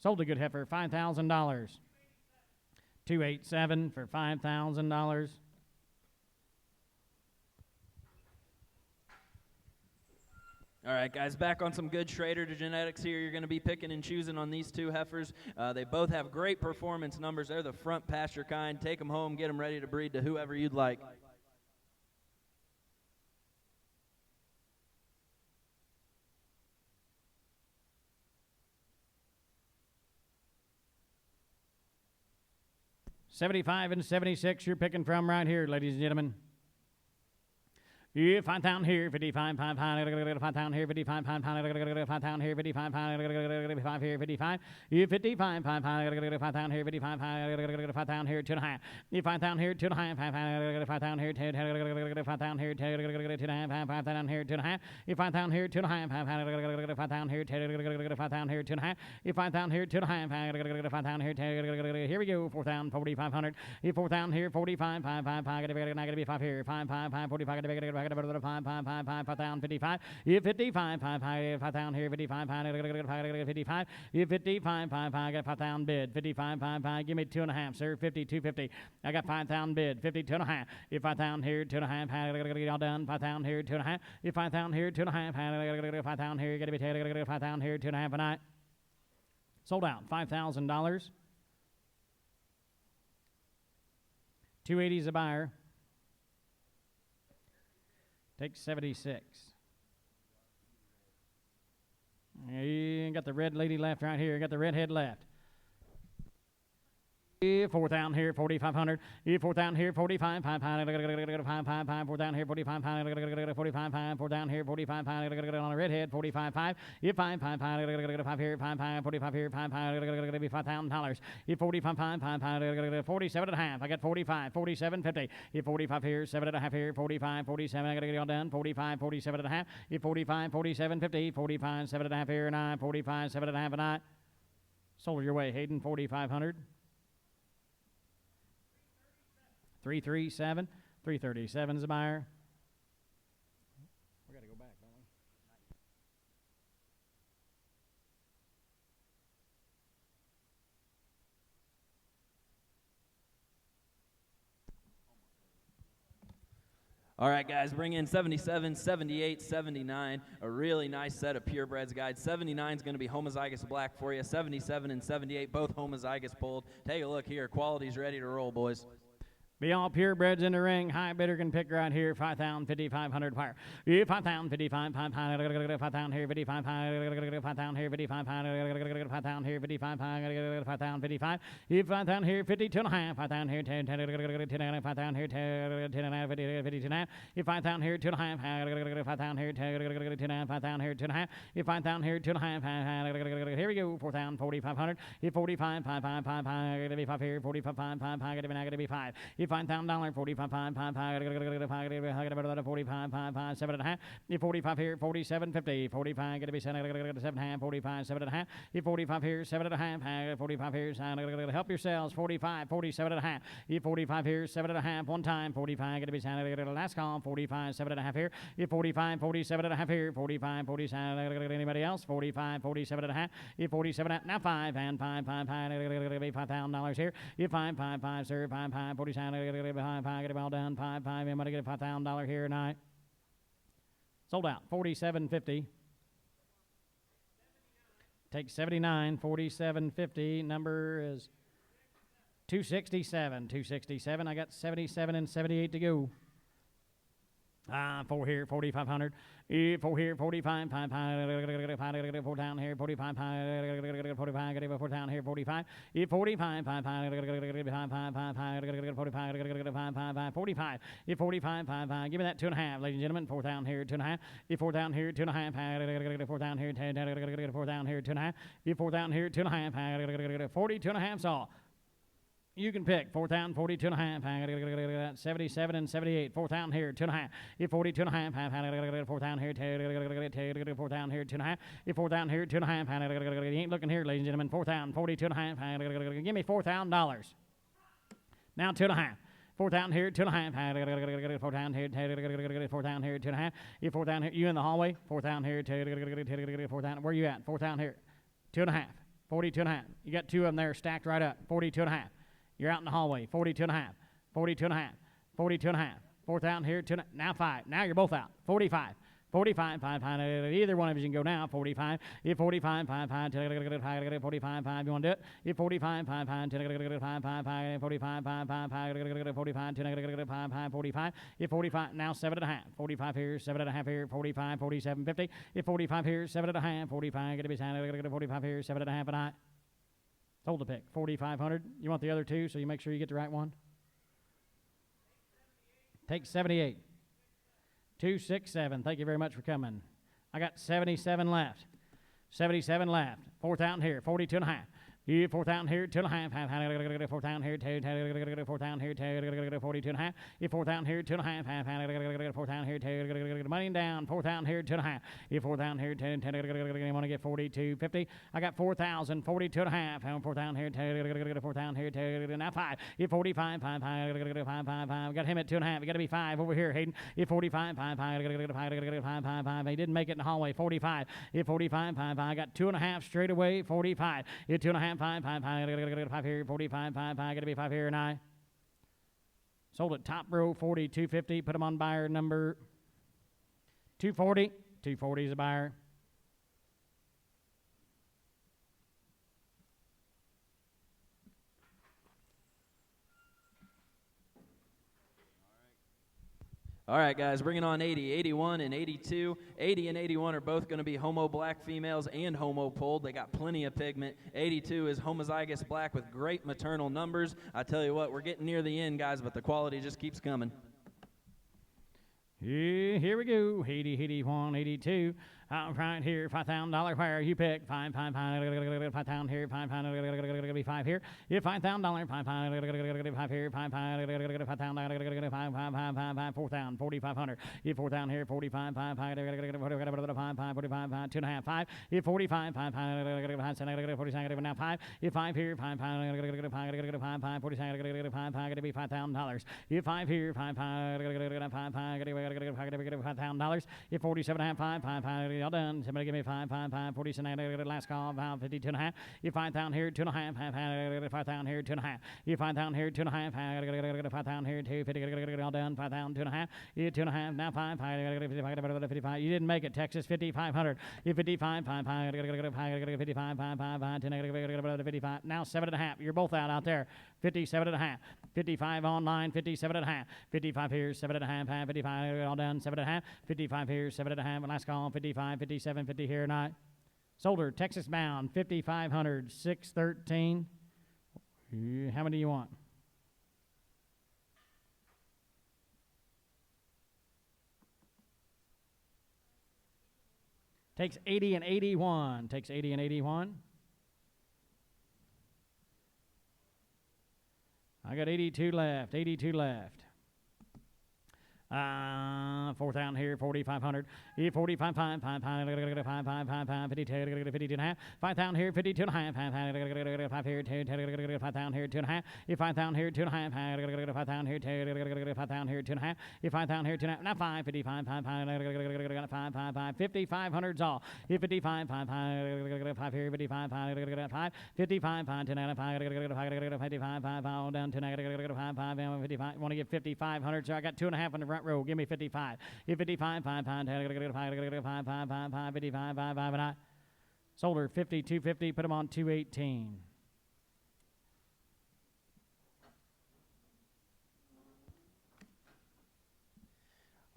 sold a good heifer, $5,000. 287 for $5,000. All right, guys, back on some good Schrader genetics here. You're going to be picking and choosing on these two heifers. They both have great performance numbers. They're the front pasture kind. Take them home, get them ready to breed to whoever you'd like. $75 and $76 you're picking from right here, ladies and gentlemen. Yeah, 5,000 here, 55, 5,000 here, 55, 5,000 here, 55, 5 here, 55. Yeah, 55, 5,000 here, 55, 5,000 here, 2 and a half. Yeah, 5,000 here, 2 and a half, 5,000 here, 5,000 here, 2 and a half, 5,000 here, 2 and a half. Yeah, 5,000 here, 2 and a half, 5,000 here, 5,000 here, 2 and a half. Yeah, 5,000 here, 2 and a half, 5,000 here, here we go, 4,000, 4,500. Yeah, 4,000 here, 45, 5, I got to be 5 here, 5, 45, got to be 5,000, 55. Yeah, 55, 5,000 here, 55, 55. Yeah, 55, I got 5,000 bid. 55, give me 2.5, sir. 52.50. I got 5,000 bid. 52.5. If 5,000 here, 2.5, get all done. 5,000 here, 2.5. If 5,000 here, 2.5, 5,000 here, got to be 5,000 here, 2.5 a night. Sold out. $5,000. 280 is a buyer. Take 76. You got the red lady left right here. Got the redhead left. Fourth down here, 4,500. Fourth down here, 45. 5 5. Fourth down here, 45. 45 5. Fourth down here, 45. On a redhead, 45 5. 5 5 5 here, 5 5 45 here, 5 5 $5,000. 45 5 5 47 and a half. I got 45, 47 50. 45 here, 7 and a half here, 45 47. I got to get it all done. 45 47 and a half. 45 47 50. 45 7 and a half here, and I 45 7 and a half and I. Sold your way, Hayden, 4,500. 337. 337 is the buyer. We got to go back, don't we? All right, guys, bring in 77, 78, 79, a really nice set of purebreds, guys. 79 is going to be homozygous black for you. 77 and 78, both homozygous pulled. Take a look here. Quality's ready to roll, boys. Be all purebreds in the ring. High bidder can pick right here. 5,000, 5,500 fire. 5,000, 55, 5,000, 5,000 here, 55, 5,000 here, 55, 5,000 here, 55, 5,000, 55. 5,000 here, 52 and a half. 5,000 here, 10, 5,000 here, 10 and a half, 52 and a half. 5,000 here, 2 and a half. 5,000 here, 10, 5,000 here, 2 and a half. 5,000 here, 2 and a half. Here we go. 4,000, 4,500. 45, 5, 5, 5, 5, 5 here, 45, 5, 5, 5, to be 5. $5,000, 45, 5, 5, 5, 45, 5, 5, 7 and a half. 45 here, 47, 50. 45, going to be 7 and a half. 45, 7 and a half. 45 here, 7 and a half. 45 here, help yourselves. 45, 47 and a half. 45 here, 7 and a half. One time. 45, going to be last call. 45, 7 and a half here. 45, 47 and a half here. 45, 47. Anybody else? 45, 47 and a half. 47 and a half. Now 5 and 5, 5, 5. $5,000 here. 5, 5, 5, sir. 5, 5, 47. Get it all done. 5, 5. I'm going to get a $5,000 here tonight. Sold out. 47.50. Take 79. 47.50. Number is 267. 267. I got 77 and 78 to go. 4 here, 4,500. 4 here, 45. 5, 4 down here, 45. 45. Get it 4 down here, 45. 45. 5, 5, 45. 45. 5. Give me that 2.5, ladies and gentlemen. 4 down here, 2.5. 4 down here, 2.5. 4 down here, 10. 4 down here, 2.5. 4 down here, 2.5. 42.5 all. You can pick 4th down, 42 and a half, 77 and 78. 4th down here, 2.5. 42 and a half, 4th down here, 4th down here, 2.5. 4th down here, 2.5. You ain't looking here, ladies and gentlemen. 4th down, 42 and a half. Give me $4,000. Now 2.5. 4th down here, 2.5. 4th down here, 4th down here, 2.5. 4th down here, you in the hallway. 4th down here, 4th down. Where you at? 4th down here, 2.5. 42 and a half. You got 2 of them there stacked right up. 42 and a half. You're out in the hallway. 42 and a half. 42 and a half. 42 and a half. 4th down here. Now 5. Now you're both out. 45. 45, 5, 5. Either one of you can go now. 45. 45, 5, 5. 45, 5. You want to do it? 45, 5, 5. 5, 5. 45, 5, 5. 45, 5, 5. 45. 45. Now 7 and a half. 45 here. 7 and a half here. 45, 47, 50. 45 here. 7 and a half. 45. Going to be 45 here. 7 and a half and I. Hold the pick. 4,500. You want the other 2, so you make sure you get the right one. Take 78. 267. Thank you very much for coming. I got 77 left. 77 left. 4th down here. 42 and a half. 4th down here, 2.5. 4th down here, 4th down here, 42 and a half. 4th down here, 2.5. 4th down here, money down. 4th down here, 2.5. 4th down here, 10. You want to get 42.50. I got 4,000, 42 and a half. 4th down here, 4th down here, now 5. 45, 5, 5. Got him at 2.5. You got to be 5 over here, Hayden. 45, 5, 5. He didn't make it in the hallway. 45. 45, 5. I got 2.5 straight away. 45. 2.5. 5 here, 45, 5, got to be 5 here, and I sold it top row, 42.50. Put them on buyer number 240. 240 is a buyer. All right, guys, bringing on 80, 81, and 82. 80 and 81 are both going to be homo black females and homo pulled. They got plenty of pigment. 82 is homozygous black with great maternal numbers. I tell you what, we're getting near the end, guys, but the quality just keeps coming. Here we go. 80, 81, 82. Right here, $5,000 where you pick. £5 here, £5 be 5 here. You $5,000, $5 here, $5,000, 4,500. You 4,000 here, 45, 5, 5, 45, 2.5, 5. You 45, 5, 47, now 5. You 5 here, 5, 5, 47, 5, 5, be $5,000. You 5 here, 5, 5,000. You 47.5, 5, all done. Somebody give me 5, 47, last call, 52.5. You 5,000 here, 2.5, 5,000 here, 2.5. You 5,000 here, 2.5, 5,000 here, 2, all done, 5,000, 2.5. You 2.5, now 5, 55. You didn't make it, Texas, 5,500. You 55, 5, 55, 55, now 7.5. You're both out there. 57.5. 55 online, 57.5. 55 here, 7.5, 55, all done, 7.5. 55 here, 7.5, last call, 55, 57, 50 here, not. Solder, Texas bound, 5,500, 613. How many do you want? Takes 80 and 81. Takes 80 and 81. I got 82 left. 82 left. 4,000 here, 4,500. 45, 5, 5, 5, 52, 52.5. 5,000 here, 52.5. 5 here, 5,000 here, 2.5. 5,000 here, 2.5. 5,000 here, 5,000 here, 2.5. 5,000 here, 2.5. Now 5, 55, 5, 5, 5,500's all. 55, 5, 5 here, 55, 5, 55, 5, 55, 5, all down to 5, 55. Want to get 5,500, so I got 2.5 on the front row. Give me 55. 55, 5, 5, 55, 5. Sold her 50, 250. Put them on 218.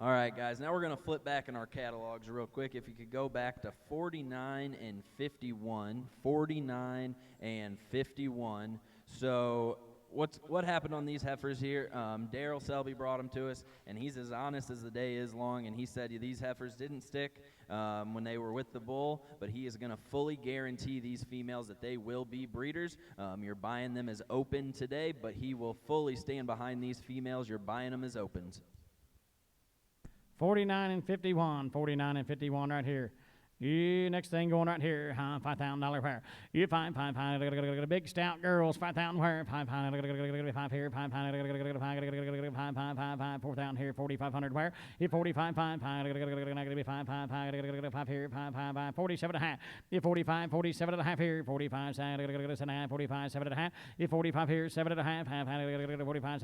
All right, guys, now we're going to flip back in our catalogs real quick. If you could go back to 49 and 51. 49 and 51. So what happened on these heifers here? Daryl Selby brought them to us, and he's as honest as the day is long, and he said these heifers didn't stick when they were with the bull, but he is going to fully guarantee these females that they will be breeders. You're buying them as open today, but he will fully stand behind these females. You're buying them as opens. 49 and 51. 49 and 51 right here. Next thing going right here, $5,000 where? You 5, big stout girls, 5,000 where? 5 here, 5, 4,000 here, 4,500 where? You 45, 5, 5 here, 5, 47.5. You 45, 47.5 here, 45, 45, 7.5. You 45 here, 7.5, 45,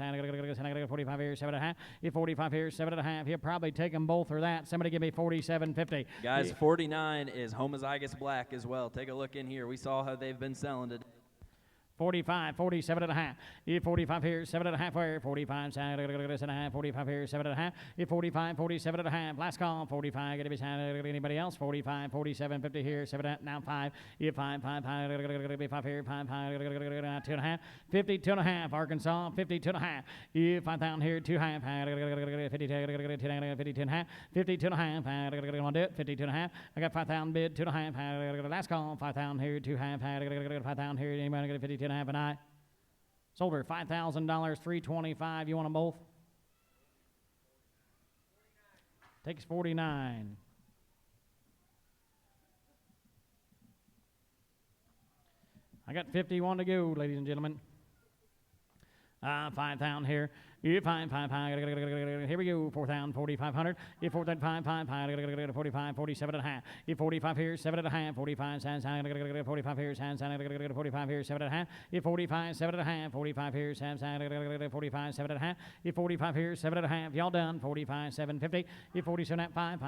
45 here, 7.5. You 45 here, 7.5. He'll probably take them both or that. Somebody give me 47.50. Guys, 49 is homozygous black as well. Take a look in here. We saw how they've been selling today. 45, 47.5. You 45 here, 7.5 where? 45, 7.5, 45 here, 7.5. You 45, 47.5. Last call, 45. Going to be anybody else? 45, 47, 50 here, 7.5. Now 5. You 5 here, 5, 2.5. 52.5. Arkansas, 52.5. You 5,000 here, 2.5. 52.5. 52.5. Want to do it? 52.5. I got 5,000 bid, 2.5. Last call, 5,000 here, 2.5. 5,000 here. Anybody get 52.5 and I? Sold her $5,000, $325. You want them both? Takes 49. I got 51 to go, ladies and gentlemen. 5,000 here. You 5, here we go. 4,000, 4,500. You 4,500, 45, 47.5. You 45 here, 7.5. 45, 45 here, 45 here, 7.5. You 45, 7.5. 45 here, 45, 7.5. You 45 here, 7.5. Y'all done. 45, 750. You 47 at 5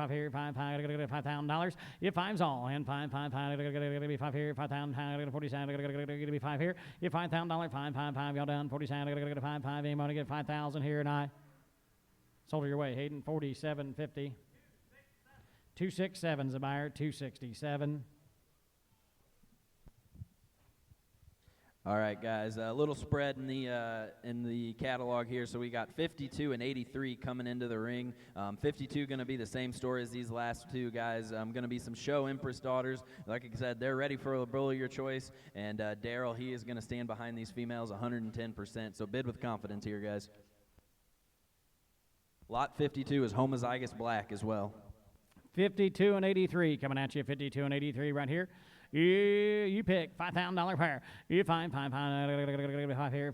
here, $5,000. You 5's all, and 5 here, 5,000, 47, 5 here. You $5,000, 5. Y'all done. 47, 5. Anybody get 5,000 here and I? Sold her your way, Hayden. 47.50. 267's a buyer. 267. All right, guys, a little spread in the catalog here. So we got 52 and 83 coming into the ring. 52 going to be the same story as these last two guys. Going to be some show Empress daughters. Like I said, they're ready for a bull of your choice. And Daryl, he is going to stand behind these females 110%. So bid with confidence here, guys. Lot 52 is homozygous black as well. 52 and 83 coming at you. 52 and 83 right here. You pick $5,000 pair. You find five here,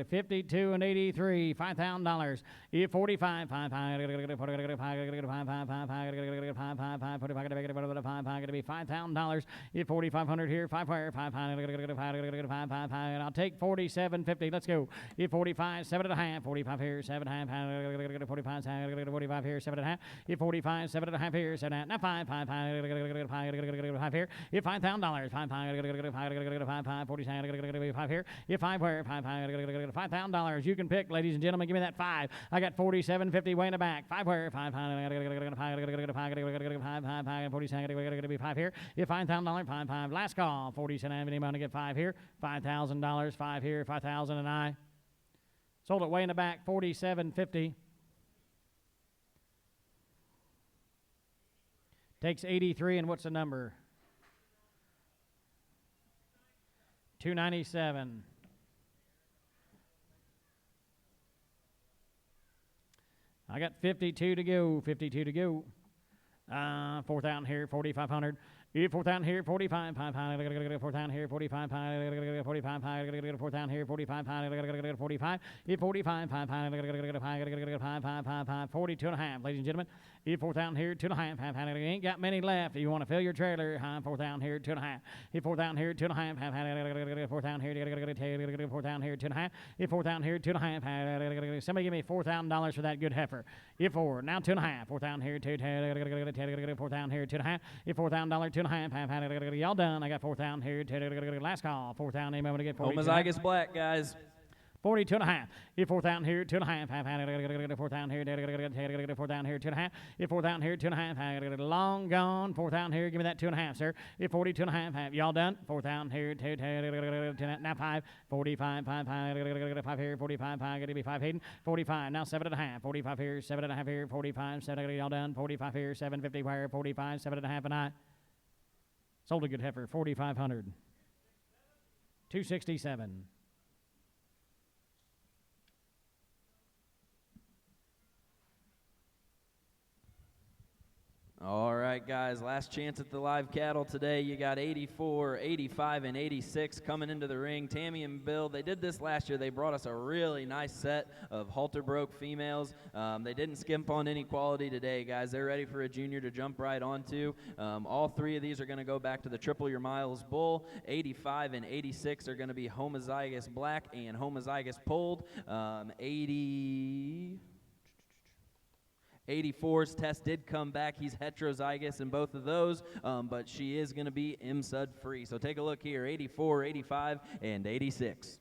52 and 83, $5,000. You 45, 5, 45, going to be $5,000. You 4,500 here, 5 pair, 5, and I'll take 47.50. Let's go. You 45, 7.5, 45 here, 7.5, 45, 45 here, 7.5. You 45, 7.5 here, 7.5. Now 5 here. You $5,000, 5, 40 5 here. You 5 where, 5, $5,000. You can pick, ladies and gentlemen. Give me that 5. I got 47.50 way in the back. 5 where, 5, 40 5 here. You $5,000, 5. Last call, 40 cent. Anybody to get 5 here? $5,000, 5 here, 5,000 and I. Sold it way in the back, 47.50. Takes 83, and what's the number? 297. I got 52 to go. 52 to go. 4,000 here, 4,500. 4,000 here, 45, 500, 4,000 here, 45, 45, 4,000 here, 45, 45, 45, 500, 42 and a half, ladies and gentlemen. 4,000 here, 2.5, 500. Ain't got many left. You want to fill your trailer? 4,000 here, 2.5. 4,000 here, 2.5, 4,000 here, 4,000 here, 2.5. 4,000 here, 2.5. Somebody give me $4,000 for that good heifer. 4, now 2.5. 4,000 here, 2, 4,000 here, 2.5. $4,000, 2.5. Y'all done. I got 4,000 here. Last call. 4,000. Anybody to get 40? Homozygous black, guys. 42 and a half. 4,000 here, 2.5. 4,000 here, 4,000 here, 2.5. 4,000 here, 2.5. Long gone. 4,000 here. Give me that 2.5, sir. 42 and a half. Y'all done? 4,000 here, 2. Now 5. 45, 5 here, 45, 5. Going to be 5 Hayden. 45. Now 7.5. 45 here, 7.5 here, 45, 7. Y'all done? 45 here, 750 wire, 45, 7.5 and I. Sold a good heifer, 4,500. 267. All right, guys, last chance at the live cattle today. You got 84, 85, and 86 coming into the ring. Tammy and Bill, they did this last year. They brought us a really nice set of halter broke females. They didn't skimp on any quality today, guys. They're ready for a junior to jump right onto. All 3 of these are going to go back to the Triple Your Miles Bull. 85 and 86 are going to be homozygous black and homozygous polled. 84's test did come back. He's heterozygous in both of those, but she is going to be MSUD free. So take a look here, 84, 85, and 86.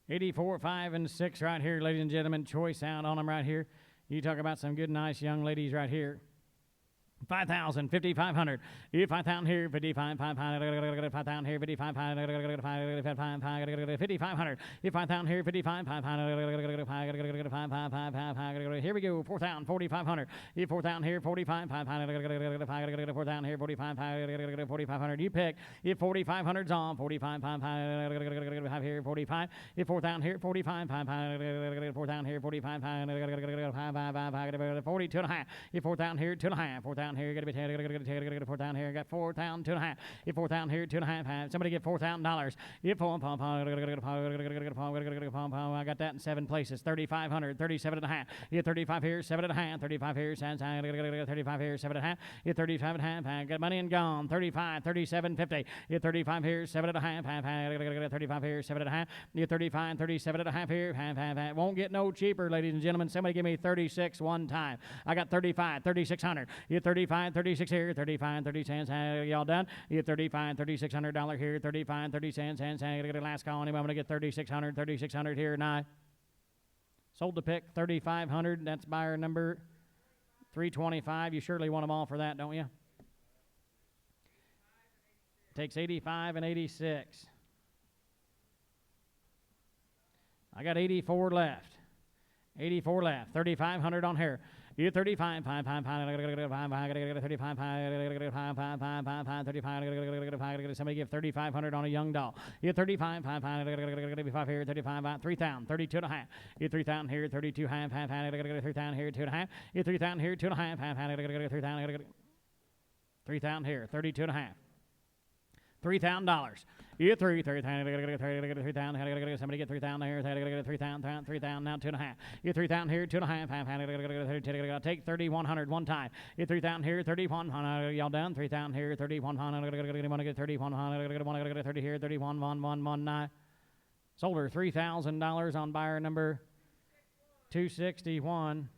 $84, 5, and 6 right here, ladies and gentlemen. Choice out on them right here. You talk about some good, nice young ladies right here. 5,000, 5,500. 5,000 here, 55, 500, 5,000 here, 55, 500, 5,500. 5,000 here, 55, 500, 5,500. Here we go, 4,000, 4,500. 4,000 here, 45, 500, 4,000 here, 45, 4,500. You pick. 4,500's on, 45, 500, 45 here, 45. Get 4,000 here, 45, 4,000 here, 45, 42 and a half. Get 4,000 here, 2.5. 4,000 here, gotta be 10, 4,000 here, got 4,000, 2.5. Get 4,000 here, 2.5. Somebody get $4,000. Get I got that in 7 places. 3,500, 37 and a half. Get 35 here, 7 and a half. 35 here, 35 here, 7 and a half. Get 35 and a half. Got money and gone. 35, 37, 50. Get 35 here, 7 and a half. 35 here, 7 and a half. Get 35, 37 and a half here. Won't get no cheaper, ladies and gentlemen. Somebody give me 36 one time. I got 35, 3,600. Get 35, 36 here, 35, 30 cents. Y'all done? Get 35, $3,600 here, 35, 30 cents. Last call. Anybody want to get 3,600, 3,600 here? Nine. Sold the pick, 3,500. That's buyer number 325. You surely want them all for that, don't you? Takes 85 and 86. I got 84 left. 84 left. 3,500 on here. You 35, 5, 5, 5, 35, 35, somebody give 3,500 on a young doll. You 35, 5, 5 here, 35, 3,000, 32 and a half. You 3,000 here, 32 half, 3,000 here, 2.5. You 3,000 here, 2.5, 3,000 here, 32 and a half. $3,000. You 3,000. Somebody get 3,000 here. 3,000. 3,000 now 2.5. You 3,000 here. 2.5. Take 3,100 one time. You 3,000 here. 3,100. Y'all done? 3,000 here. 3,100. Want to get 3,100. Want to get 30 here. 31,119. Sold her $3,000 on buyer number 261.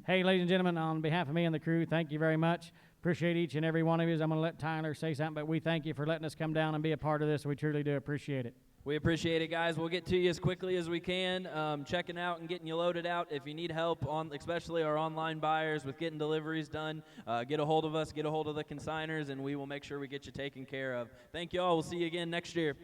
Hey, ladies and gentlemen, on behalf of me and the crew, thank you very much. Appreciate each and every one of you. I'm going to let Tyler say something, but we thank you for letting us come down and be a part of this. We truly do appreciate it. We appreciate it, guys. We'll get to you as quickly as we can, checking out and getting you loaded out. If you need help, on especially our online buyers, with getting deliveries done, get a hold of us, get a hold of the consigners, and we will make sure we get you taken care of. Thank you all. We'll see you again next year.